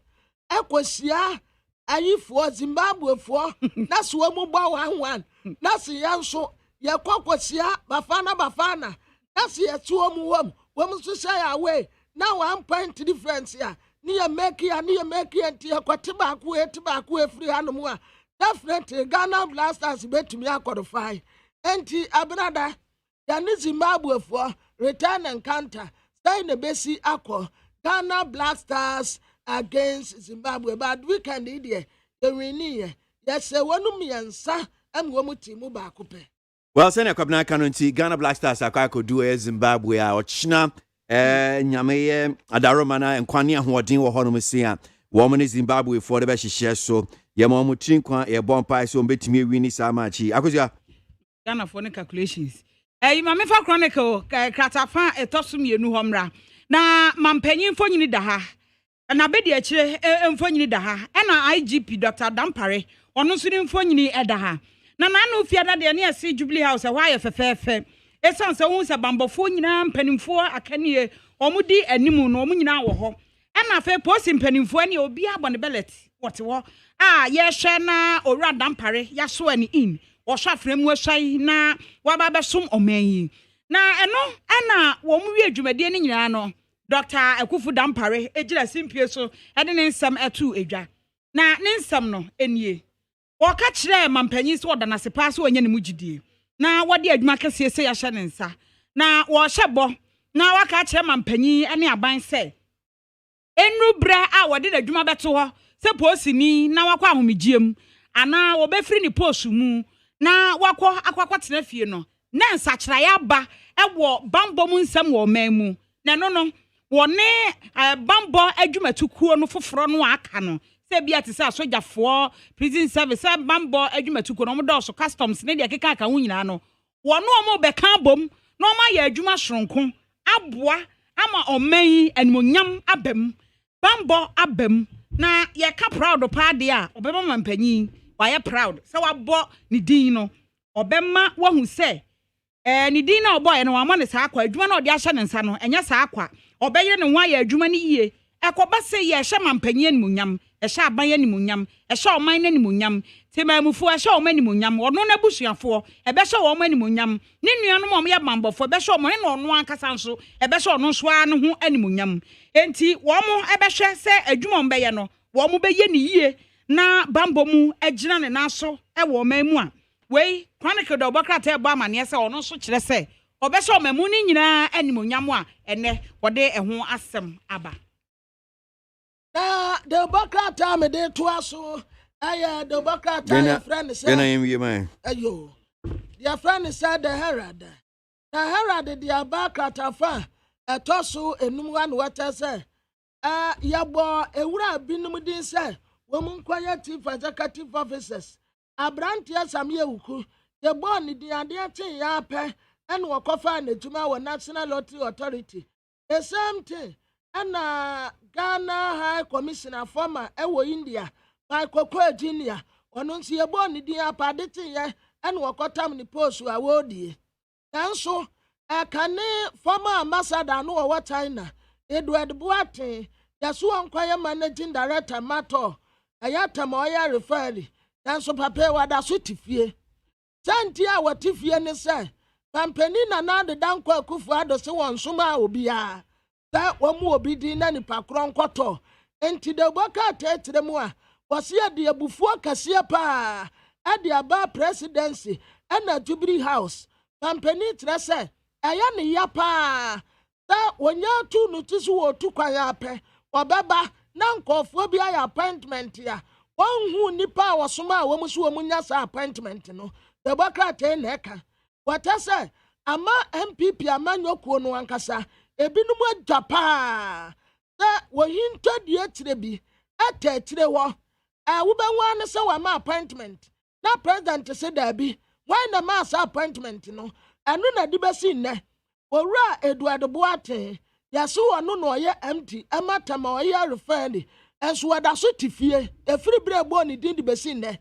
ekosia ayifo Zimbabwe fo na so mu gba 1-1 na se yanso ya kokosia bafana na se ya tuo mu wom so say away na 1 point difference ya ni ya make enti akwatiba ku efiri hanumu a definitely Ghana Black Stars betumi qualify enti abrada ya ni Zimbabwe for return encounter stay na besi akọ Ghana Black Stars against Zimbabwe but weekend here the winning yes wonu miensa wo timu ba akopɛ well send akwabna kanonti Ghana Black Stars akwakodu Zimbabwe a ochina nyame adaroma na nkwane ahoɔden wɔ hɔ no se a wɔn ne Zimbabwe for the be hyehyɛ so ye mo mutrin kwa ye bompa so betimi wini saa match akosia Ghana for ne calculations mame fa chronicle kratafa etosom yenu homra na mampanyin fonyini da ha na bedi akire mfonyini da ha na IGP Dr. Dampare ono so ni mfonyini da ha na nanu fiada de ne ase Jubilee House why fefefe esan se hu se bambofo nyina mpanimfo akanie omudi animu no omunyina wo ho na fe post mpanimfo ani obi abone bellet wote wo ye hwe na owura Dampare ya so ani in wɔhwɛ fremu ahwai na waba bɛsom ɔman yi na ɛno ɛna wɔn mu wie dwumadie ne nyinaa no Dr. Ekufu Dampare ejira simpie so ɛde ne nsɛm ɛto edwa na ne nsɛm no enie wɔka kyerɛ mampanyin so ɔda nase paa so ɔnyɛ ne mu gidie na wɔde adwuma kɛseɛ sɛ yɛhyɛ ne nsa na wɔhyɛ bɔ na waka kyerɛ mampanyin ne aban sɛ enu bra a wɔde n'adwuma bɛto hɔ sɛ posini na wakɔ ahomegyem ana wɔbɛfiri ne post mu na wakɔ akɔkɔtena fie no na nsakyerɛ aba ɛwɔ bambɔ mu nsɛm wɔ man mu na no wɔne bambɔ adwumatukuo no foforɔ no aka no sɛ bia te sɛ asogyafoɔ prison service sɛ bambɔ adwumatukuo no ɔmodɔɔso customs ne deɛ keka aka ho nyinaa no wɔno ɔmo bɛka bom na ɔmo ayɛ adwuma soronko aboa ama ɔman yi animonyam abam bambɔ abam na yɛka proud paa deɛ a ɔbɛma mampanyin wayɛ proud sɛ wabɔ ne din no ɔbɛma wahu sɛ ne din na ɔbɔ yɛ no wama ne saa akwa adwuma na ɔde ahyɛ ne nsa no ɛnyɛ saa akwa ɔbɛyɛ ne ho ayɛ adwuma ne yie ɛkɔba sɛ yɛ ɛhyɛ mampanyin animonyam ɛhyɛ aban animonyam ɛhyɛ ɔman animonyam temamufoɔ ɛhyɛ ɔman animonyam ɔno na busuafoɔ ɛbɛhyɛ wɔn animonyam ne nuanom ɔmo yɛ bambɔfoɔ ɛbɛhyɛ ɔmo ne ɔno ankasa nso ɛbɛhyɛ ɔno nso a ne ho animonyam enti wɔn ɛbɛhwɛ sɛ adwuma ɔmo bɛyɛ no wɔn bɛyɛ ne yie na bambɔ mu agyina ne nan so ɛwɔ ɔman mu a wei chronicle da ɔbɔkrata ɛbɔ amaneɛ sɛ ɔno nso kyerɛ sɛ ɔbɛhyɛ ɔman mu ne nyinaa animonyam a ɛnɛ wɔde ɛho asɛm aba na the ɔbɔkrata me de to aso ɛyɛ the ɔbɔkrata yɛ friend sɛ ayo their friend sɛ the Herald na Herald the ɔbɔkrata fa ɛtɔ so enum wa no wɔtɛ sɛ yɛbɔ ewura binom din sɛ wɔn nkɔyɛ chief executive officers abranteɛ Samia Uku yɛbɔ ne din adeɛ ten yɛ apɛ ɛna wɔkɔfa n'adwuma wɔ National Lottery Authority the same thing ɛna Ghana High Commissioner former ɛwɔ India Michael Junior ɔno nso yɛbɔ ne din apɛ ade ten yɛ ɛna wɔkɔtam ne post a wɔredie nanso ɛkane former ambassador no wɔ China Edward Boateng yɛso wɔnkɔyɛ managing director Mato ɛyɛ ma ɔyɛ referee nanso papa wada so tifie santi a wɔtifie ne sɛ pampani na na de dankɔ akufu ado se wɔn soma a obia sɛ wɔn mu obi din na nipa korɔ nkɔtɔ enti de boka tetere mu a wɔse de abufuo kɛseɛ paa ɛde aba presidency ɛna Jubilee House pampani kyerɛ sɛ ɛyɛ ne ya paa sɛ wɔnya tu no ti so wɔ tu kwan apɛ ɔbɛba na nkɔfoɔ bi ayɛ appointment ya wɔnhu nipa a wɔsoma a wɔn so wɔn nya sa appointment no the Democrat na ɛka wɔtɛ sɛ ama MPP ama nyokuo no ankasa ebinom agya paa sɛ wɔhinta die kyerɛ bi ɛtɛ kyerɛ wɔ wobɛnwa ne sɛ wɔama appointment na president sɛ daabi wɔn na ma sa appointment no ɛno na de bɛsi nnɛ owura Edward Boateng yɛso wɔno na ɔyɛ MT ɛma tama ɔyɛ referee enso wada so tifie efiri bre bo ni din di besi nnɛ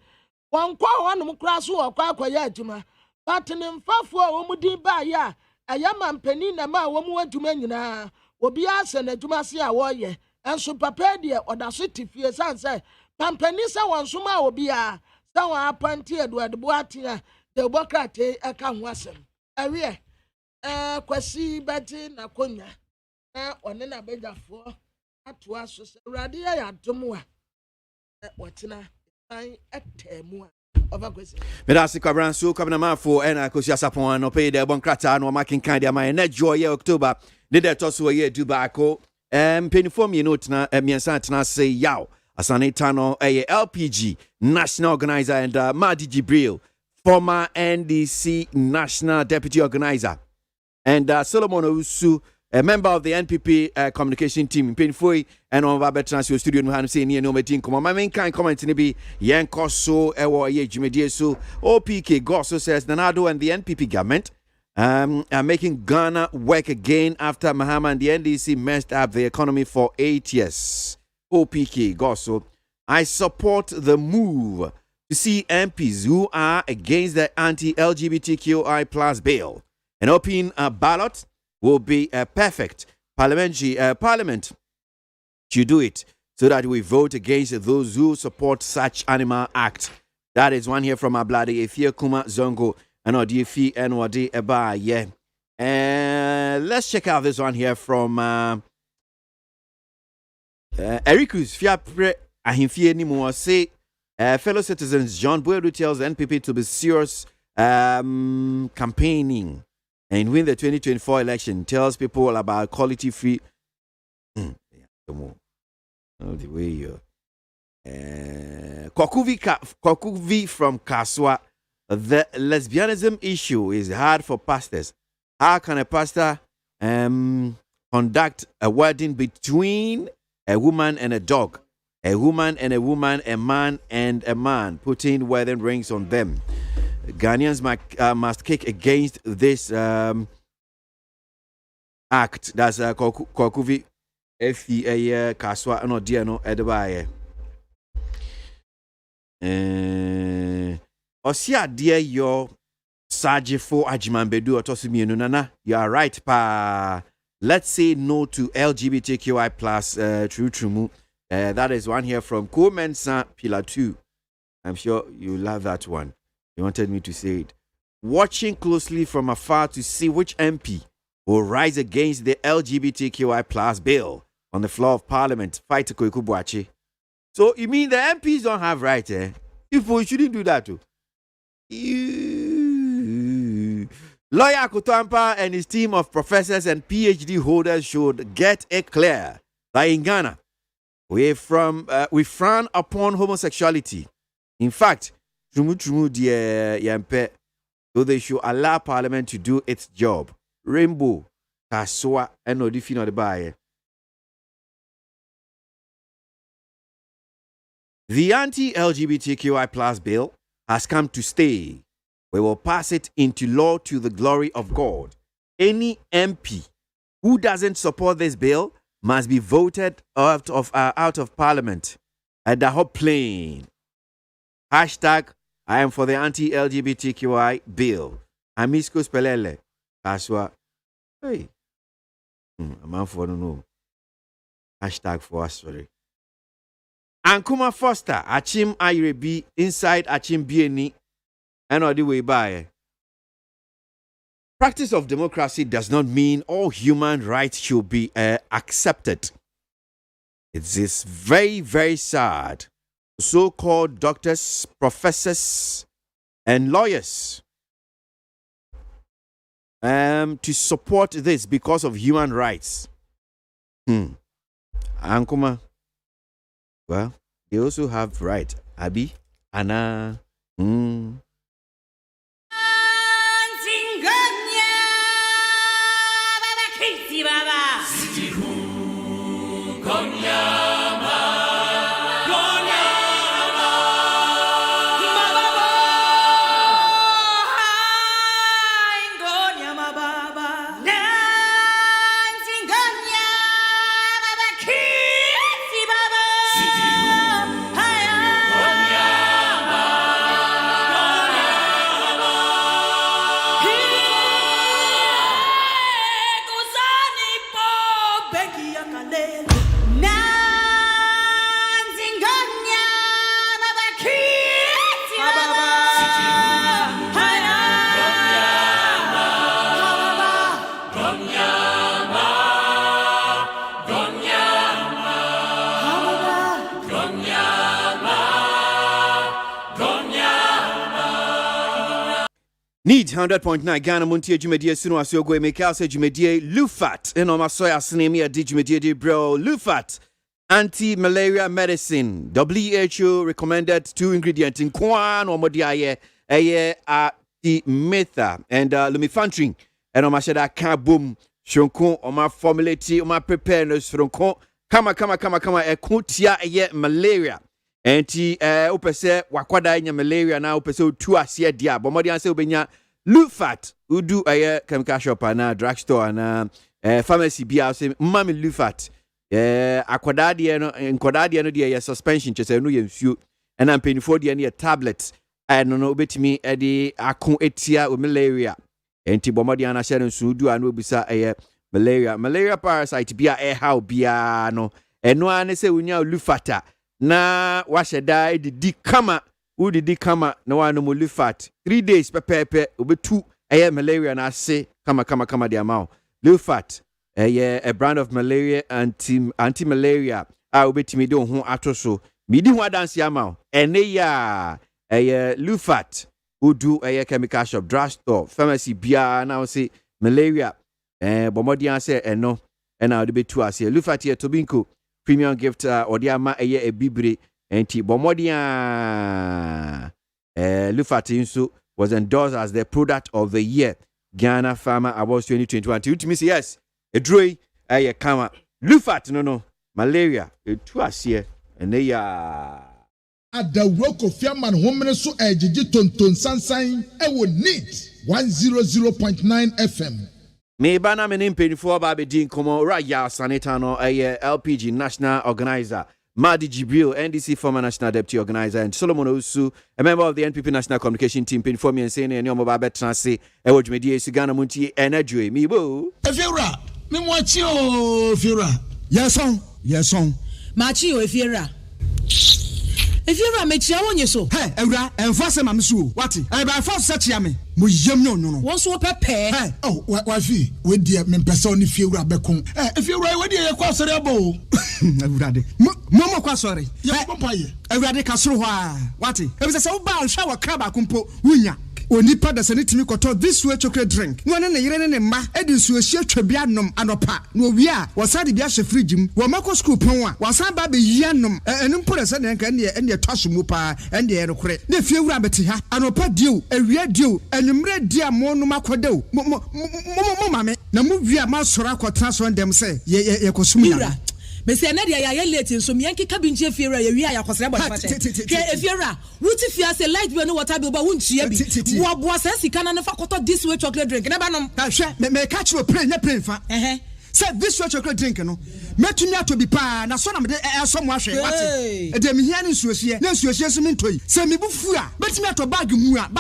wɔnkɔ wɔnom kora so wɔkɔ akɔyɛ adwuma but ne mfafo a wɔn din ba ya ɛyɛ mampani na ma wɔn adwuma nyinaa obi asɛ na adwuma se a wɔyɛ enso papa deɛ ɔda so tifie sanse mampani sɛ wɔn soma obi a sɛ wɔn apante Edward Boateng a de bokrate ɛka ho asɛm awie kwasi bɛgye na konya na ɔne na bɛgyafoɔ atoa so sɛ awurade yɛ adom a wɔtena san ɛtɛmu a ɔfa kwasi medase kwabran so kwabna mafo ɛna kosi asapon no pay de bon krata no makin kan de ama na joy October de de to so yɛ du baako penifom yi no tena miensa tena say yaw asane tano LPG national organizer and Madi Jibril former NDC national deputy organizer and Solomon Owusu, a member of the NPP communication team in Penfoy, and on Babetrans studio no han say near no meeting come my main kind comment ni be yen koso ewo ye jumedie so OPK Gosso says Nanado and the NPP government are making Ghana work again after Mahama and the NDC messed up the economy for 8 years. OPK Gosso, I support the move to see MPs who are against the anti-LGBTQI plus bill. An open ballot will be perfect. Parliament should do it so that we vote against those who support such animal act. That is one here from Ablade Efie Kuma Zongo and Odiefi and Wadi Eba. Yeah. And let's check out this one here from Erikus Fiapre Ahimfie Nimu say fellow citizens John Boedu tells the NPP to be serious campaigning and win the 2024 election. Tells people about quality free the way you Kokuvi from Kaswa. The lesbianism issue is hard for pastors. How can a pastor conduct a wedding between a woman and a dog, a woman and a woman, a man and a man, putting wedding rings on them? Ghanaians must kick against this act. That's Kokuvi F.E.A. Kaswa no Diano Edebaye. Osia dear your Saji for Ajimambedu Otosumi Nana. You are right, pa. Let's say no to LGBTQI plus true. That is one here from Komensa Pillar 2. I'm sure you love that one. You wanted me to say it. Watching closely from afar to see which MP will rise against the LGBTQI plus bill on the floor of Parliament. Fight Koikubuachi. So you mean the MPs don't have rights, eh? People shouldn't do that too. Lawyer Kutampa and his team of professors and PhD holders should get it clear that in Ghana, we frown upon homosexuality. In fact, so they should allow Parliament to do its job. Rainbow, Kaswa, and Odifino the Baye. The anti-LGBTQI plus bill has come to stay. We will pass it into law to the glory of God. Any MP who doesn't support this bill must be voted out of Parliament at the hot plane. Hashtag I am for the anti-LGBTQI bill. Amisko Spelele. Kaswa. Hey. I'm for no. Hashtag for us, sorry. Ankuma Foster, Achim Irebi, inside Achim Bieni, and all the way by. Practice of democracy does not mean all human rights should be accepted. It is very, very sad. So-called doctors, professors, and lawyers to support this because of human rights. Ankuma. Well, they also have right. Abi, Anna. Need 100.9 Ghana Montie Jumedie Sunu Asogo Emeka se Jumedie Lufat eno masoya sinemi di Jumedie bro Lufat anti-malaria medicine WHO recommended 2 ingredients in kwan or modiaye artemether and lumefantrine eno mashada ka boom shonko o ma formulate o ma prepare no shonko kama ekutia malaria enti opese wakwada nya malaria na opese otu ase dia bomodi anse obenya Lufat udu chemical shop na drugstore na pharmacy bia say mama Lufat akwada de no nkoda de no de suspension chese no ye nsuo na mpenifo de no tablet no obetimi de akon etia o malaria enti bomodi ana hye no nsuo du ana obisa malaria parasite bia how bia no eno ane se unya Lufata na washeda di kama who did kama no one no Lufat 3 days pepe ube 2 malaria na say kama the amount Lufat a brand of malaria anti-malaria ube timi do ho atoso midi ho dance amount ene ya Lufat who do chemical shop drugstore pharmacy bia na say malaria bomodi answer eno na ode be 2 ase Lufat here Tobinko premium gift ode ama a bibre enti bomodi Lufat inso was endorsed as the product of the year Ghana Farmer Awards 2021. To me say yes, a droy kama Lufat no malaria to us here and they at the work of Fiaman Homene so ejiji tonton sansan e wo need 100.9 FM. Me bana me nimpe for ba be din komo raya sanitano LPG national organizer Madi Jibril, NDC former national deputy organizer, and Solomon Osu, a member of the NPP national communication team, pin for me and saying, and your mobile bet transit, ABOAGYE Sigana MONTIE, and Edway, me boo. If you're right, me watch you, if you're right. Yes, song. Machio, if you're right. If you're right, make you so. Hey, Eura, and Fassa Mamsu, what? I buy first such yammy. Mujam no. What's what pay? Oh, what fee? With the men person if you're right, if you're right, what do you cross the bow? Mama Quasori, Eura Castle, what? It was a so bad shower crab, kumpo, Winya. Onipa da sene timi koto this way chocolate drink no ne yere ne ma edin so ahia twabianom anopa no wi a wasade bia hye fridge mu wo mako school pon a wasan ba be yianom enu mpore se ne nka ne twaso mu pa ende ye rekore ne fie wura beti ha anopa dio awia dio enumre dia mo no makodew mo mame na mu wi a ma soro akotran so ndem se ye kosum ya Mese na dia ya late so miyanki kabinje fiera ya wi ya kwasere bo fa che ke fiera wuti fia se light we no water bi ba wuntua bi wo bo se sika na fa koto this way chocolate drink na ba nom hwe me catch you play nya play fa say this way chocolate drink no metumi ato bi pa na so na me so mo ahwe wate e de me hia ne nsuohie na nsuohie so me ntoi se me bufu a metumi ato bag mu a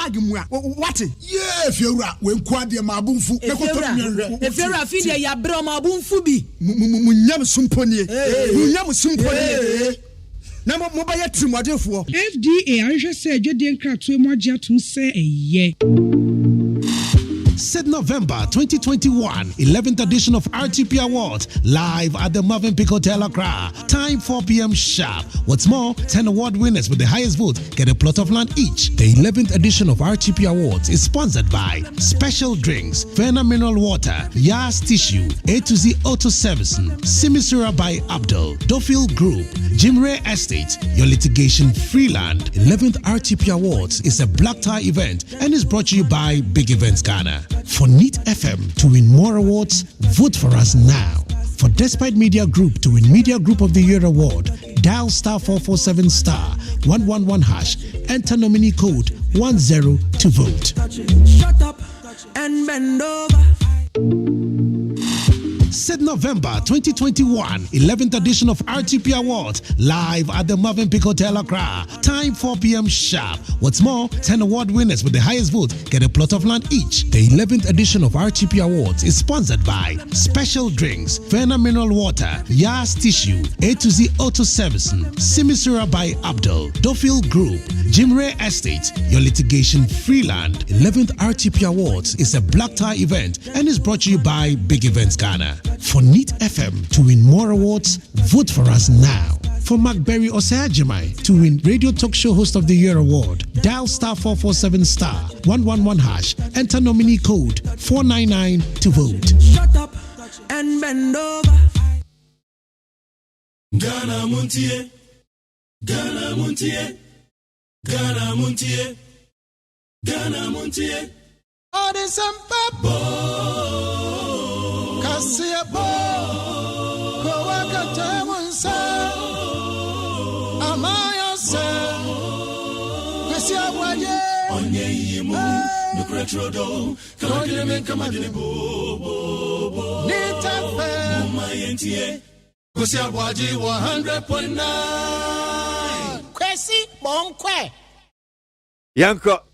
wate yeah fiera we nko ade ma abunfu me koto mi hwe fiera fi de ya bro ma abunfu bi munyam sumponie munyam sumponie na mo ba ya trimodefo FDA anhwe se adwede nkratoe mo agye atom se eye Said November 2021, 11th edition of RTP Awards, live at the Marvin Peak Hotel Accra. Time 4 p.m. sharp. What's more, 10 award winners with the highest vote get a plot of land each. The 11th edition of RTP Awards is sponsored by Special Drinks, Verna Mineral Water, Yas Tissue, A to Z Auto Servicing, Simisura by Abdul, Dofil Group, Jimre Estate, your litigation free land. 11th RTP Awards is a black tie event and is brought to you by Big Events Ghana. For NEAT FM to win more awards, vote for us now. For Despite Media Group to win Media Group of the Year award, dial *447 *111#. Enter nominee code 10 to vote. Shut up and bend over. Said November 2021, 11th edition of RTP Awards, live at the Marvin Peak Hotel Accra. Time 4 p.m. sharp. What's more, 10 award winners with the highest vote get a plot of land each. The 11th edition of RTP Awards is sponsored by Special Drinks, Verna Mineral Water, Yas Tissue, A to Z Auto Servicing, Simisura by Abdul, Dofil Group, Jimre Estate, your litigation free land. 11th RTP Awards is a black tie event and is brought to you by Big Events Ghana. For NEAT FM to win more awards, vote for us now. For McBerry Osayajimai to win Radio Talk Show Host of the Year award, dial *447 *111#. Enter nominee code 499 to vote. Shut up and bend over. Ghana MONTIE, Ghana MONTIE, Ghana MONTIE, Ghana MONTIE. All the sampa Kasia bo Kowaka Tawansa Amaya se Kasia Waye Onye yimu Nukretrodo Kamadine Kamadine bo Nitafe Mumayentie Kosi ABOAGYE 100.9 Kwesi Bonkwe Yanko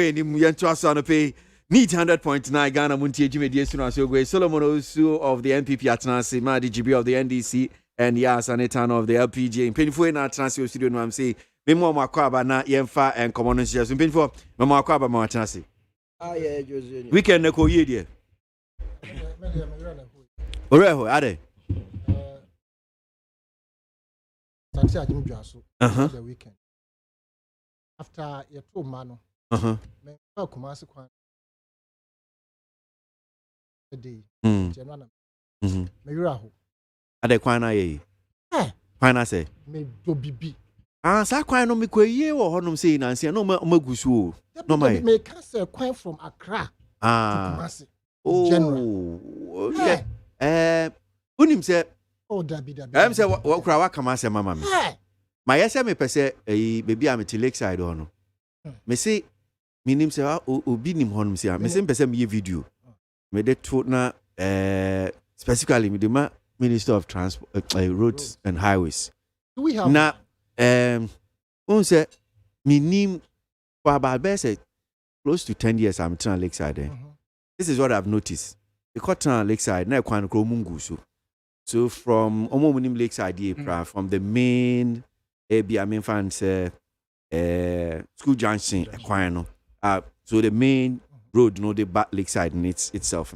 enim yanto asanope NEAT 100.9 Ghana MONTIE Jimedi Sunasogwe Solomon Osu of the NPP Atanasi Madi Jibril of the NDC and Yas Anetano of the LPG in Penifue na Atanasi studio no am say me mo makwaba na yemfa enkomo no nsia so mpinfo me mo makwaba ma watena se yeah Jose weekend na ko ye die oreho ade Santi ajim dwaso the weekend after your 2 man me fa Kumasi kwan day January me yura ho ade kwan na ye kwan na se me do bibi sa kwan no me ko ye wo honom sei na nsia no magusu o no mai me can say kwan from Accra to Kumasi January unim se dabi am say wakura wakama se mama me ma yese me pese baby am to lakeside hono me say minim se obi nim honom se me say pese me video me de to na specifically me de ma Minister of Transport Roads and Highways do we have na un say minim for about best close to 10 years I'm trying lakeside this is what I've noticed the cotton lakeside na kwan kro mungu so from Omomunim Lakeside, from the main main fans school junction, so the main road, the back Lakeside in itself,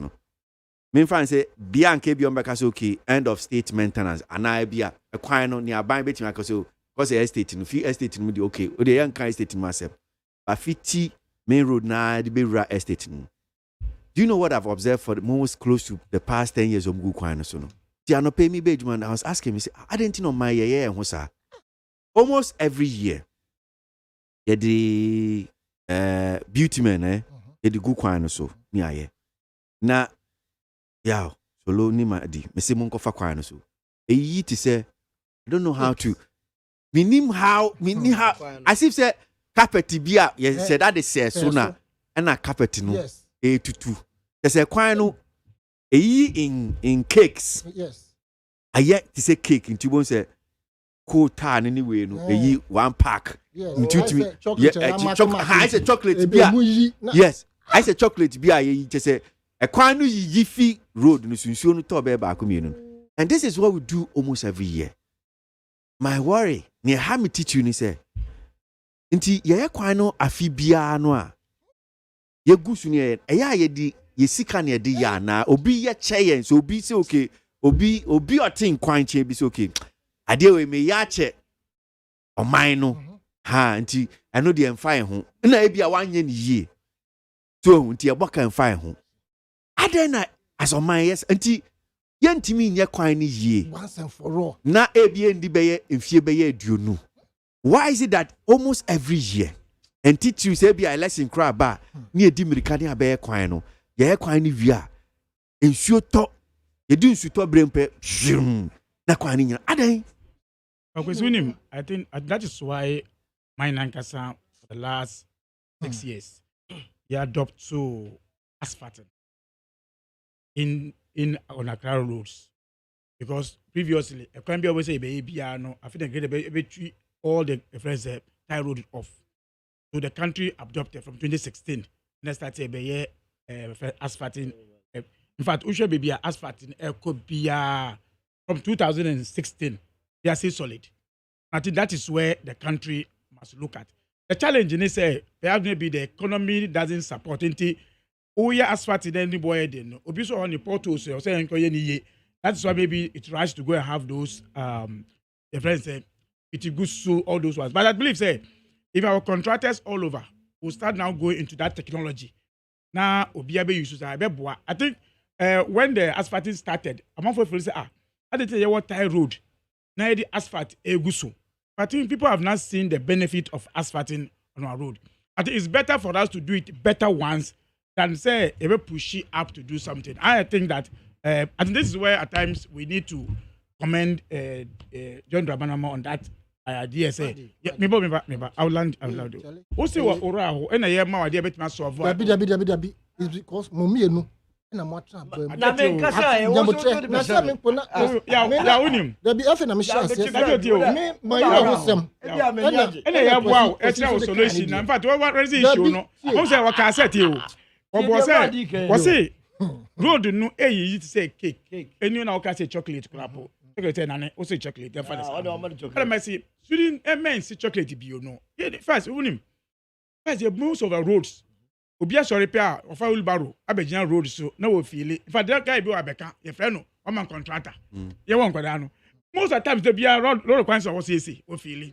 Main fans say Bianca Biombaka okay, end of state maintenance, and I be a quino nearby betting because the estate in few estate in okay, or the young kind estate in myself. But 50 main road now the big estate. Do you know what I've observed for the most close to the past 10 years of Guquino Sono? They no pay me big man. I was asking me, say, I didn't know my year and almost every year. Yeah, the beauty man, yeah, the good quine so near ye. Na, yeah, so low ni ma di. Me say munko fa quine so. E yi to say, I don't know how to. Minim how. As if say carpet bia. Yes, said that they say so na. And a carpet no. Yes. A to. They say quine no. In cakes. Yes. I yet to say cake in Tubon say cool tan anyway, no, one pack. Yes. I said chocolate beer. Yes. I said chocolate beer. You just say a quanu yifi road no sunsun tobe ba community. And this is what we do almost every year. My worry, near how me teach you ni say. Inti ye kwano afi bia no a. Ye gusu ni e ya ye di ye sika na de ya na obi ye che so obi say okay obi otin kwan che bi say okay ade we me ya che oman no ha nti eno de emfa ho na e bia wanye ni yie so nti e boka emfa ho ade na as oman yes nti ye ntimi nye kwan ni yie once and for all na e bia ndi be ye mfie be ye aduonu. Why is it that almost every year and teach you say bia election cry ba ni edi mirika ni abe kwan no ye kwan ni via ensuo to ye di ensuo to brempe na kwan ni nya adan Okwesinim, I think that is why my nankasa for the last 6 years you adopt to asphalting in on Accra roads because previously a can be always say baby no I think they all the friends tie road off so the country adopted from 2016 and started be asphalting. In fact, we should be asphalting could be from 2016. They are still solid. I think that is where the country must look at. The challenge is perhaps maybe the economy doesn't support it. Oh yeah, asphalting any boy then. Obviously on the portals or saying that's why maybe it tries to go and have those the friends say it good so all those ones. But I believe if our contractors all over will start now going into that technology. Now Obiabe uses I think when the asphalting started, among people say I didn't tell you what tie road. Now the asphalt eguso. I think people have not seen the benefit of asphalting on our road. I think it's better for us to do it better once than say ever push it up to do something. I think that I think this is where at times we need to commend John Drabanama on that idea. Say, maybe I'll land. Who say what Oraho? And I hear my idea bet my solve. Dabi. It's because Mummy no. Na mwatra bem. Na me kasa e wo so to na se me pona. Ya unim. Dabi afi na me chance. Me my hosem. Ena ya boa e tira solution. In fact, what reason issue no. Who say what can set you? Obo say road no e yi to say cake. Enu na o ka say chocolate crap. chocolate nane also chocolate dem fa dey say student men see chocolate bi no first unim first the most of the roads obi asori pia of a wheelbarrow abegina road so na wo feel if I guy bi wa beka your friend no man contractor ye won kwada no most of the times the bia road requirements was say wo feel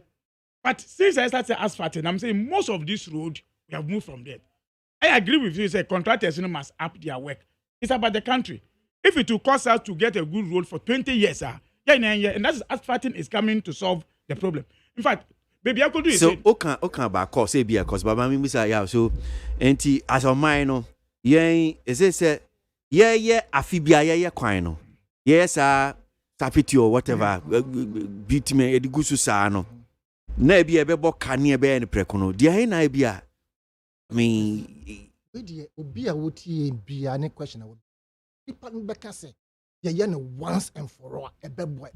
but since I started asphalt I'm saying most of this road we have moved from there. I agree with you say contractors must up their work. It's about the country. If it will cost us to get a good road for 20 years, and that's asphalting is coming to solve the problem. In fact, baby, I could do it. So, okay, about cost, say be a cost, but I say, yeah, so, and as a minor, is it say, afibia, quino. Yes, tapiti or whatever, beat me, edigusu sano. Nebi a bebo kanye be any precono. Dear, I be a. I mean, be a woody be any question. People Becca say, once and for all, a bad boy.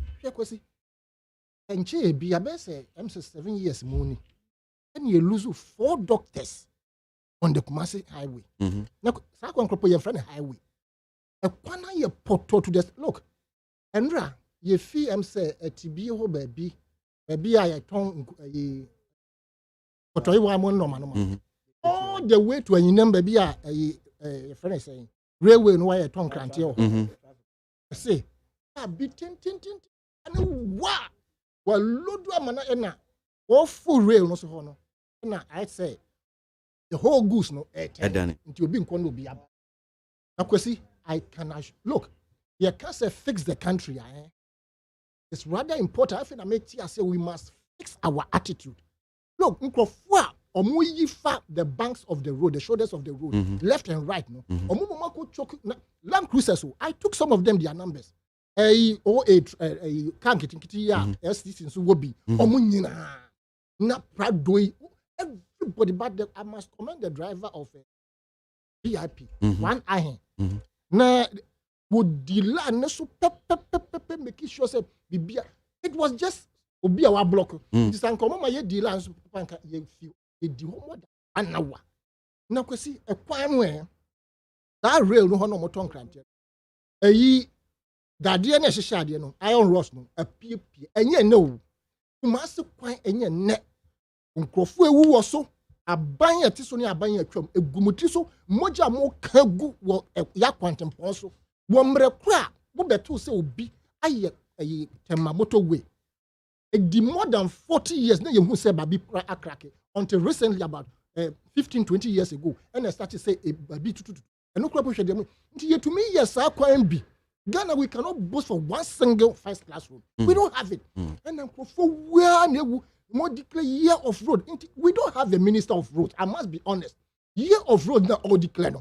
And she be a best, I'm 7 years money. And you lose 4 doctors on the KWASI highway. Now, Sakon Cropo, your friend highway. A corner your porto to this look. Andra, ye fee say a TB ho baby. Baby, I tongue a Potoy all the way to a number be a friend saying. Railway no wire tongue can't tell. Say, I be tin and what? Well, Ludwa mana all full rail no so hono. Na I say the whole goose no into being kono be ab. Now KWASI, I can look. You can't say fix the country. It's rather important. I think I make say we must fix our attitude. Look, the banks of the road, the shoulders of the road, left and right. No, Land Cruisers. I took some of them their numbers. Can't get STC so wobi. Na Pradoi. Everybody, but I must commend the driver of VIP. One eye. Na would the land so making sure say it was just obi our block. This uncommon my dealer so panka ye feel. Di homo an hour. Na KWASI a kwan we that rail no hono moton krante. Eyi dade na hyehyade no iron rods no apie enye no. KWASI kwan enye ne. Nkrofo ewu wo so aban ati so ne aban atwam egumuti so moja mo kagu wo ya kwantempon so. Wo mre kra wo beto se obi aye tema motorway. The more than 40 years, now you say baby akrake until recently about 15-20 years ago, and I started to say a baby and no crap them. To me, yes, I can be. Ghana, we cannot boast for one single first-class road. We don't have it. And then for where more declare year of road. We don't have a minister of road. I must be honest. Year of road now all declare.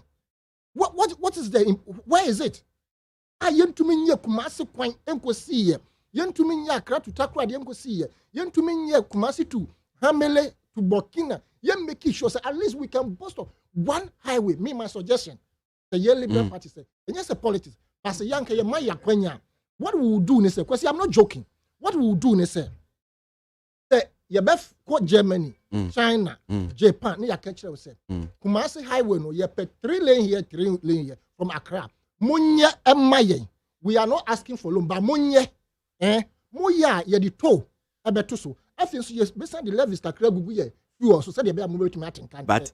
What is the where is it? I to me KWASI kwan KWASI Yentumi nya Accra to Takwa dem go see ye. Yentumi nya KWASI to Hamele to Burkina. Yen make sure say at least we can boast of one highway. Me my suggestion. The Yellow Liberal Party said, and yes, a politics. As a young Maya Kwenya, what we will do, say, because I'm not joking. What we will do, say, you best go Germany, China, Japan. Ni catch say, KWASI highway no, you pay 3 lane here, 3 lane here from Accra. Munya emaye. We are not asking for loan, but munya. Moya ye di to abeto so afin so yes beside the level stakra gugu ye you so said e be amobet me atenkan but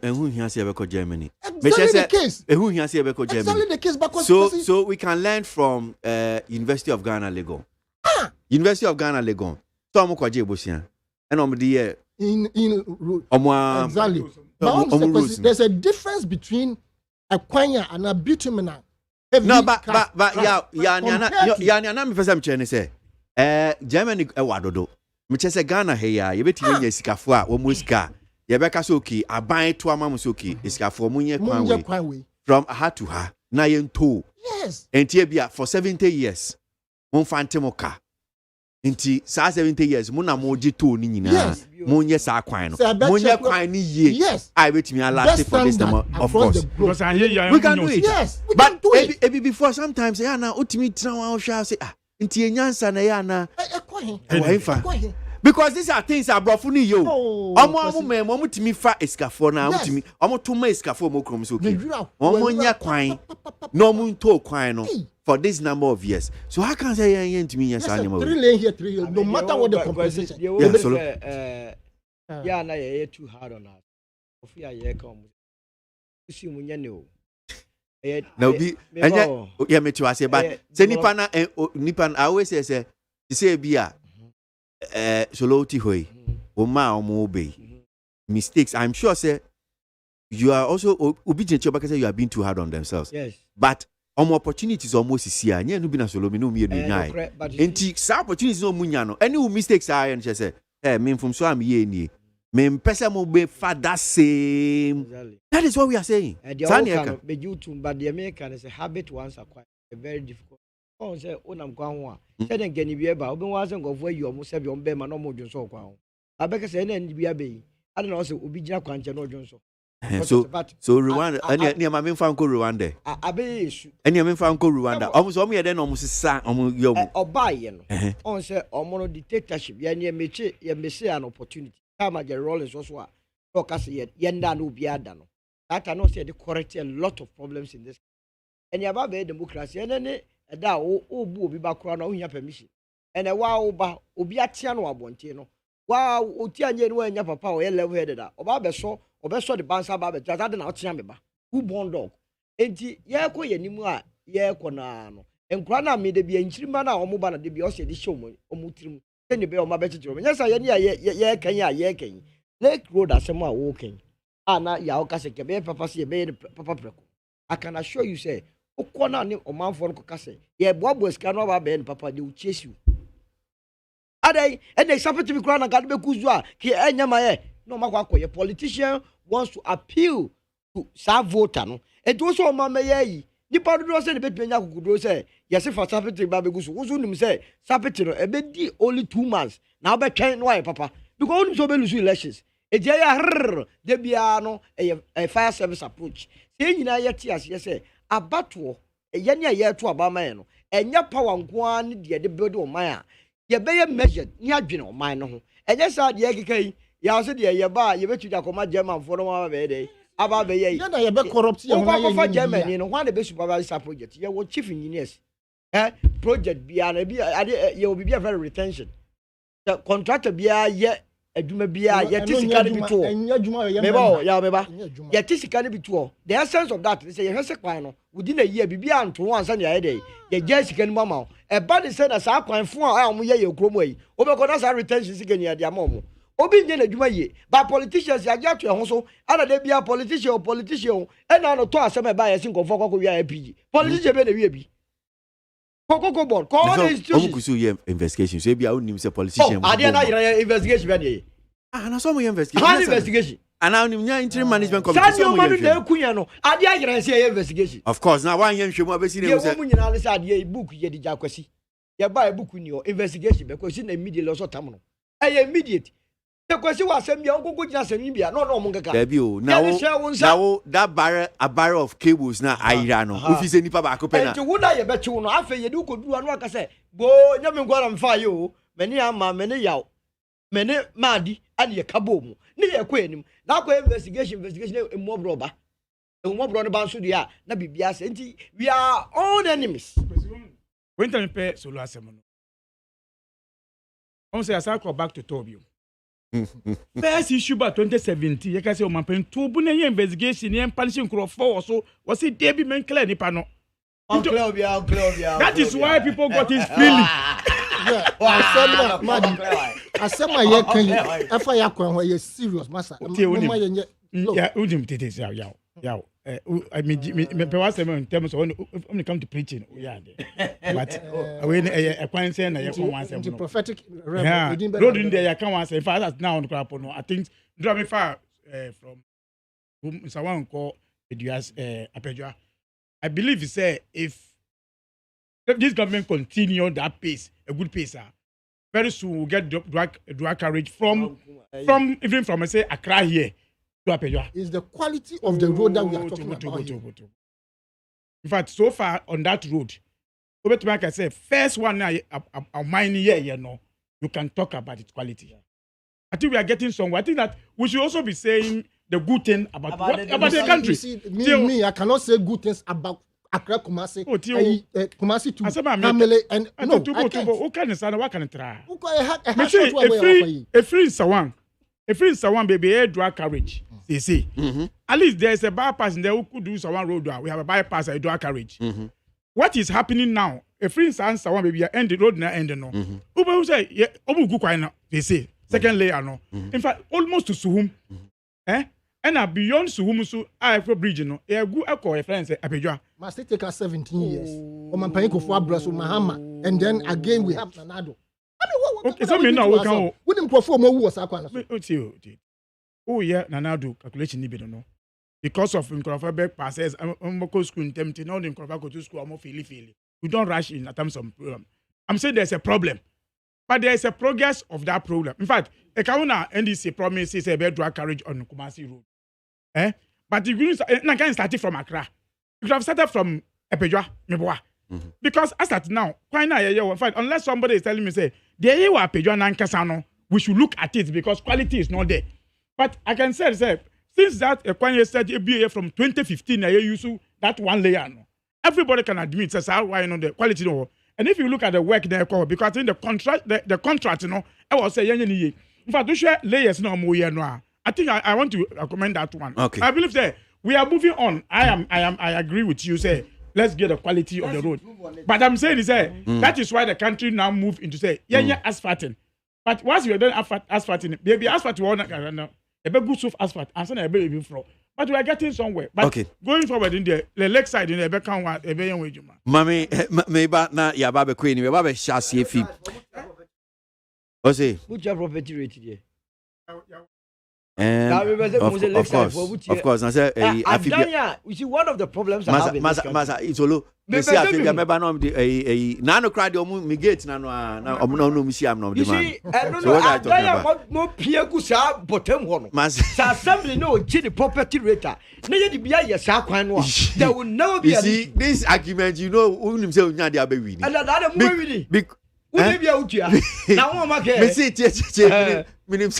who here say be Germany exactly the case who here say be Germany exactly the case because so we can learn from University of Ghana Legon University of Ghana Legon so am ko je bosia and am de in exactly there's a difference between a kwanya and a bitumen. No, but ya me pesa mche ne say Germany wadodo me che say Ghana he ya ye beti nya sikafo a wo mo sika ye beka so okay aban to amam so okay sikafo mo nye kwan we from ha to ha na ye nto yes enti bia for 70 years mo fante mo ka enti sa 70 years mo na mo ji to ni nyina mo nye sa kwan no mo nye kwan ni ye yes I bet me last for this time of course because I hear you we can do it yes but before sometimes ya na utimi tran wa hwa say nti enyansa na ya na because these are things abrofu ni yo omo memo mutimi fa eskafo na mutimi omo to ma eskafo mo krom so okay omo nya kwan no omo nto kwan no for this number of years. So how can I say to me yes, 3 lane here, 3 lane. No matter what the compensation. Yeah, so yeah, na yeah too hard on us. Ofi aye come. See munya ne o. Now be yeah me to say but say nipa na I always say bia solo ti hoy o ma o mo obey mistakes. I'm sure say you are also obedient because you are being too hard on themselves. Yes. But opportunities almost is here. Nya no bi na solo me no me nyai. Enti sa opportunities no munya no. Any mistakes are and say me from so am ye ni. Me mpesa mo be father same. Exactly. That is what we are saying. Be you too, but the American is a habit once acquired. Very difficult. Oh, say onam kwa ho a. Say den gani bi eba, obi wan say go for you almost say be on be ma no mo dwonso kwa ho. Abeka say na ndi bi abe. I don't know say obi gina kwanche no dwonso. So Rwanda, any ma me fan ko Rwanda. Abe issue. Any ma fan ko Rwanda. Omo ye den omo sisa omo yo. Obaye no. On say omo no dictatorship. Ye ne meche ye mese an opportunity. Time the role is also focus yenda no be no. That I know say they correct a lot of problems in this. And you have a democracy and then da o bu obi ba kura na o permission. And a wa oba obi atia no abonte no. Wa oti anye no anya papa o level headed da. Oba be so the bansa ba be that na otia me ba. Who born dog. Enti ye ko ye nimu a ye ko na no. Enkura na me de bi enchirima na omo ba na de bi o se de show mo omutirim. Any be on my better job. Yes, I ye can Lake Road as some more walking. Anna Yaokase Kebe, Papa, see a Papa Preco. I can assure you, say, O corner or man for Cocase. Ye Bob was cannot be Papa, they will chase you. Are they? And they suffer to be crowned and got me Kuzua, here and Yamae. No matter a politician wants to appeal to some voter. And also, Mamma Ye. The part of the bit could say, yes, if for Sapiti Babagus, who's wouldn't say, Sapitino, a bit only 2 months. Now, but can't why, Papa, because only so many elections. A jaya, de biano, a fire service approach. Saying in a tears, yes, a battle, a yanya year to Abamano, and your power and one, dear the bird of Maya. Ye bay measured, near Gino, mine. And yes, I yaki, Yasa, dear, ba, you bet you Jacoma German for a day. Ababe ye na ye be corrupt ye ho Germany no one be supervisor project ye wo chief engineers project bia na bia ye will be very retention the contractor bia ye aduma bia ye tisika ni bituo meba ya meba ye tisika ni bituo the essence of that is ye hwese kwan no within a year bibia anto ansa na ye dey ye je sika ni mama e ba de say na sa kwan fo a mo ye kromo yi obekọ na sa retention sika ni ade amamo obi nye na dwuma ye ba politicians ya gya to ehon so ana de bia politician e na no to asem e ba ye sin konfo kokko wi APG politician be na wi bi kokko board call the institution omu kusu ye investigation so e bia onim say politician ade na yira investigation be dey na so mo investigation ana onim nya interim management committee so mo manu na ekunya no ade ayira say investigation of course na wan ye nhwemu abesi na say ye mo nyina say ade book ye di Kwasi ye ba book ni o investigation be Kwasi na immediately so tam no immediate Kwasi was send me uncle good just Namibia, no mongaka. Now that barrel of cables now I no. If is any papa copena. And would I bet you no after you do could do and work I say, go yamin go and fire you, many ama, many yaw, many madi, and ye kaboom. Near queen. Now investigation in mob robber. The mob run about Sudia, Nabi Bias, and we are all enemies. Winter pay Sula Semon. I say, I go back to Tobio. First issue by 2017, you can say, my pen, two bunny investigation, and punishing crop for so was it Debbie Menclair Nipano? That is why people got his feeling. I said, my year can if I are serious, master. Yeah, Udim Titis, yow. I mean, in terms of when it comes to preaching, yeah, but when a point saying I want prophetic, yeah, road in there, I can't say, if I was now on crap, I think, drive me far from whom someone called Apedua. I believe he said, if this government continue that pace, a good pace, very soon we'll get drug carriage from even from, say, Accra here. Is the quality of the road that we are talking about. In fact, so far on that road, I say first one our mine here, you can talk about its quality. I think we are getting somewhere. I think that we should also be saying the good thing about the country. You see, me, I cannot say good things about Accra Kumasi. Kumasi to Namele and no. Who can say what can try? A free Sawan baby drug carriage. They say. At least there's a bypass in there who could do Sawan road. We have a bypass a drug carriage. What is happening now? A free Sawan baby end the road na end no. Who say yeah, they say second layer no. In fact, almost to Suhum. And beyond Suhumusu, I have a bridge, no. A good echo, a friend say, Apejua. Must it take us 17 years? Oman Panko for Brasso Mahama, and then again we have Nanado. Okay, so me now we can. Wouldn't perform who was Aquana. Oh, yeah, Nanado calculation, you know. Because of Incrofabec passes, I'm go school in tempting, all in Crofa go to school, I'm more feely. We don't rush in terms of problem. I'm saying there's a problem. But there is a progress of that problem. In fact, a Kauna NDC promises a bed drug carriage on Kumasi Road. But you can't start it from Accra. You could have started from Epejua, Meboa. Because I start now, quite now, in fact, unless somebody is telling me, say, the Ewa Epejua Nankasano, we should look at it because quality is not there. But I can say, since that Equania said ABA from 2015, I use that one layer. No, everybody can admit, says, why not the quality no. And if you look at the work there, because in the contract, you know, I was saying, in fact, to share layers no more no. I think I want to recommend that one. Okay. I believe that we are moving on. I agree with you. Say let's get the quality of the road. But I'm saying that is why the country now move into asphalting. But once you are done asphalting, maybe asphalt will not a bit good soft asphalt and send a baby floor. But we are getting somewhere. But going forward in the lakeside in the background, a very way, Mommy, maybe not ya Baba Queen, you have a chassis fee. What's it? Which are property rated? And of course, I said, you see, one of the problems I have in this country. It's all. You see, Nano cried on me gate. No, no, Pierre Gusa, bottom one. Assembly, no, Chili property rater. Neither be a Saquan. There will never be this argument, you know, himself, Nadia baby. And another movie. Maybe out here. Now, I'm okay. Because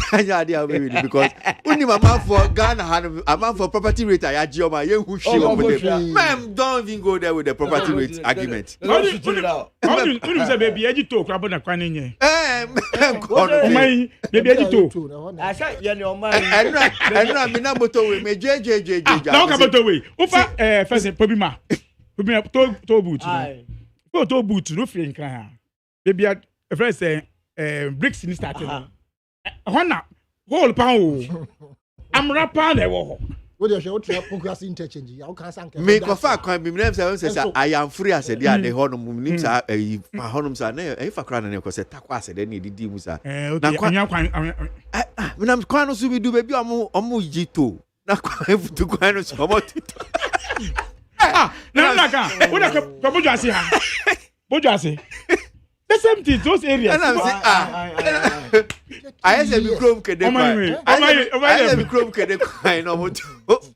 only my man for Ghana, a man for property rate, I had my young who show ma'am, don't even go there with the property rate argument. How do you say, baby, I talk about a quanin? Maybe I do. I said, you're my and I'm not to me, JJ. Now, come about the way. Over first, Pobima. Pobima, toe boot. Go to boot, no feeling. Baby, a friend say, bricks in starting. Hona whole pound. I'm rapping the war. What is your progress interchange? You can't make a fact. I am free as a dear. The honum names are a honums are near. If I cry, because a taquas, then need the Musa. When I'm quite also we do baby, I'm Jito. Not quite to go and so much. No, what do you say? The same thing, those areas. And I'm saying, I said, we chrome can I said, chrome can decline almost.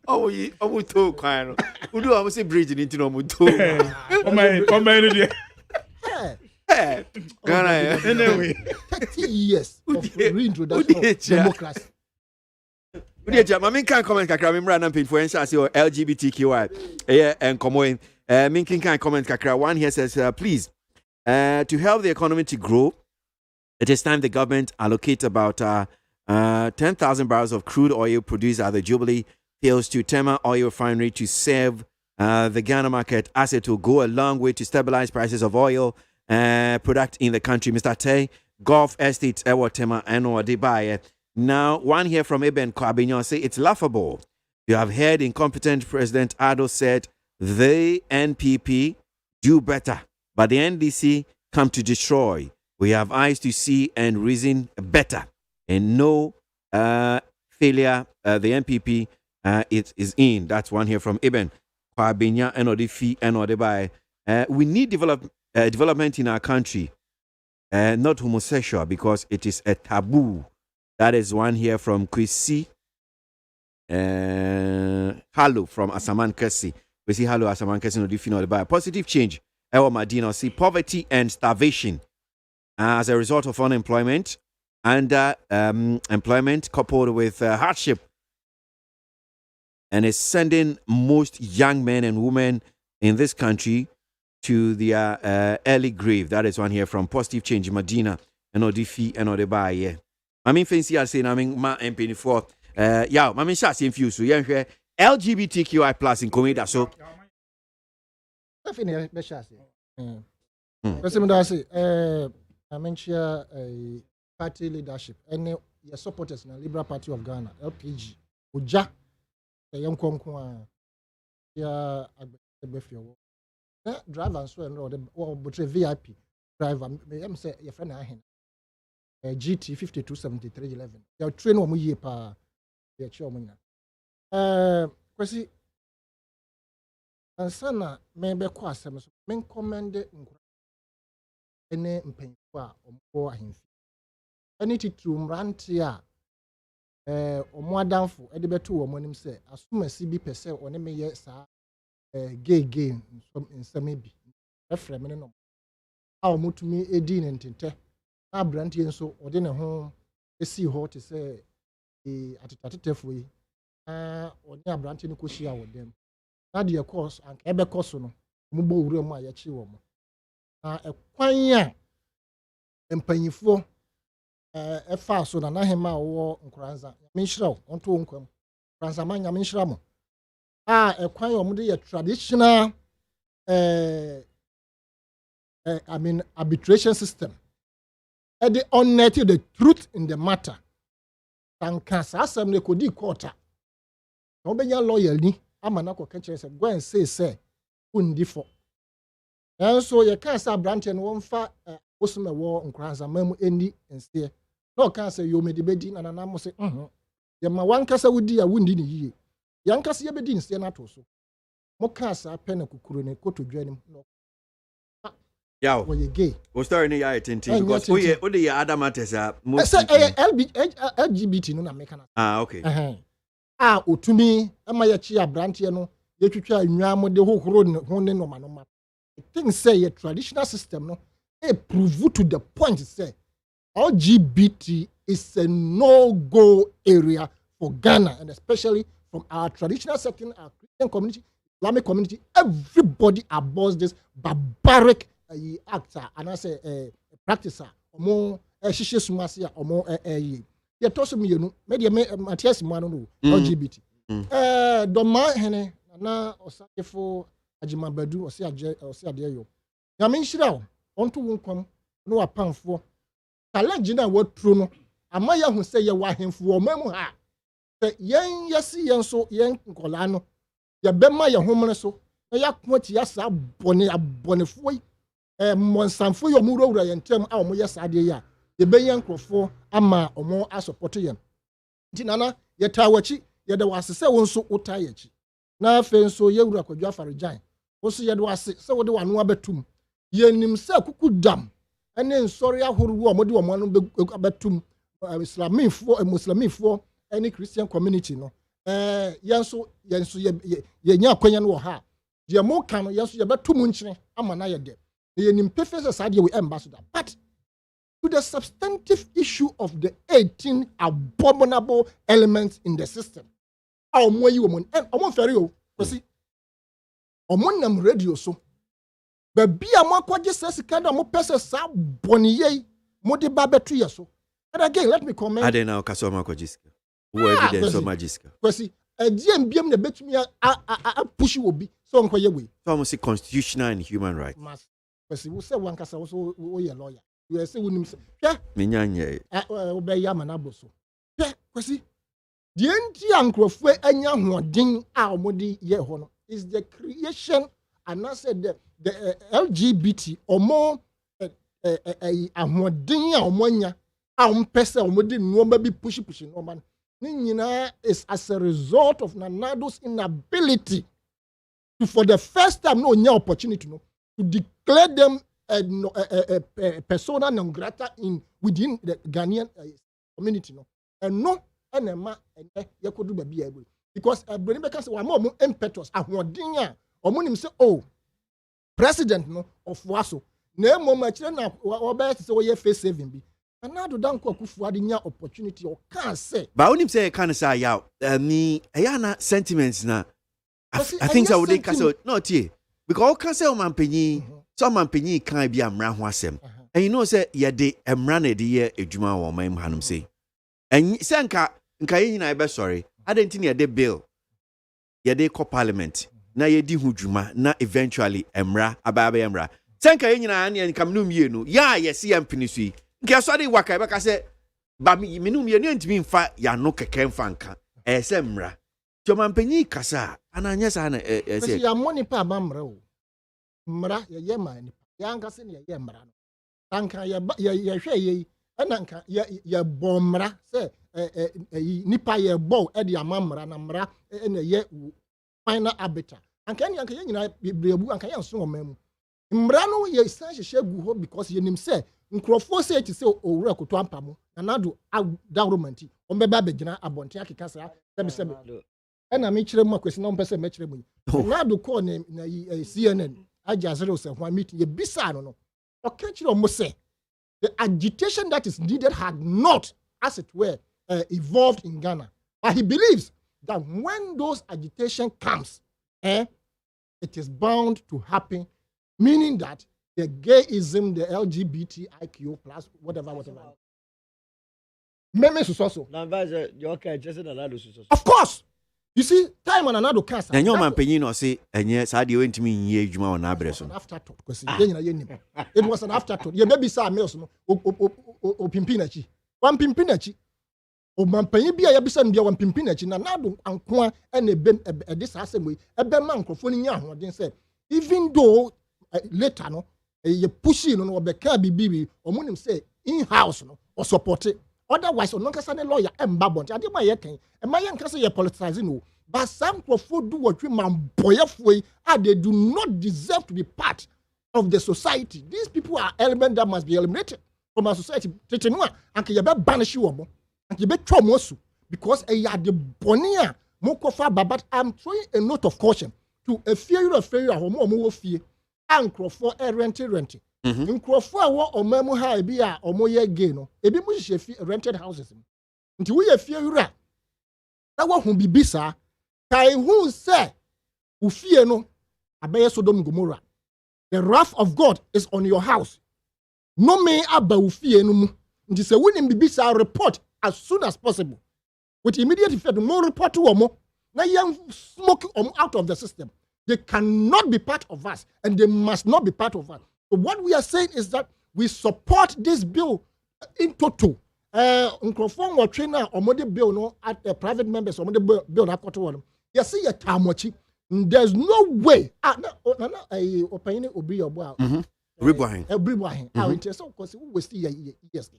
Oh, you talk, kind of. Who do I say bridge into no mood? Oh, my, anyway, 30 years of reintroduction of democracy. I can't comment. I remember and paid for LGBTQI. And come on, Minkin can't comment. One here says, please. To help the economy to grow, it is time the government allocate about 10,000 barrels of crude oil produced at the Jubilee Hills to Tema Oil Refinery to serve the Ghana market, as it will go a long way to stabilize prices of oil product in the country. Mr. Tay, Gulf Estate, Ewa Tema, and Odibaye. Now, one here from Eben Kwabinyon say it's laughable. You have heard incompetent President Ado said the NPP do better. But the NDC come to destroy. We have eyes to see and reason better. And no failure, the NPP it is in. That's one here from Eben. Kwabinya and Odifi and Odebai. We need development in our country. Not homosexual, because it is a taboo. That is one here from Kwesi. Hello from Asaman Kesi. We see hello Asaman Kesi and Odifi and Odebai. Positive change. Ewa Madina see poverty and starvation as a result of unemployment and employment coupled with hardship, and is sending most young men and women in this country to their early grave. That is one here from Positive Change Medina and Odifi and Odebaye. I mean, fancy I say, I mean, ma MP4. Yeah, I mean, shots in few. So, yeah, LGBTQI plus in Comida. So, definitely, be shots. President, I mentioned a party leadership and your supporters in the Liberal Party of Ghana, LPG. Uja, the young Konkwa, ya Agbefio. Driver and so and but VIP driver, I'm say your friend Ahen. GT 527311. Your train one year pa your chomina. Kwesi ansana membe kwa asem so men commend ene mpanyifu a omko ahemfi. Ene titru mrante a omo adamfo ede beto wo monim se asomasi bi pese one meye saa gay nsame bi. Refrem ne no. A omutumi edi ne ntente. Abrante nso ode ne ho esi ho te se atatatefo yi ode abrante ne koshia wo dem na de course and ebe course no mugbo wure mu ayechi wo mo na ekwan a empanyifo efa so na hema wo nkuranza nyamenhira wo onto nkwam nkuranza man nyamenhira mo ekwan a omde ye traditional I mean arbitration system. The honesty, the truth in the matter. Tanka asem ne kodi court. No be yan lawyer ni amana ko kenche say go and say undi for. And so you can say branch and one fa osome wo nkranza mamu eni ense. No can say you me de bedi na na mo say ye ma wan kasa wudi a wundi ni yie. Yan kasa ye bedi ense na to so. Mo ka sa pe na kukuru ne kotodwa no. Yeah, well, you're gay. We'll start in the attention because the other matters are most LGBT no na meka na. Okay. Otumi ama ya chi abrante no ye twitwa anwam de hohoro ho ne no ma. I think say your traditional system no prove to the point say LGBT is a no-go area for Ghana, and especially from our traditional setting, our Christian community, Islamic community. Everybody abhors this barbaric actor and I say practicer omo shishe sumasia omo ye toso mi yenu media Matias manu no LGBT doma hene na osakefo ajimabadu osi ade yo nyame nhira o onto wonkom no apamfo challenge na wotru no amaya hu se ye wahemfo o mamu ha se yen yesi yen so yen nkola no ye bema ye homre so ya kwoti ya sa abonefo monsanfo yo murawura yentem a omo yesade ya ye benyan krofo ama omo asopoto yem ntinana ye tawachi ye de wasese wonso utayachi na afe nso ye wura kwadwa farijan wonso ye de wase se wode wano abetum ye nim se kukudam ene nsori ahoro wo mode wo mano abetum islamifo muslimifo any Christian community no yenso ye nya kwanya no ha ye mo kan yenso ye betum nkyene ama na ye de ye nim perfect side we ambassador but to the substantive issue of the 18 abominable elements in the system omo yi omo omo fere o kwesi omo nam radio so ba bia mo akwaje sesika na mo pese sa boniye mo de ba betu ye so. And again, let me comment. I don't know kasoma kwajiska who evidence of magiska kwesi ediem biem na betumi a push obi so nkoye we so almost say constitutional and human rights. Kwesi wo se wankasa wo ye lawyer you say wonim se hwe menyanye obey ya manabo so hwe kwesi the enti ankrofo anya hoden a omodi ye ho no is the creation and I said the LGBT omo ahoden a omonya a ompese omodi nuoma bi push no man ni nyina is as a result of Nanado's inability to for the first time no nya opportunity no to declare them persona non grata within the Ghanaian community no and no enema yakodu baby able because brain make say wa mo impetus ahoden a omonim say oh president no of waso na emo ma kire na oba say we face saving bi Nanado danko akufu ade nya opportunity o can say ba onim say can say ya ni na sentiments na I think I would cast no tie because can say omanpanyin so omanpanyin kan bi amra ho asem and you know say ye de emra na de ye edwuma wo man hanum say and say nka yin na be sorry adenti na de bill ye de ko parliament na ye di hu dwuma na eventually emra ababa emra say nka yin na an kam no mienu ya ye see ampini so yi nka so de waka be ka say ba minum mienu ntimi mfa ya no keke mfa nka say emra omanpanyin kasa ananya sa na say ya money pa ba mra o mra ye man ya nka se ne ye mra no anka ye hwe ye anka ye bomra se nipa ye bo e de amamra na mra na ye final arbiter anka ye nyina brebu anka ye nso omamu mra no ye san hye gu ho because ye nim se nkrofo se ti se owura koto ampamo na nado dawromanti on be ba begina abonte akeka sa sebe na me kire mu akwesi na on pese me kire mu nado call na CNN ajazero se ho meet ye bisa no okay kire mo se the agitation that is needed had not, as it were, evolved in Ghana. But he believes that when those agitation comes, it is bound to happen, meaning that the gayism, the LGBTIQ plus, whatever. Of course. You see, time on another cancer. And your man penino say, and yes, I do to me ye juma on abreso. Afterthought, because it was an afterthought. You maybe saw meals o pimpinachi. One pimpinachi. O man penny be a bisan be one pimpinachi, and nado and qua and a this assembly, a man microphone young, what they said. Even though later no, you push in on the cabby baby, or moon say in house no, or support it. Otherwise, on non lawyer and babont. I did my yakin, and my young cousin politicizing. But some people do what we man boyfway, and they do not deserve to be part of the society. These people are elements that must be eliminated from our society. And you better banish you, and you better tramosu because a yard the bonia mokofa babat. I'm throwing a note of caution to a fear of homo fear and for a renty. Nkrofo a wo omamu ha bi a omoye gay no ebi mu hye rented houses nti wo ye fie wura na wo hu bibisa kai hu se wo fie no abaye Sodom Gomorrah. The wrath of God is on your house. No me aba wo fie no mu nti se wonim bibisa report as soon as possible with immediate effect. More report to omo na yan smoke out of the system. They cannot be part of us and they must not be part of us. So what we are saying is that we support this bill in total. Nkrofon wa trainer omode bill no at the private members omode bill na koto won. You see your tamochi. There's no way. Opinion obi obo. Briboahin. Our interest of course we see yes.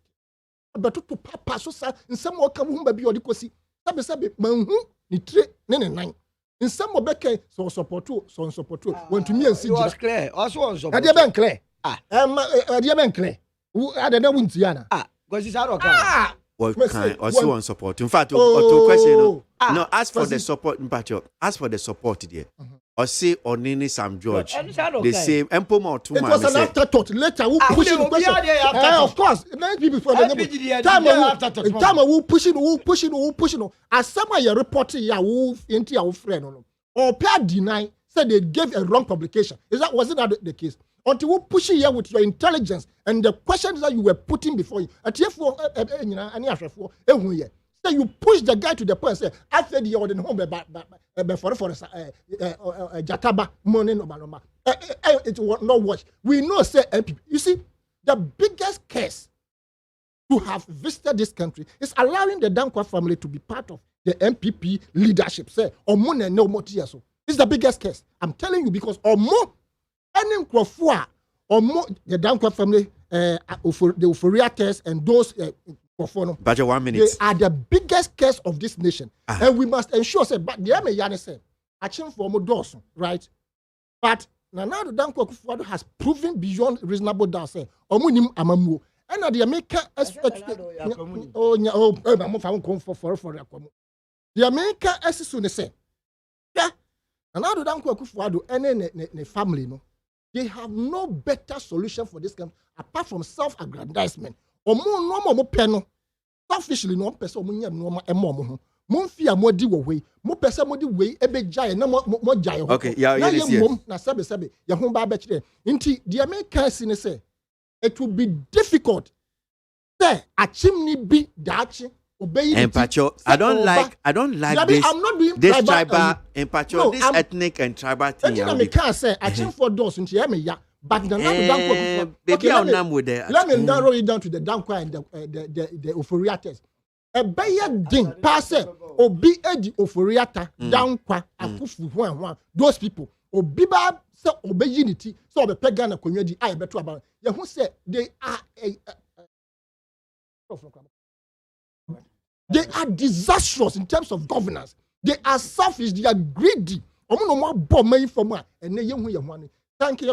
But to papa so sa nsem o kam hu ba bi odi kosi. Sabe manhu ni tre ne nine. In some obeke so support want to me and see. It was clear. Also on support. Ade ben clear. Ade ben clear. Who ade na wuntiana. Because it's out of car. What kind also on support. In fact, to question no, ask for the support in part. Ask for the support there. Or say on Nini Sam George. The same Empoma to it was an afterthought. Later who pushing the question. Of course, many people for the time who pushing. As someone you reporting ya who into your friend or pair deny said they gave a wrong publication. Wasn't that the case? Until we push here with your intelligence and the questions that you were putting before you. At so you push the guy to the point and say, I said you are the home for Jataba money no. It will not watch. We know say MPP. You see, the biggest case to have visited this country is allowing the Dankwa family to be part of the MPP leadership. Say, Omo no more so. This is the biggest case. I'm telling you because Omo any Nkrofo Omo the Dankwa family, the Euphoria test and those But 1 minute. They are the biggest case of this nation. And we must ensure, say, but the Ameyane say, achieve for Modoso, right? But now the Dankwa Kufuado has proven beyond reasonable doubt, say, Omunim Amamu. And the American the American as say, yeah, and now the Dankwa Kufuado and the family, no, they have no better solution for this country apart from self-aggrandizement. Omo no mo peno selfishly no person omo nya no emo mo Monfia modi wo we. Mo pese modi we ebe jaye na mo jaye ho. Okay, yeah, na yes, ye mom na sebe ye ho ba be kire. Nti the American sin say it will be difficult. Say achimni bi dachi obey Empacho, I don't like this. I'm not doing this tribal empacho, no, this ethnic and tribal thing. I can't say achim for those nti me ya. But the baby, let me narrow it down to the Dankwa and the Oforiatas. A bayer ding pass obi edi Oforiata Dankwa akufu one those people obiba so obey unity so obe pegana community I better about you who say they are disastrous in terms of governance. They are selfish, they are greedy. Omo no more bomb money for more and they hu ye money. Thank you.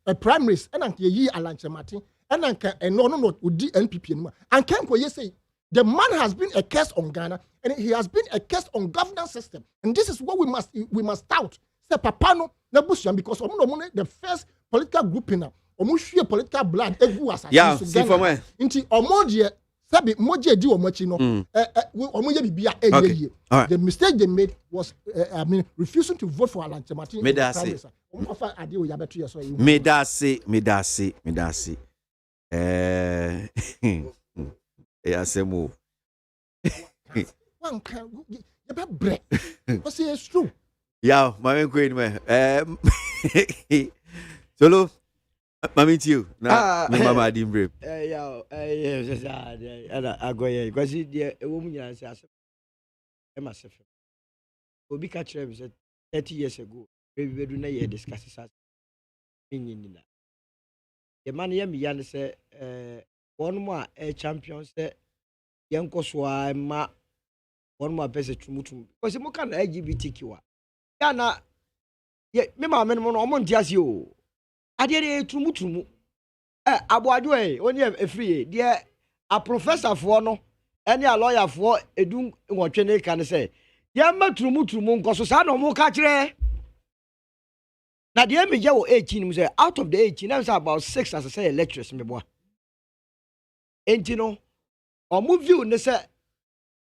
A primaries and anke ye alanche martin and anke no udi NPP anymore. And Kenko ye say the man has been a curse on Ghana and he has been a curse on governance system. And this is what we must out. Say papano na busham because the first political group in omo political blood egu as yeah, see for me. Inti omo de sabi moje di omochi no omo ye bibia eye. The mistake they made was refusing to vote for Alanche Martin. Me da say yeah, semo. One can you bet bread. But say it's true. Yeah, my queen man. Solo Mami Tio, na mama dimbre. Agoye because the woman answer myself. Obi catch him 30 years ago. We do not hear discuss this. The man here me say one more a champion say yanko swa ma one more person tumutum because mo kan LGBTQ Ghana ye me ma men mo no mo ntiase o ade de tumutum aboagye oni efri de a professor for no any a lawyer for edun nwotwe ne kan say ye ma tumutum nkoso sa no mo ka kire na the me je wo 18 say out of the 18 now say about 6 as I say lecturers me boa enti no omo view ne say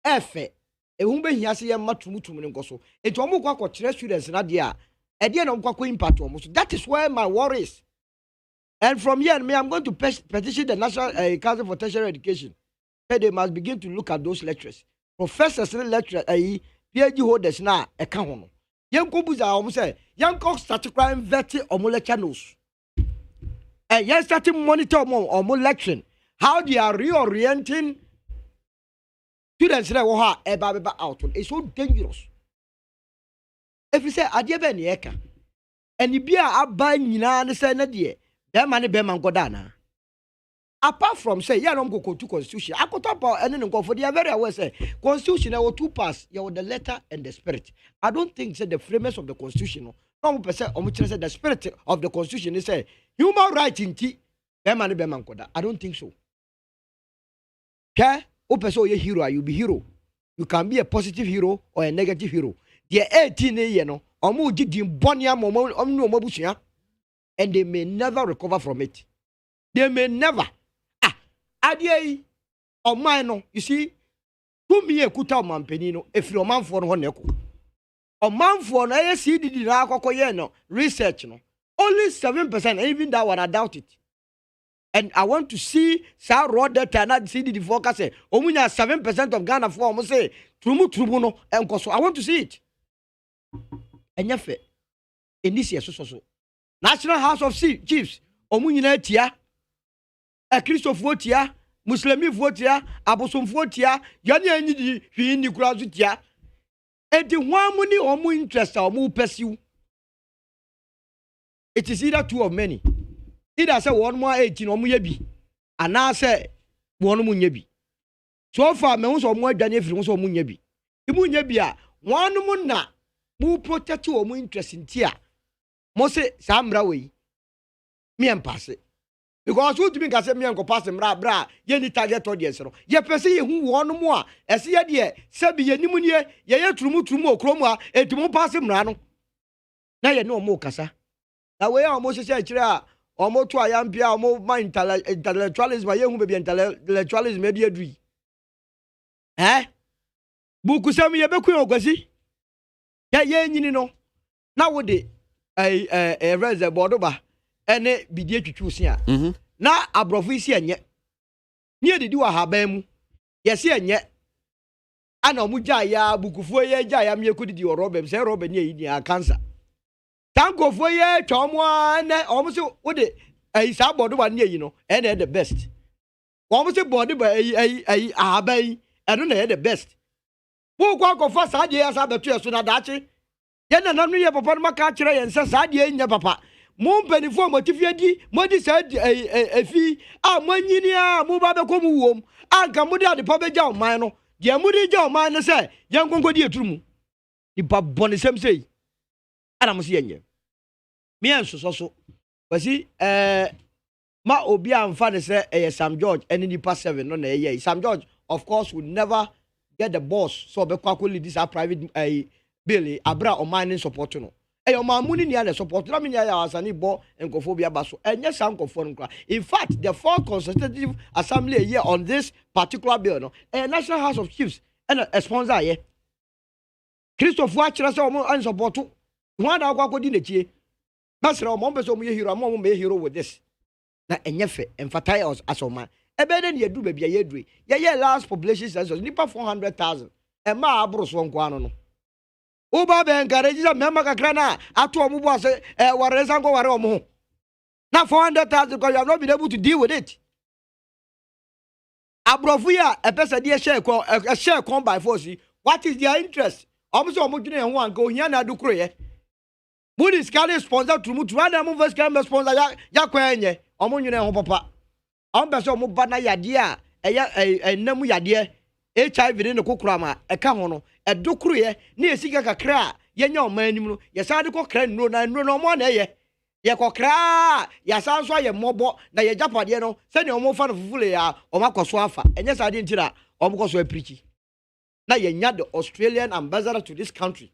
efe ehun be hia se ye matumutum ne nkoso enti omo kwa kire students na de a ede no kwa impact omo so that is where my worry is. And from here me I'm going to petition the National Council for Tertiary Education that they must begin to look at those lecturers professors and lecturers PhD holders na e ka ho no yanko buza omo say yanko start crime vet omo lecture notes and yan start monitor omo lecturing how they are reorienting students that wo ha e ba out. It's so dangerous. If you say adie be ne eka eni bia aba nyina ne say na de be man ngoda na apart from say ya no go to constitution akotapa ene ne nkofo they are very aware say constitution there were two parts, you the letter and the spirit. I don't think say the framers of the constitution no person say the spirit of the constitution is say human right in ti be man ngoda. I don't think so. Okay, o person you hero, you be hero. You can be a positive hero or a negative hero. The 18 ye no omo gidi bonia momo omnu omabusua and they may never recover from it. They may never. Adie o man no, you see, to me ekuta omampani no efiri omanfo no ho neko. Omanfo no CDD na akokoye no research no. Only 7%, and even that one I doubt it. And I want to see sa raw data na CDD forecast say omunya 7% of Ghana for omo say trumu no enkoso. I want to see it. Enyefe in this year so National House of Chiefs omunyina tia Christophe votia Muslimi votia Abosom votia yani anyidi hwi ni kura so tia enti hwan mu ni omu interest omu pursue. It is either two of many. Either say one more 18 omu ye bi ana say one mu nye bi. So far me so omu adwane afiri so omu nye bi. Imu nye bi a one mu na mu protect omu interest ntia. Mo say samra we me am pass it because who to me can say me am go pass bra ye ni target audience no ye pese ye hu won mo a ese ye de sabi ye nimu ne ye trumu okromu a etumu pass mra no na ye no mo kasa na we am mo se kire a omo to ayampia omo ma intellectualism ye hu be intellectualism e de adui buku sam ye beku okwasi ya ye nyini no na wo de reserve board ba ene bidie twetwu se a na abrofo isi enye ni edidi wa haban mu yesi enye ana omugya ya bukufuo ye gya ya mieku didi orobem se robe ni yi a cancer tankofo ye twomo na omuso wo de sa board ba ni yi no ene the best omuso board ba haban eno na the best wo kwa kofa sa de ya sa betu eso na daachi ye na nanu ye papa no maka kire ye nse sa de nya papa mo mpanifo motifie di modi sa efi a manyini a mo ba be ko mu wom anka modi ade pa be gya oman no de modi gya oman no se ye nkonkodi eturumu ipa boni sem sei ana mo se yenye me enso so wasi ma obi amfa ne se Sam George eni nipa 7 no na ye Sam George of course would never get the boss so be kwa lead this private bill abra o mining support no o muni ni the support na me ya asani bo enkofo bia baso enye sa nkofo nkra in fact the four consultative assembly here on this particular bill no National House of Chiefs and a sponsor here Christopher akira say o an support ho da kwa kodi na chie basra o mo be so mo ye hero mo me hero with this na enye fe emfatai us asoma ebede na yedu bia yedure ye last population census nipa 400,000 e ma abro so nko ano no uba be encourage za mema kakra na ato omubo ase wareza nko ware omo na 400,000 because you have not been able to deal with it abrofu ya epesa die share come by force what is their interest omuso omudwene ho anka ohia na adukro ye budi scan sponsor tumutu na mo first can sponsor ya kwenye omunwene ho papa ombeso omu bana yade a enam yade HIV ne kokura ma eka ho no edokuru ye na esika kakra ye nya omanim no ye sa de kokra nuro na omo na ye kokra ya sa nso ye mobo na ye japade no se ne omo fa no fufule ya omakoso afa enye sa de ntira omokoso aprichi na ye nya the Australian ambassador to this country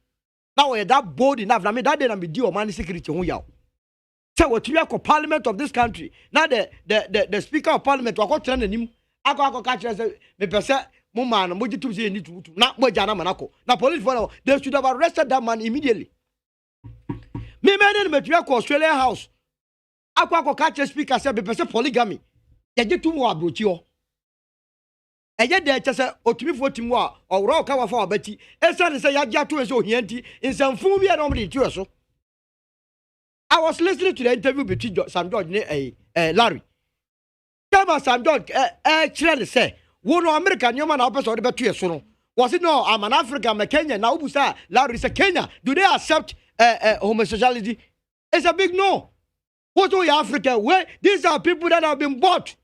now we that bold enough na me that day na me di o man security ho yaw say what we call parliament of this country now the speaker of parliament wa ko tena nanim akọ ka kire say me pese mo man mo jitum say ni tutu na mo jana manako na police for they should have arrested that man immediately me men me twa ko Australian house akọ ka kire speaker say me pese polygamy ye jitum wa abrochi o eye de chese otumifo timu a owro ka wafa obati esa say ya gya to ese ohianti nsamfu bi na omde tuo so I was listening to the interview between Sam George and Larry. Tell Sam George, actually say, "One American young man opposite the better so was it no? I'm an African, I'm a Kenyan. Now, Ubusa, Larry is a Kenya. Do they accept homosexuality? It's a big no. What do Africa? Where these are people that have been bought.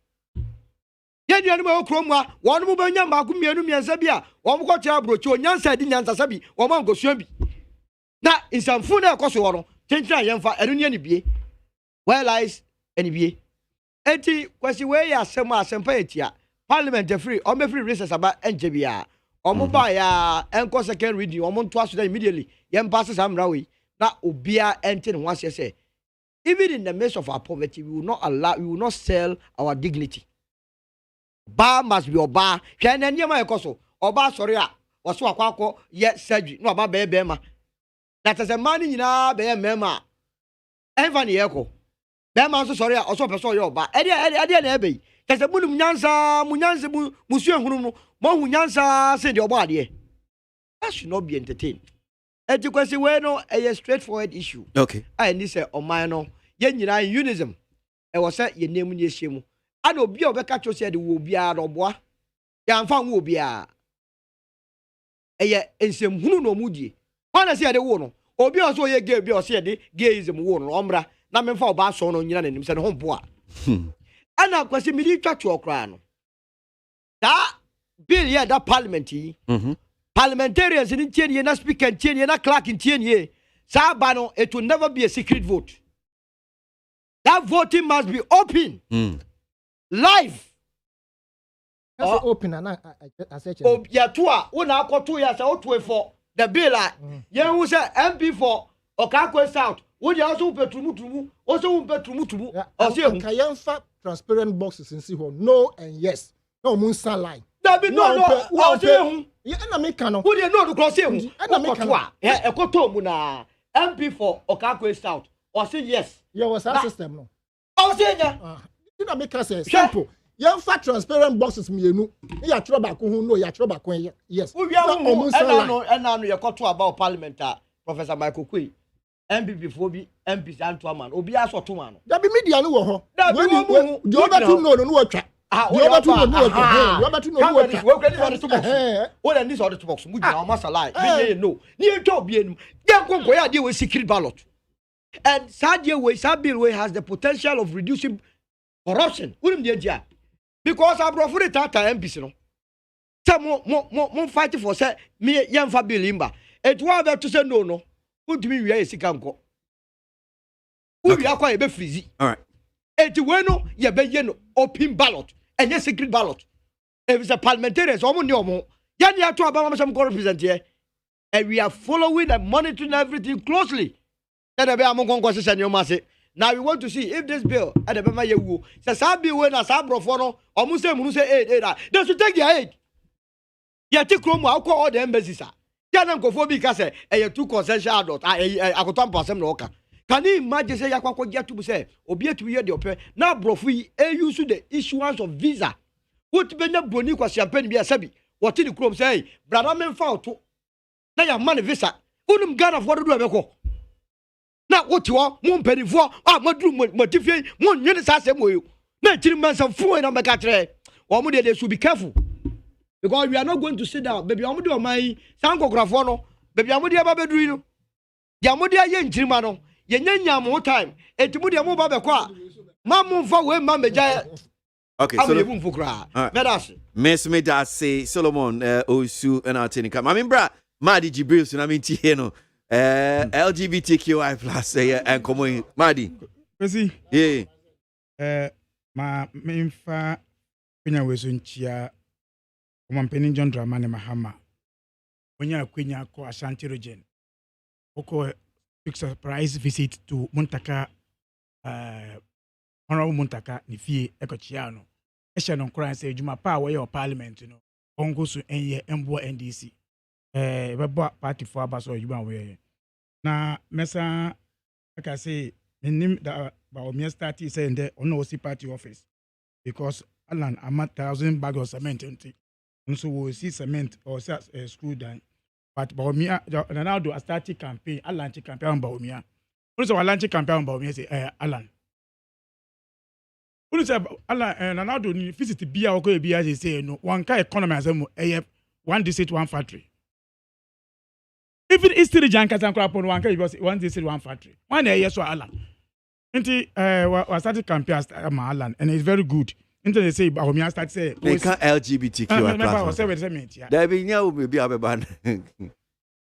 Yet you know, Chroma, one woman, Makumianum Sabia, one got your brooch, or Yansa, Dinyan Sabi, or Mango Swambi. Now, in some food, of course, Tentra Yanfa, Erunia Bie. Where lies any bie? Eti, Quasi way as some Sempatia, Parliament free, or free races about NJBA, or Mobile, and cause second reading, or Montois immediately, Yan passes am Rawi, not Ubia entering once you say. Even in the midst of our poverty, we will not sell our dignity. Bar must be Oba, can any my coso, Oba Soria, or Swako, yet surgery, no about Bema. That is a man in a bear mema. Anthony Echo. Bema also sorry, also person your ba. Eddie Abbey. There's a Munyansa, Monsieur Huno, Monyansa, said your body. That should not be entertained. Education, well, no, a straightforward issue. Okay. I need say, oh, my no, yen unism. I was set your name in your shame. I know be over catch said will be a boy. Yan fan will be a. And some who no moody. When I say the one, or be also ye gay, be or say the gayism one, Ombra, Namen for Basson on Yan and himself home boy. And now, question me to your crown. That bill, yeah, that parliamentary. Parliamentarians in 10 years, not speak and 10 years, not clerk in 10 years. Sabano, it will never be a secret vote. That voting must be open, live. That's open, and I said, oh, yeah, 2 years out for the bill. Yeah, who said MP for Okakwe South? Would you also pay to also pay to transparent boxes in see no and yes. No moon line. Dabi no. I say yeah, na me kan no. Who dey know the cross here? Na me kan. E ko to mu na MP for Okako South. Or say yes. Yeah, was that system no. I say nya. You na make say simple. You fat transparent boxes mienu. Ya tro ba ko hu no, ya tro ba ko yes. We no you ko to about parliament Professor Michael Kwei. MPP for bi MP Santo man. Obi aso to man. Da bi media no wo ho. When you over to no atwa. You over to no atwa. You over to no atwa. We credit for the box. What and this other box mu gina o masa lie. Me no. Ni etwa obi enum. Dem konko ya dey we secret ballot. And that bill way has the potential of reducing corruption. Unim dey dia. Because abrofu the tata MPs no. Say mo fight for say me yemfa bill imba. Et wa be to say no. Utimi wi esika nko. Uwi akwa ebe freeze. All right. Et we no ye be ye no open ballot and yes secret ballot. If it's a parliamentarian so mo ni omo. Ya ni ato aba mo represent here. And we are following and monitoring everything closely. Now we want to see if this bill at the Bema Yewu says Sabi when a Sabrofono or Muslim say aid. They should take your aid. Yati Chrome, I'll call all the embassies. Yanam Kofobi Case, a 2 concession adult, I could tamp some loca. Can you imagine say Yakako get to say, or be to hear the opera? Now, Brofi, a use the issuance of visa. What Bena Boniqua champagne be a sabi? What did the Chrome say? Brother men found to. Now your money visa. Unum God of what do I go? Na what you are, mon penny for, madru motivate, mon unit as a way. 19 months of food and Macatre. Or they should be careful. Because we are not going to sit down. Baby, I'm doing my Sanko Grafono, baby, I'm with Babadrino. Yamudia Yen Trimano, Yenya more time, and to Mudia Mobaba. Mamma for where Mamma Jaya. Okay, so Miss Meda say Solomon Osu and Artenica. I mean, bra, Madi Jibril, and I mean Tieno. LGBTQI plus and come Madi. See, yeah. Ma minfa pinya wesunchia kumampeni John Dramani Mahama. When Quenya ko Ashanti region. Oko big surprise visit to Muntaka Honorable Muntaka Nifie Ekochiano. Esha non cry say Juma pa where your parliament, you know. Ongo su enye embo NDC. Beba party for abaso you want na mesa like I say name that about me start saying there on no party office because Alan I'm 1,000 bags of cement and so we see cement or screw down but about me now do a starting campaign a launch campaign about me also a launch campaign about me say Alan say Alan now do visit bia or go bia say no one kind economy as one district one factory. Even history jankas and crap on one because one district one factory. One year so Alan. Inti we started campaign as Alan and it's very good. Inti they say about me start say they can LGBTQ+. There be now maybe abeban.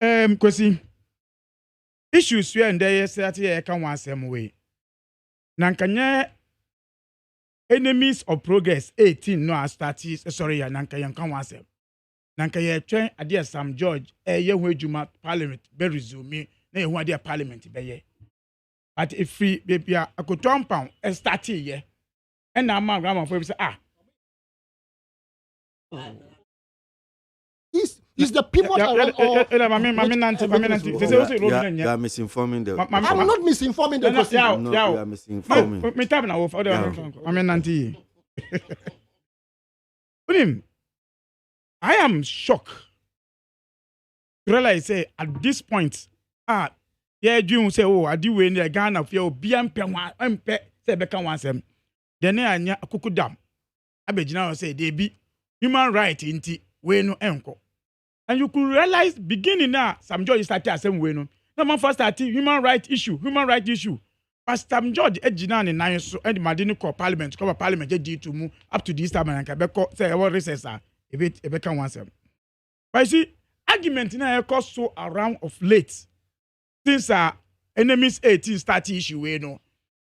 Kwesi issues here and there say here can one same way. Nankanye enemies of progress 18 no start sorry nankanye can one same. Nanka ye twen ade Sam George ye ho adwuma parliament be resume na ye ho ade parliament be ye but if free baby akoton pound start ye and na ma grandma for say is the people that you are misinforming them. I'm not misinforming them. You are misinforming. Me tab na wo for the nanti. Unim I am shocked to realize say at this point you say oh I do in the Ghana for BMP say beka wansem then anya akukudam abegina say they be human right inti we no enko and you could realize beginning now Sam George started same way no man first started human right issue but Sam George ejina ne nan so and madini call parliament cover parliament dey to move up to this time and can beko say what recess Ebeka wansem. But you see, argument na cost so around of late. Since enemies 18 start issue we know.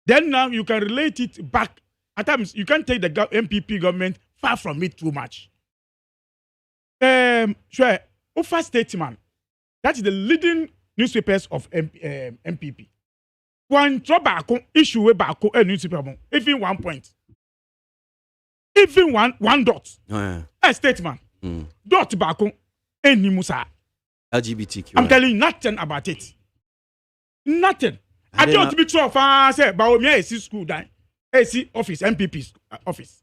Then now you can relate it back. At times you can't take the MPP government far from it too much. Sure, Ufa Statesman. That is the leading newspapers of MPP. One trouble issue we back newspaper even 1 point. Even one dot. A statement. Dot bako. Any musa. LGBTQ. I'm telling you nothing about it. Nothing. I don't be true for say about me AC school dan. AC office MPP office.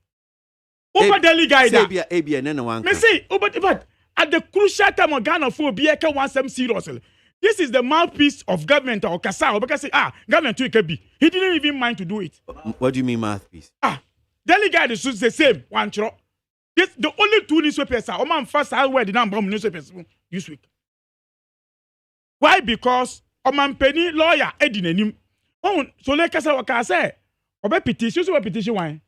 Over daily guide. Me say but at the crucial time of Ghana for be eke want some seriously. This is the mouthpiece of government or Kasa or because government too can be. He didn't even mind to do it. What do you mean mouthpiece? Daily guide is the same one chro. This the only two newspapers are man first I wear the number newspapers this week. Why? Because Oman penny lawyer Eddie Nenim. Oh, so let us say, Obe petition, so petition why?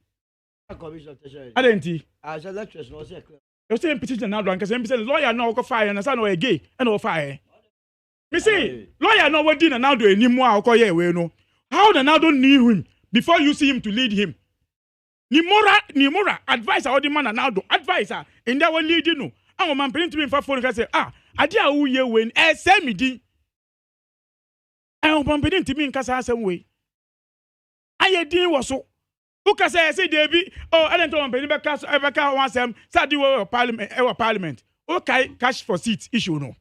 I didn't see. As a lecturer, no say. You say petition now, because say lawyer now go fire and son no gay and no fire. Me say lawyer now what dinner now do any more or yeah we no. How the now don't need him before you see him to lead him. Nimora advice all the man now do advisor in that one lead you know. And man penny to me for phone say ade a wo ye wen send me din. And man penny to me in kasa same way. Aye din was so. Who can say Debbie? Oh, I don't know. Penny Becca wants them. Sadi wo parliament. Okay, cash for seats issue no.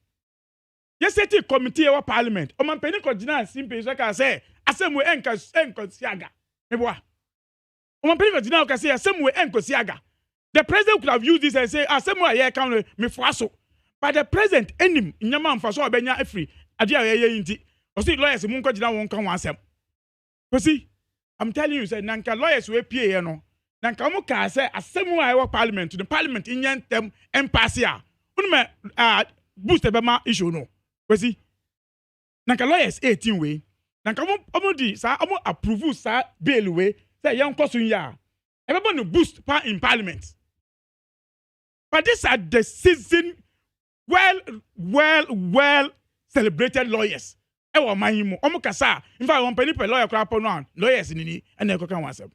Yes, set a committee of parliament. O man penny ko dina simple so can say asem we enko siaga. Meboa. O man penny ko dina can say asem we enko siaga. The president could have used this and say asem we here can me faso. But the president enim nyama mfaso obenya afri ade a ye yinti. O see lawyers mun ko dina won kan wansem. You see, I'm telling you say nanka lawyers we pie here no. Nanka mo ka say asem we here parliament to the parliament in yentem empase a. Unme boost ebema issue no. You see, nanka lawyers 18 way. Nanka mo di sa mo approve sa bail way say yan kosun ya. Everybody no boost pa in parliament. But these are the seasoned, well celebrated lawyers. Ewa mahimo. Omo kasa. In fact, one penny per lawyer crap on lawyers in any and then can answer.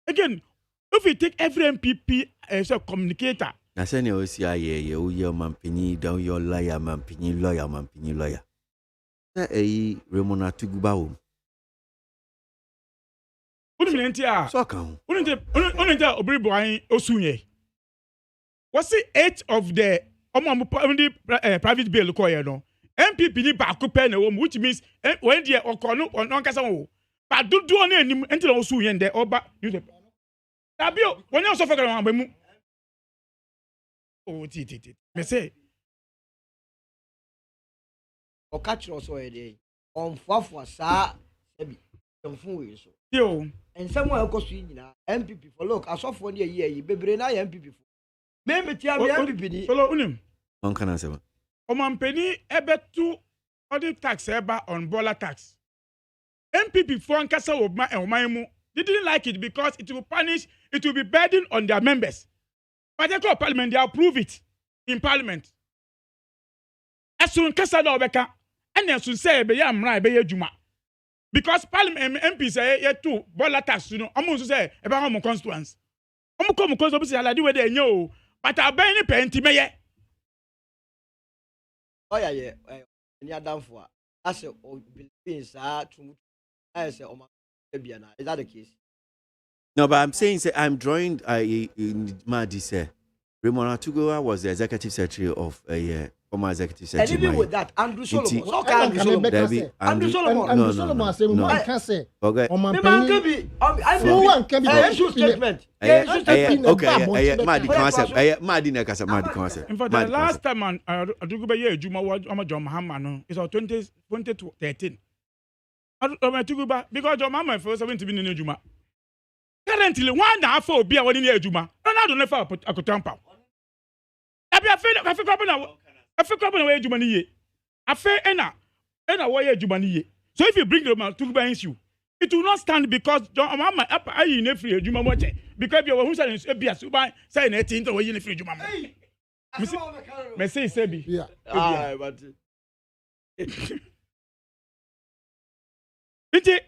Again, if we take every MPP as a communicator. Na say ne o si aye ye o ye man penny down your lawyer man penny lawyer. Na Remona Tuguba wo. Unimlentia. So kan. Unimlentia obribo an osunye. What's the 8 of the private bail ko ye no? MPP ni ba ko pe na wo, which means when the okono on kasa wo. But do on anim until osunye nde oba newspaper. Tabio, when you suffer kan ba mu. Oh, ti. Me say. O catch us o ede. On fafwa sa ebi. Yonfun we so. Yo. And someone go su nyina MPP for look asofo ne ye bebre na MPP for. Me metia me MPP ni. Follow unim. On kana se ba. O man penny ebetu audit tax eba on bola tax. MPP for nkasa wo man mu. They didn't like it because it will be burden on their members. But they go parliament, they approve it in parliament. As soon kasa na obeka, and as soon say be ya mra be ya juma. Because parliament MP say ye too bola tax you know. Omo so say e ba home constituents. Omo come constituents say ala di we dey nyo, but aben ni penti meye. Oh yeah, any adam for. As o believe sa too. I say o ma bia na. Is that the case? No, but I'm saying say I'm drawing in Madi say Raymond Atugoa was the executive secretary of former executive secretary. And even with that, Andrew Solomon. So Andrew Solomon. Andrew Solomon say one can say. Okay. I can be statement. Okay. Madi concept. Madi na kasa. In fact, the last time Atugoba ye Juma was John Mahama no. It's 2013. Atugoba because John Mahama first 70 be in Juma. Currently, 1.5 for be a one in the Juma. Ronaldo never a cotampa. I feel away Jumani. I feel ena way Jumani. So if you bring them out to against you, it will not stand because John Mama up I in a free Juma moche. Because you were saying a beer subai saying 18 away in a free Juma. Messi Sebi. Yeah. But it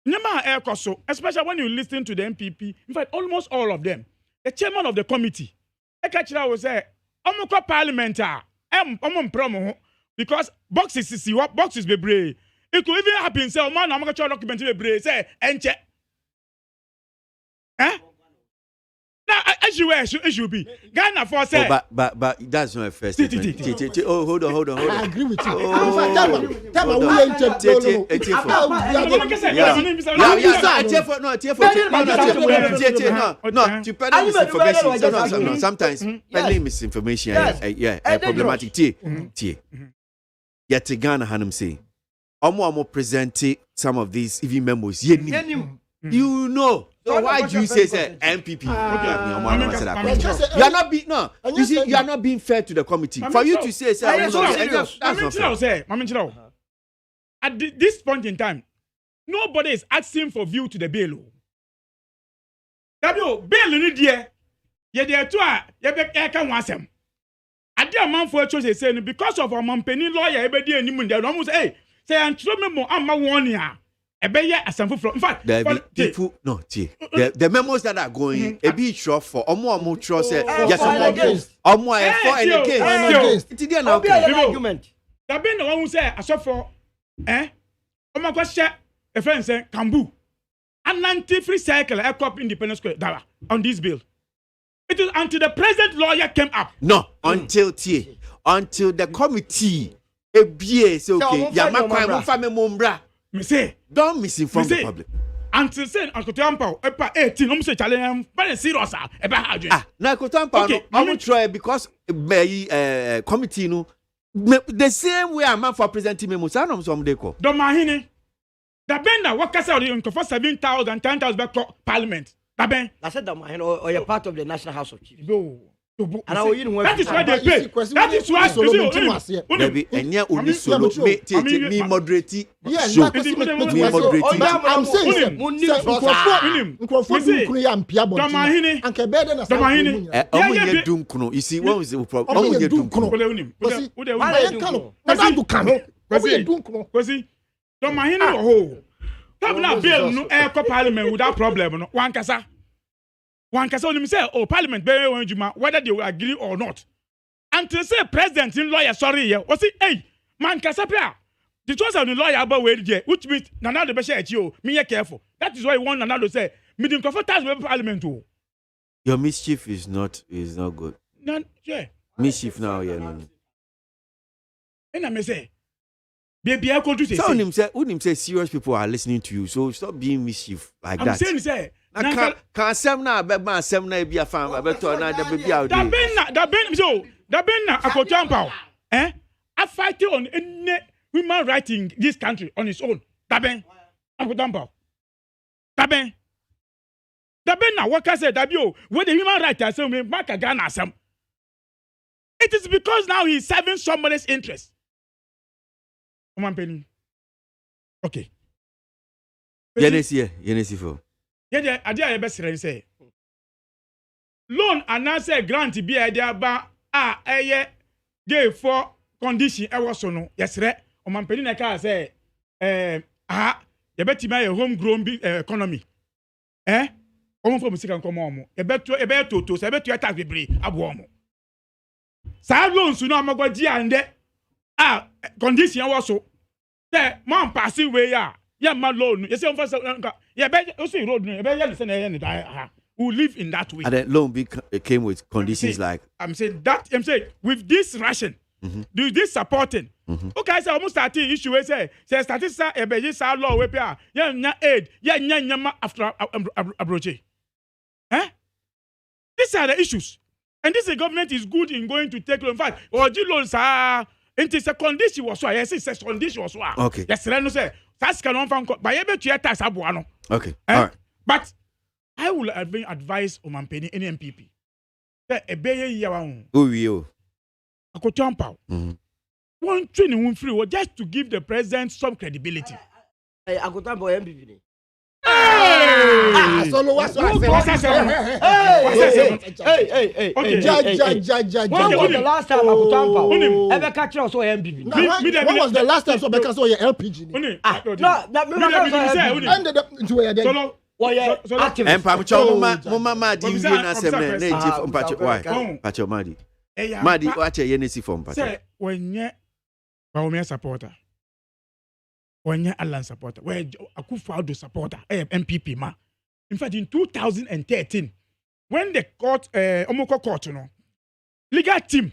Nema Aircoso, especially when you listen to the MPP, in fact, almost all of them, the chairman of the committee, Ekachira will say, Omoko parliamentar, promo, because boxes be brave. It could even happen, say, man, I'm going to document be brave, say, enche. Eh? Now, issue be. Ghana for say. But that's not a first statement. Oh, hold on. I agree with you. No. Sometimes peddling misinformation. Problematic. Yet Ghana Hanum say, Omo present some of these even memos. You know. So why do you say MPP? You are not being You see, you are not being fair to the committee. For you to say, that's not fair. At this point in time, nobody is asking for view to the bill. Bill ni dear. Ye there too. Ye be can want them. At the amount for choice say because of our company lawyer, everybody anyone they almost say I'm memo am one year. In fact, the memos that are going a bit short for Omo trust yes Omo for and against. It's the argument. There been the one who say I saw for Omo question a friend say Kambu an anti-free cycle a cop independence square on this bill. It is until the present lawyer came up. No, until the committee a BA say okay Yamakwa family membra. Me say, don't misinform the public. Until saying Uncle Tampa, 18, I'm saying challenge, but serious. Na Uncle Tampa, I'm try because committee no the same way I'm for presenting me musa no some dey call. Don't mahine. Da ben na work say on for 7,000, 10,000 back parliament. Da ben. I said that mahine or you're part of the National House of Chiefs. And that is why they pay. That is why maybe enya only solo me moderate. So me moderate. I'm saying you see what was the problem? Parliament without problem. One can say, Parliament, whether they will agree or not. Until say President in lawyer, sorry, was it, hey, man, Casapia. The choice of the lawyer about where which means Nana the Bashir at you, me careful. That is why one another say, meeting comfortable with Parliament too. Your mischief is not good. None, yeah. Mischief now, yeah. And I may say, baby, I could do this. So, wouldn't say serious people are listening to you, so stop being mischief like that. I'm saying, Can sem na be ma sem na be afan be to na the be out. Da ben na akotampa. I fight on any human right in this country on its own. Da ben akotampa. Da ben na what I said that you when the human right are saying back Ghana asem. It is because now he's serving somebody's interest. Oman penny. Okay. Yenesi for. Yeah, I best say. Loan and say grant be idea ba gay for condition I was so no. Yes, right. O man peni na ka say you bet my homegrown economy. Omo for music come on. You bet to say bet you attack bebre abo mo. Sa loans no amagwaji ande condition I was so. Say man passing way yeah, my loan. You see, road. Who live in that way. And then loan came with conditions like. I'm saying with this ration, do this supporting. Okay, so almost starting issue. Say statistics. Law we pay. Yeah, aid. Yeah, after abroche. These are the issues, and this government is good in going to take loan. In fact, or loans are. It is a condition was so. Yes, it's a condition was so. Okay. Yes, I know say. That's can find by able to tax abuano. Okay. All right. But I will advise on Mampeni any MPP. That a bay yawan. Who you? I could jump out. One training free just to give the president some credibility. I could jump out MPP. So what's Hey. When was the last time I could jump out? Ever catch us or MPP? When was the last time so because so your LPG? Madi, watch a Yenesi form. Say, when you're a supporter, when you're a land supporter, where a Kufuado supporter, MPP, ma. In fact, in 2013, when the court omoko court no legal team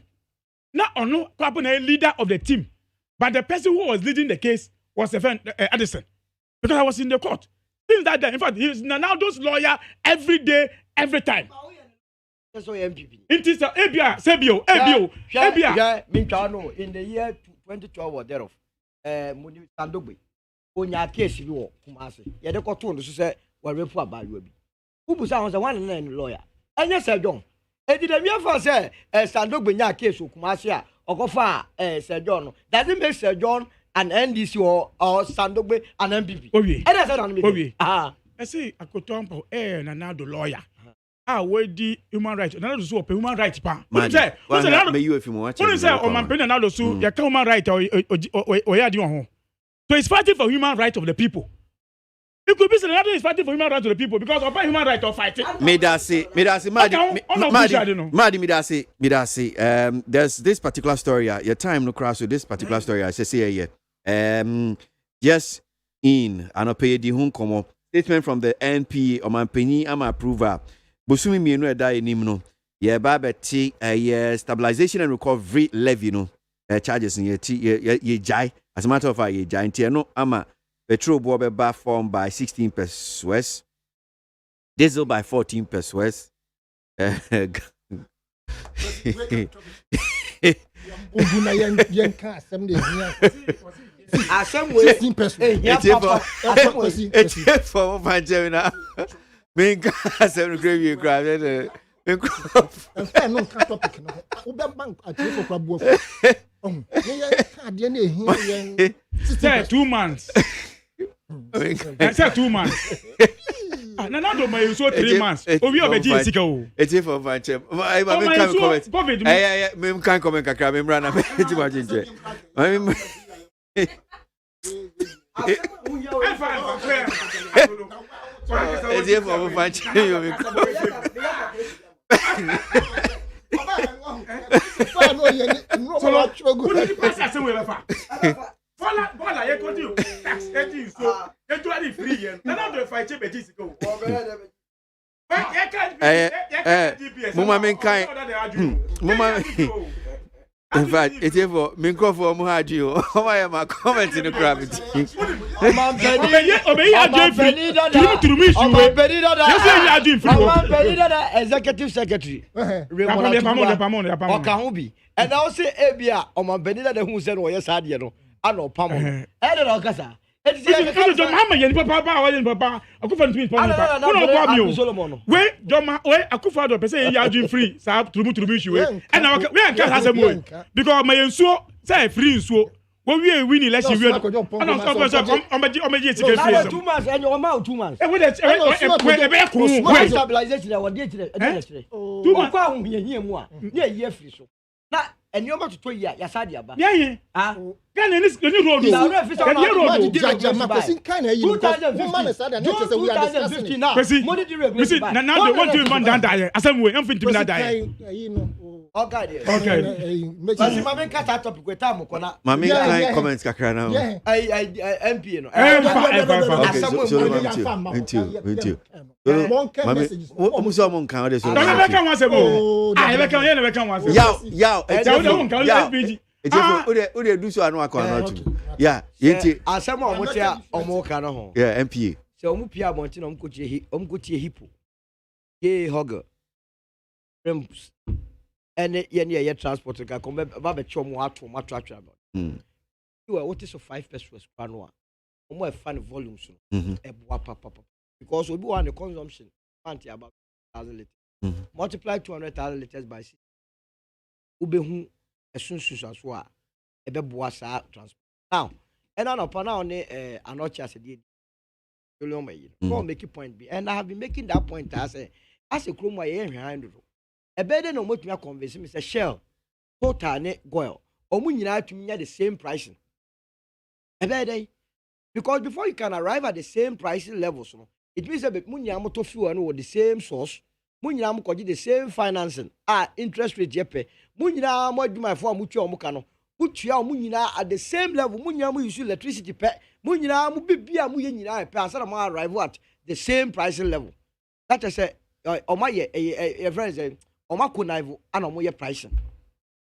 na ono kwabo na leader of the team but the person who was leading the case was a friend Addison because I was in the court since that day. In fact, he's now those lawyer every day every time. That's why MPP. It is ABIA Sebio ABIA Minchano in the year 2012 or thereof Muni Sandogbe onya case bi wo Kumasi ye de koto no so say we refu abayo bi who say was one and lawyer anya Sir John e did me for say Sandogbe nya case Kumasi a okofa Sir John doesn't make Sir John an NDC or Sandogbe an MPP owie and I said on me owie I say akotompo na now the lawyer we di human rights na do so open human rights pa what say me you if you watch what say o man pen na do so ya ka human right o ya di ho so it's fighting for human rights of the people. It could be said that is fighting for human rights of the people because of human rights of fighting. There's this particular story. Your time no cross with this particular story. I say here. Yes, in an pay the home como statement from the NP or my penny am approval. Busumi mi no da enim no. Ye ba beti stabilization and recovery levy no. Charges in ye jai. As a matter of fact, ye jai no ama. Petrol bobe bar formed by 16 pesos, diesel by 14 pesos. Say 2 months. I said 2 months. Nana do my so 3 months. Obi obeji esika o. Eti for vanchem. I can comment. Me can comment kakra me mra na me ti ma jinje. Eti for vanchem yo me. Bola ye ko di o tax 18 so e do ari free yen na na do fight be dis go mama men kan mama in fact it's for me go for mu haji o ma ya ma comment in the gravity executive secretary and now say Abia o man benida de hu say no yes ade no ano pamo e de no kasa e ti say do mama yen papa wa yen papa akufa ntumi pamo papa no go am yo we joma we akufa do person ya adwin free sa turumu issue we and now we an ka say mo because my ensuo say free ensuo wo we win election we no omeji secret free 2 months and your mouth 2 months e we be ko we stabilization na what dey tire 2 months kwa hu hia mu a na ye free so na enioma to ya yasade aba yen kan ni road road jaja makosin kan e yin ko man sada na tese we are discussing money the regulation na now they want to man down die asem we em fit na die okay but ma men kata topic we time ko na ma men kan comment kakra na MP no into omuso mon kan o de so na be kan wan se bo be kan ye na be kan wan se yaw o de do so anu akwa na tu ya yenti asem o mo tia o mo ka no ho yeah MPA se o mu pia bonti na o mu tie hipo ye hogger rems ene ye transport ka ko ba be chom ato atwa about you are what is 5 pesos per no o mo e fan volumes no e boa papa because obi one the consumption plant about 1,000 liters multiply 200,000 liters by 6 ubehu esunsu so a e be boa sa transport now and on upon now anochi as dey you make a point be and I have been making that point as a chroma ye hwan e be dey no motumi convince me say Shell Total ne Goil omu nyina atumi nya the same pricing e be dey because before you can arrive at the same pricing levels no it means that munya moto fuel no with the same source munya mo koji the same financing interest rate jepe munya mo adwuma fo mo twa mo ka no mutua mo nyina at the same level munya mo use electricity pe munya mo bibia mo ye nyina pe asara mo arrive at the same pricing level that is Oma ye friends Oma connive and omo ye pricing.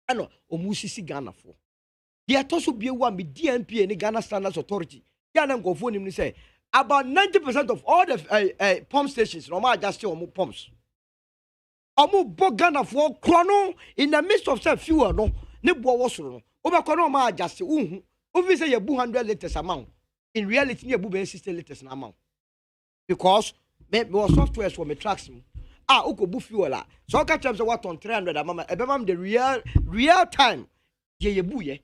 Ano omusisi Ghana for. The atoso be one with DNP and Ghana Standards Authority. Ghana go phone him say about 90% of all the pump stations, Oma just still pumps. Omo bo Ghana for chrono in the midst of some fuel no ne bo wasoro. Oba kono ma just Ovi say you 100 liters amount. In reality, you buy 60 liters amount. Because me software for me tracks. Uko bu fuel la. So I catch them what on 300 amount. Ebemam the real time. Ye bu ye.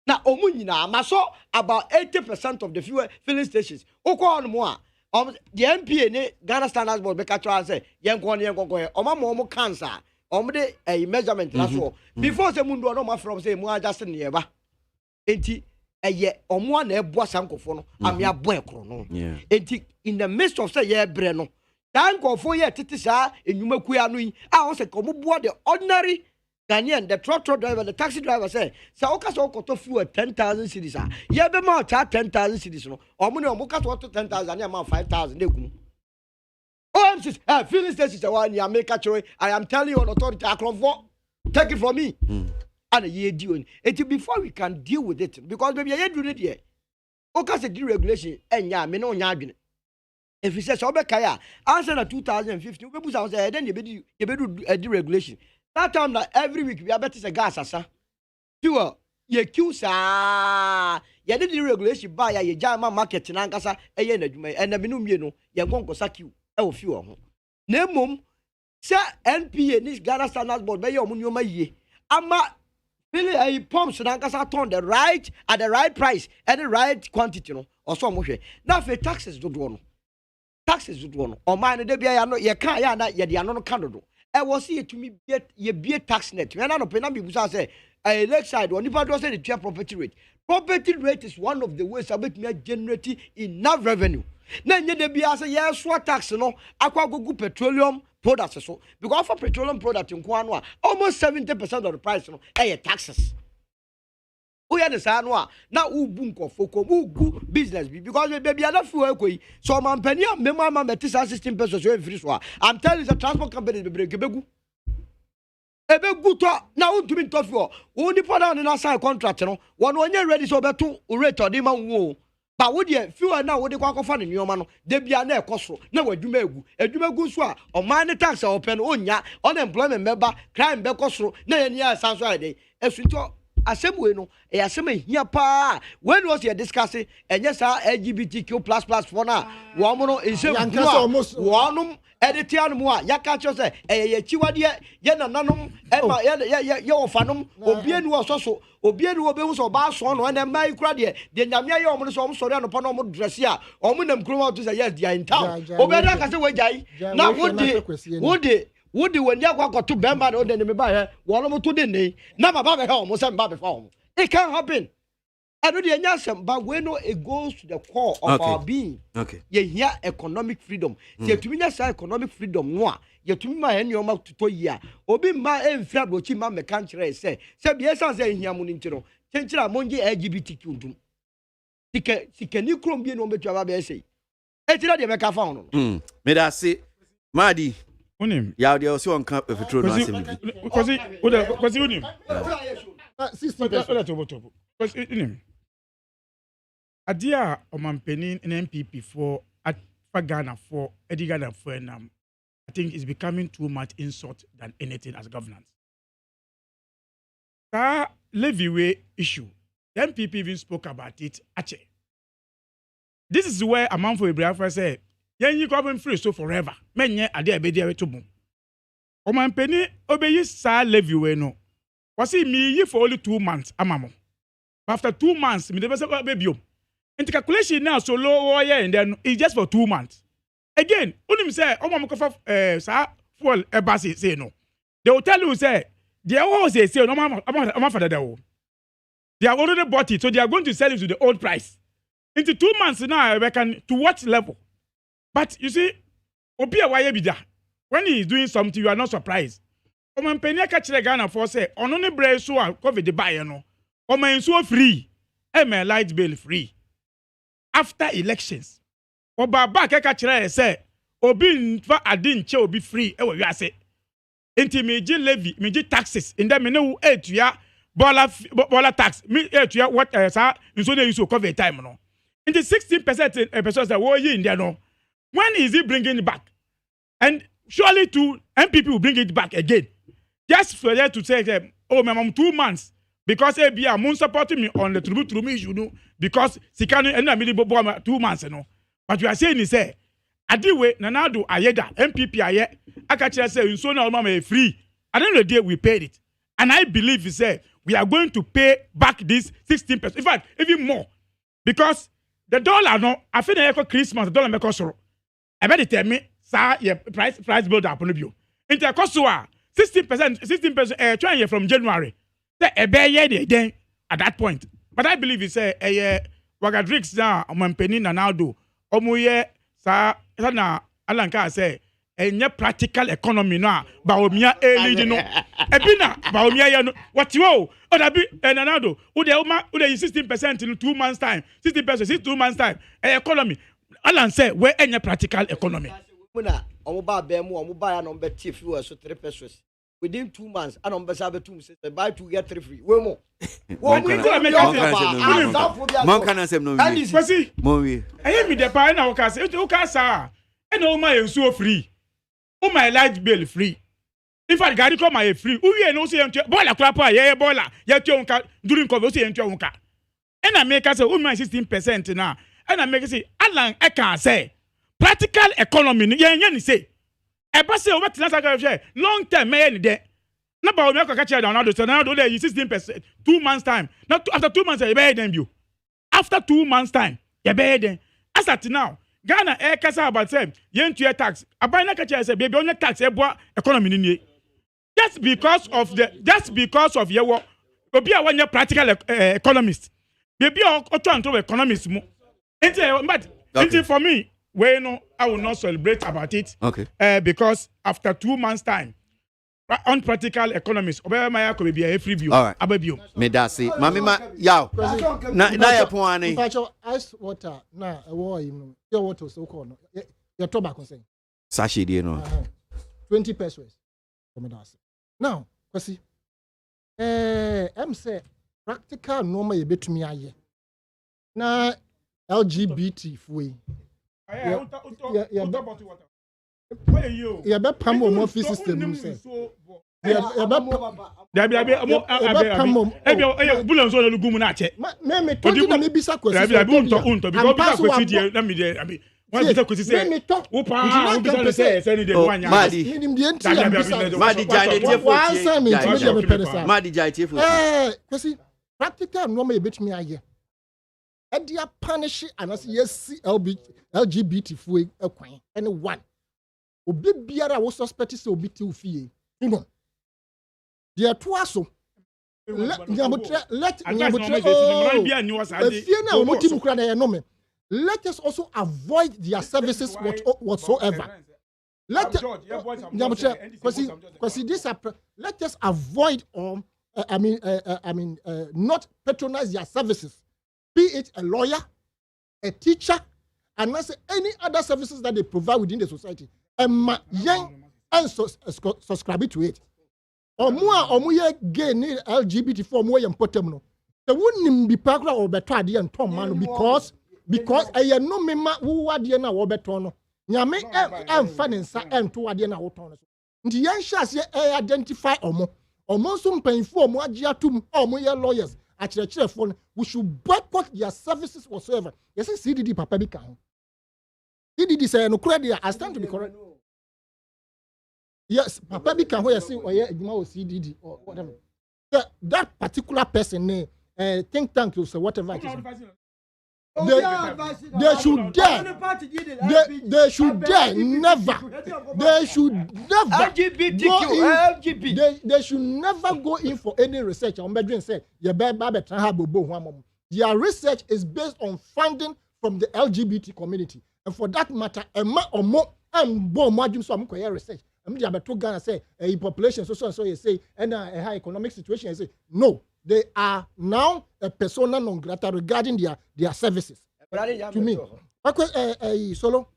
Na omu nyina maso about 80% of the fuel filling stations. Uko on more. The MPA ne Ghana Standards Board be catch say yen ko Oma mo cancer. De measurement na so. Before say mundu no ma from say mu adjust ne ba. Enti eye omo na eboa sankofo no ame abo ekro no enti in the midst of say ye bre no sankofo ye tete sa enwumaku anu yi a wo say komo boa the ordinary Ghanaian the truck driver the taxi driver say okasa okoto fuel 10,000 cedis ye be ma cha 10,000 cedis no omo ne omo kasa oto 10,000 na ma 5,000 ekum OMC filling station say one ya make actually I am telling you on authority aklonfo take it from me and a year doing it before we can deal with it because maybe I do it here. Okay, say deregulation and ya me no nyadwene. If he says obekaya answer na 2015 we busa say then you be do deregulation. That time that every week we are better say gas asa. Fuel ye queue sa ye did deregulation buy ye jama market na nkasa eye na dwuma and na me no mie no ye gonko sa queue e wo fuel ho. Na mom say NPA ni Ghana Standards Board be ye omunyo ye. Ama really, I pumps and I turn the right at the right price and the right quantity, no, or so much. Now, for taxes, do one. Taxes do one. Or mine, they be I know, you can't, ya, the unknown candle. I was here to me, ye be a tax net. When I don't pay, because say, a lakeside, or if I don't say the tier property rate. Property rate is one of the ways I make me generate enough revenue. Then you be as a year swat tax, no, aqua go petroleum products so because for petroleum product in Kwanwa, almost 70% of the price no taxes. We understand now ubunko foko ugu business because baby other fuel koi so man penny mema metisa 16 pesos so free so I'm telling you the transport company be gebegu ebegu to na untumi to for woni poda na sign contract no one onye ready so beto rate odi ma wo but wo de fuel na wo de kwakofa ne nyoma no de bia na ekoso na wadwuma egu so a o man tax a open onya unemployment member crime be koso na ye nia sanso ade esunto asem no e asem hia pa when was you discussing enye sa LGBTQ+ for na wo mo no ensem wo no editian mu a yaka cho se ye chiwade ye nananom ema ye ofanom obienu ososo obienu obehu so ba so no na mai kura de nyamia ye omo so omo sori anopa no omo dress a omo nam kuro to say yes they are in town obeda ka se wajai na wodi when ya kwa to bemba no de me ba he wo no to de nei na baba be he omo se mba be fa omo it can happen. I know the anyasem, but we know it goes to the core of our being. Okay. You hear economic freedom. See, to me, that's economic freedom. No, you to me, my any of to year. Obi ma enfra brochi ma me country say. Say yes, I say here munintino. Chenchira monji LGBTQ dum. Sike ni krombie no betu aba be say. Etira de meka fa no. Me da say Madi. Unim. Ya de so on camp petrol no asem bi. Because unim. Because unim. Adia omampeni in MPP for at Ghana for Eddie Ghana for I think it's becoming too much insult than anything as governance. That levyway issue, the MPP even spoke about it. Actually, this is where a man for Ibrahim said, "Yen you government free so forever." Menye adia be there to boom. Omampeni obey sa levyway no. Was he me for only 2 months? Amamo. After 2 months, me never say baby. And the calculation now so low and then it's just for 2 months. Again, unim say, sa fuel ebasi say no. They will tell you say, they always say no I'm for that. They have already bought it, so they are going to sell it to the old price. Into 2 months now, I reckon to what level? But you see, Opia Wayebida, when he is doing something, you are not surprised. Oman penye catch the Ghana for say, on only bread so cover the buyer no. Oman so free, light bill free. After elections, Oba back catch say, obi nfa ade nche obi free e wo wiase enti meji levy meji taxes inda me ne wo etua bola tax me etua what sa nso na use cover time no enti 16% persons that wo yi india no when is he bringing it back and surely to MPP will bring it back again just for them to say oh my mom 2 months because ABA moon supporting me on the tribute issue no because sikano and na me 2 months no but you are saying is say adiwe nanado ayeda MPP aye aka kire say nso na mama free at the end of the day we paid it and I believe he say we are going to pay back this 16%. In fact, even more. Because the dollar, no, I feel like Christmas, the dollar make us sorrow. I bet it tell me, sir, yeah, price build up on the view. Into a cost 16%, trying from January. A bear year then at that point. But I believe he say, Wagadrix now, Penny and now do. Omuye, sir, Alanka say, enye practical economy no baomia elidi no ebina baomia ya no what you odabi enanado ude 16% in 2 months time 60% 2 months time economy alan say we enye practical economy muna omoba be mu omoba ya no be tief we so 3 pesos within 2 months and on be say 2 say buy 2 get 3 free we mo man can say no kwesi mo we eyi mi de pa na o ka say o ka sa e na o ma ensuo free o my light bill free. In fact, Gary come my free. We no say bola kwapa ye bola ye tionka during COVID say tionka. And I make us say o my 16% now. And I make say Alan I can say practical economy ye ni say. E ba say o bet na say long term me ni de. Na ba o me ka catch down now so now do 16% 2 months time. Now after 2 months you be them you. After 2 months time you be them. As at now Ghana kasa about say yentua tax abana ka say baby onye tax eboa economy ni just because of your obi a wanya practical economist baby o try to economist mu but for me we no I will not celebrate about it because after 2 months time unpractical economists obey my ko be a free view ababio me da say mama ma yaw na ya pon ani ice water na e wo yim your water so call no your tobacco say sachet dey no 20 pesos come da say now kwasi em say practical normal ye betumi aye na LGBT fuwe ya be pam o mo system nim say ya be bulan so na gumu na che me to na me bisa kwesi unto because bisa kwesi die na me dey abi wọ́n bisa kwesi say wo pa bisa say ni dey wanya madi nim die nti ya bisa madi jai dey for madi jai dey for kwesi practical no me betumi aye edia punish anas yes LGBT fu ekwan any one obi biara wo suspect say obi ti ofie you know they are two aso let us also avoid their services whatsoever. Let us avoid not patronize their services, be it a lawyer, a teacher, and any other services that they provide within the society. And subscribe to it. Omu ye gay ni LGBT for mo ye mpotem no. The wouldn't be pakra or better and Tom man because I no mema who ade na wo beto no. Nyame emfa ne nsa ento ade na wo ton no. Nti yen hya se identify omo so mpanfo omo age atum omo ye lawyers akyerɛkyerɛfo no we should boycott their services whatsoever. Yes CDD papa bi ka ho. CDD say no credit I stand to be correct. Yes, papa bi can ho yes or yeah adwuma o CDD or whatever. That particular person think tank or whatever it is. They should dare never they should never go in for any research. Bedrin said their research is based on funding from the LGBT community, and for that matter research Ghana say a population so you say and a high economic situation you say no, they are now a persona non grata regarding their services to me. Solo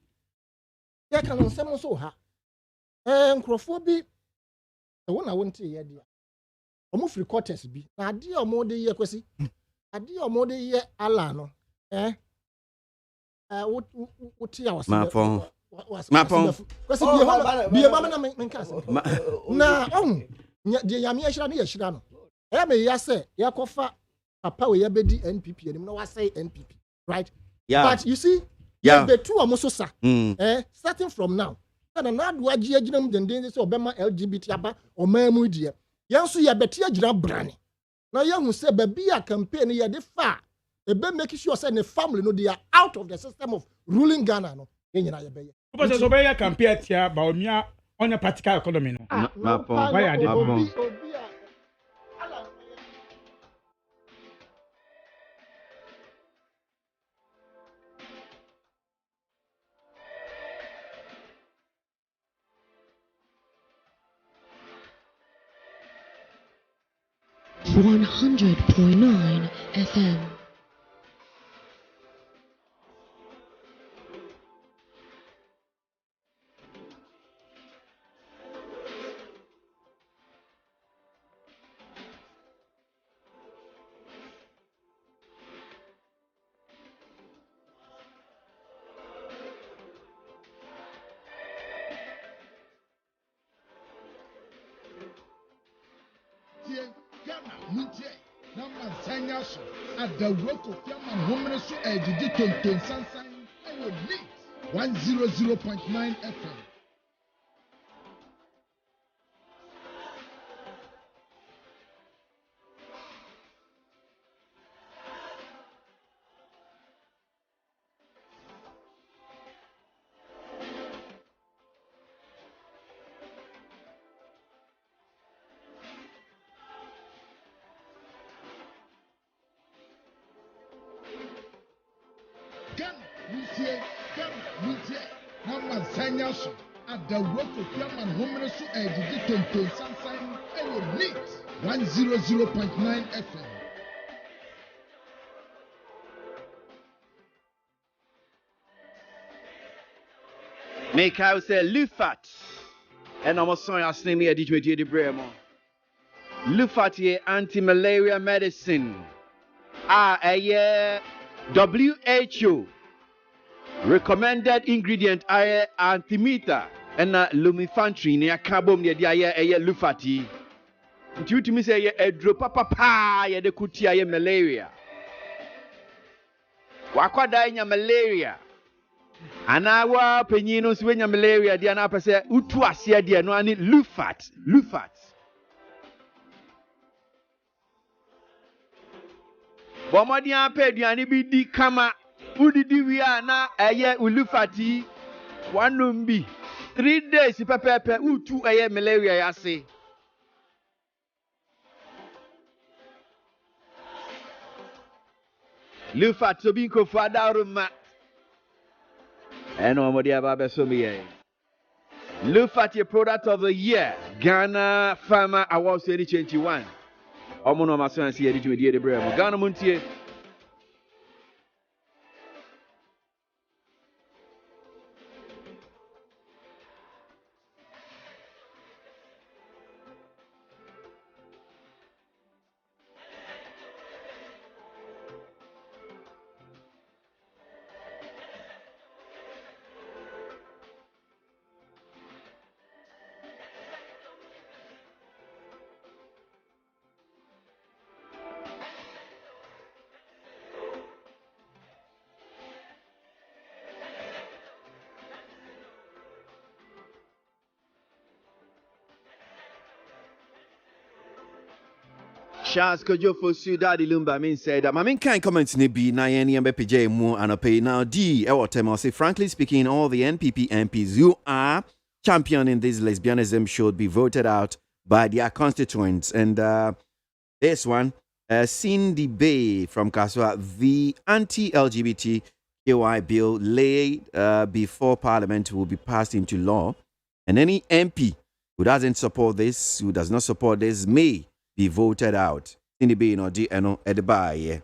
ya kan nsɛm so ha nkurɔfoɔ bi ɛwɔ na wonte yɛ dia ɔmo free quarters bi na ade a ɔmo de yɛ kwasi ade a ɔmo de yɛ ala no wote a wɔsɛ mapɔn kwasi bie ma na menka sɛ na deɛ nyame ahyira no yɛ hyira no ɛyɛ me ya sɛ yɛkɔfa papa we yɛbɛdi NPP anim na wasɛe NPP right but you see betu ɔmo so sa starting from now na ado agye agyina mu denden sɛ ɔbɛma LGBT aba ɔman mu die yɛn nso yɛbɛte agyina brane na yɛhu sɛ baabi a campaign yɛde fa ebe make sure say the family no they are out of the system of ruling Ghana no yenyina yɛbɛyɛ because so be campaign tia ba onua on a practical economy no why are they 100.9 FM. MONTIE Nama Sanya so Adawoko Fiaman Woman so Ejiji Tonton Sansan Ewo Neat 100.9 FM. MONTIE Nama Sanya so Adawoko Fiaman Woman so Ejiji Tonton Sansan Ewo Neat 100.9 FM. Make out say Lufat. And I'm sorry, I snake me a D20 the bremo. Lufat ye anti-malaria medicine. WHO recommended ingredient antimeter and lumifantry near carbon near the Lufati. Due to me say a drop papa ya de kutia malaria. Wakwa dying malaria. Anawa penino swenya malaria diana pese utu asia dia no ani Lufat. Bomadi ampe aduane bi di kama udidi wi ana eye ulufati wanumbi 3 days pepepe utu eye malaria yase Lufat so bi ko fada ruma eno omodi aba so mi ye Lufat product of the year Ghana Farmer Awards 2021 Omono maso si edi dwedie de bremo Ghana MONTIE Charles Kojofo Sudadi Lumba mean said that Mamin can't comment in be na any MPJ mu and pay now D say frankly speaking all the NPP MPs who are championing this lesbianism should be voted out by their constituents and this one Cindy Bay from Kaswa the anti-LGBT KY bill laid before Parliament will be passed into law and any MP who doesn't support this who does not support this may be voted out. In the being or DNO at the bar, yeah.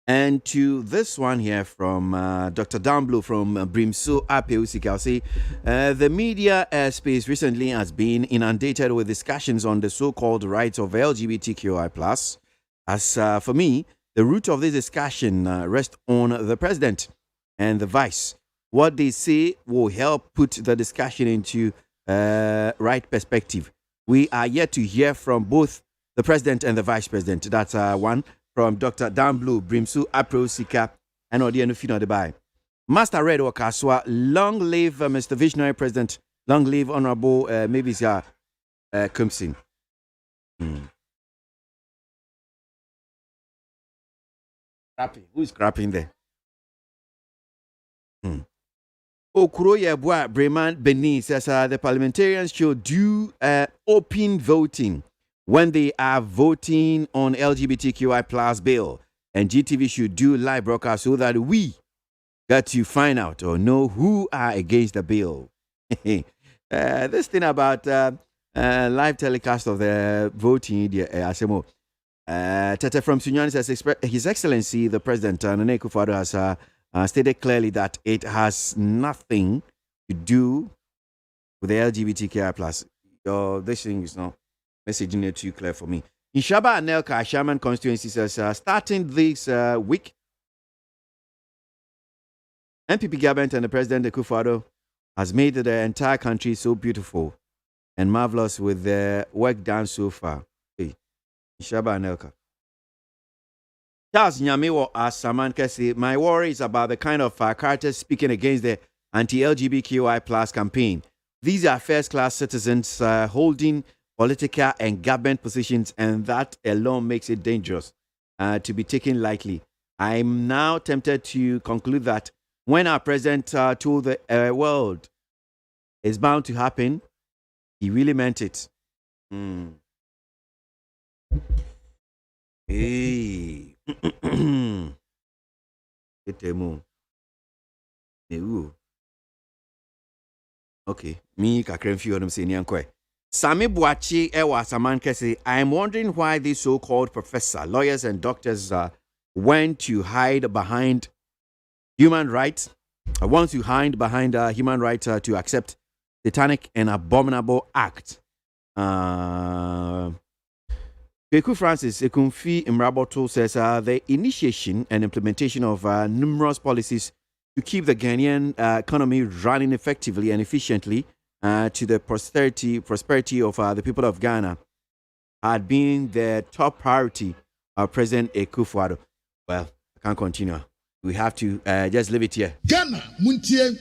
And to this one here from Dr. Downblow from Brimso Apeusika, I'll say the media space recently has been inundated with discussions on the so-called rights of LGBTQI+. As for me, the root of this discussion rests on the president and the vice. What they say will help put the discussion into right perspective. We are yet to hear from both the president and the vice president. That's one from Dr. Dan Blue, Brimsu, April Sika, and Odiano Fino Dubai. Master Red Okaswa, long live Mr. Visionary President, long live Honorable maybe it's Kumsin. Who is scrapping there? Okuroye Bua Breman Benin says the parliamentarians should do open voting when they are voting on LGBTQI+ bill, and GTV should do live broadcast so that we got to find out or know who are against the bill. This thing about live telecast of the voting, Asemo. Tete from Sunyani says His Excellency the President Nana Akufo-Addo has stated clearly that it has nothing to do with the LGBTQI+. This thing is not messaging it too clear for me. In Shaba Anelka, Shaman constituency says starting this week, MPP government and the President Akufo-Addo has made the entire country so beautiful and marvelous with their work done so far. Hey, Shaba Anelka. Charles Nyamiwo asked Saman Kesi, my worry is about the kind of characters speaking against the anti-LGBTQI+ campaign. These are first-class citizens holding political and government positions, and that alone makes it dangerous to be taken lightly. I'm now tempted to conclude that when our president told the world it's bound to happen, he really meant it. Hey. Okay, me kakrenfi onum se nyankwe. Sami Buachi Ewa Saman Kese, I am wondering why these so-called professors, lawyers and doctors went to hide behind human rights. Want to hide behind human rights to accept satanic and abominable act. Peku Francis Ekunfi Imraboto says the initiation and implementation of numerous policies to keep the Ghanaian economy running effectively and efficiently to the prosperity of the people of Ghana had been the top priority of President Akufo-Addo. Well, I can't continue. We have to just leave it here. Ghana Muntie,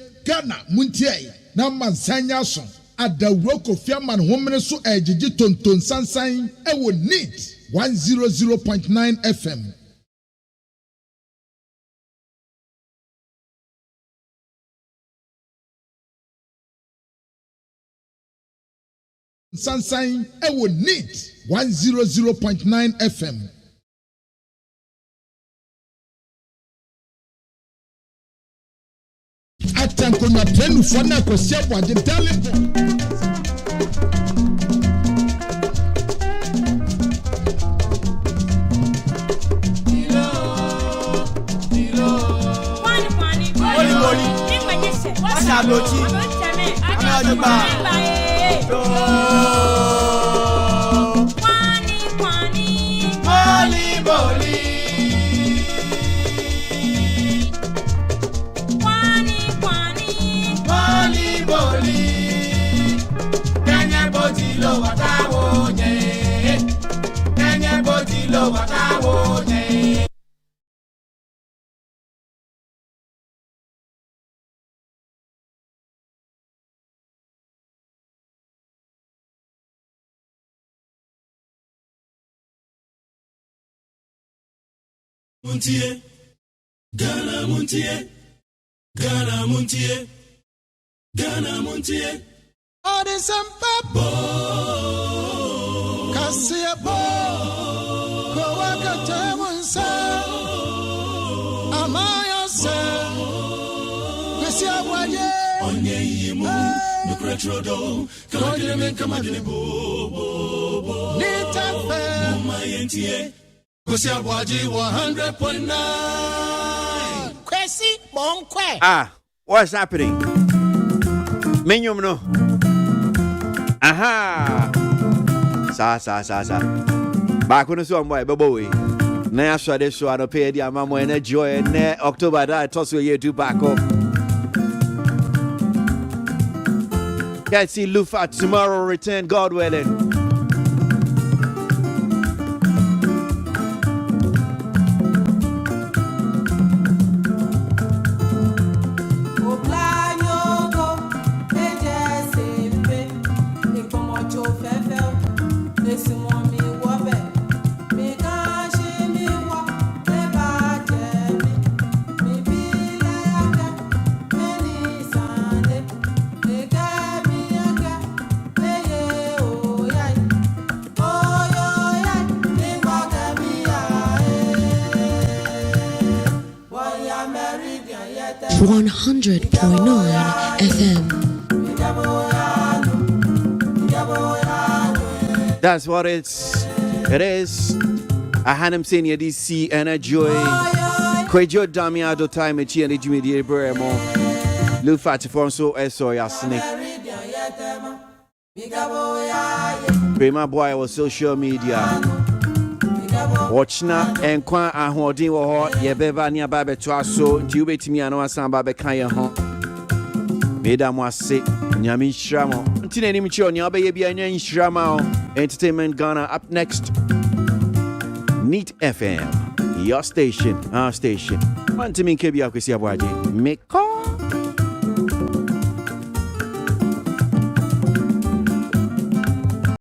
na mansanya so. Adawroko fiaman homene so ejiji tonton sansan ewo NEAT 100.9 FM. Sansan ewo NEAT 100.9 FM. Atanko na trenu fona kwese abwaje darling. Montie, Ghana Montie, Ghana Montie, Ghana Montie. All the sampa Kasia bo Kowaka Tawansa Amaya se Kasia Waye Onye Yimu no Cretrodo Kamadine Kamadine Bo Nita Fe Mayentie Kwasi ABOAGYE 100.9. Kwasi Bonkwe. Ah, what's happening? Menyum no. Aha. Sa. Back when so boy, boy. Na ya so de so no pay dia mamo na joy na October that toss you do back up. Can't see Lufa tomorrow return, God willing. FM. That's what it is. I had him saying DC and a joy. Kwejo Damiado time and Chiani Jimmy de Bremo. Lufat for so so ya snake. Prima boy was social media. Watch na and kwa ahodi wo ye beba ni aba beto aso nti ubetimi ano asan ba be kan ye ho meda mo ase nyame nhyiramo nti na enim chi onya obaye bia nya nhyirama Entertainment Ghana up next. Neat FM, your station, our station. Want to me KWASI ABOAGYE.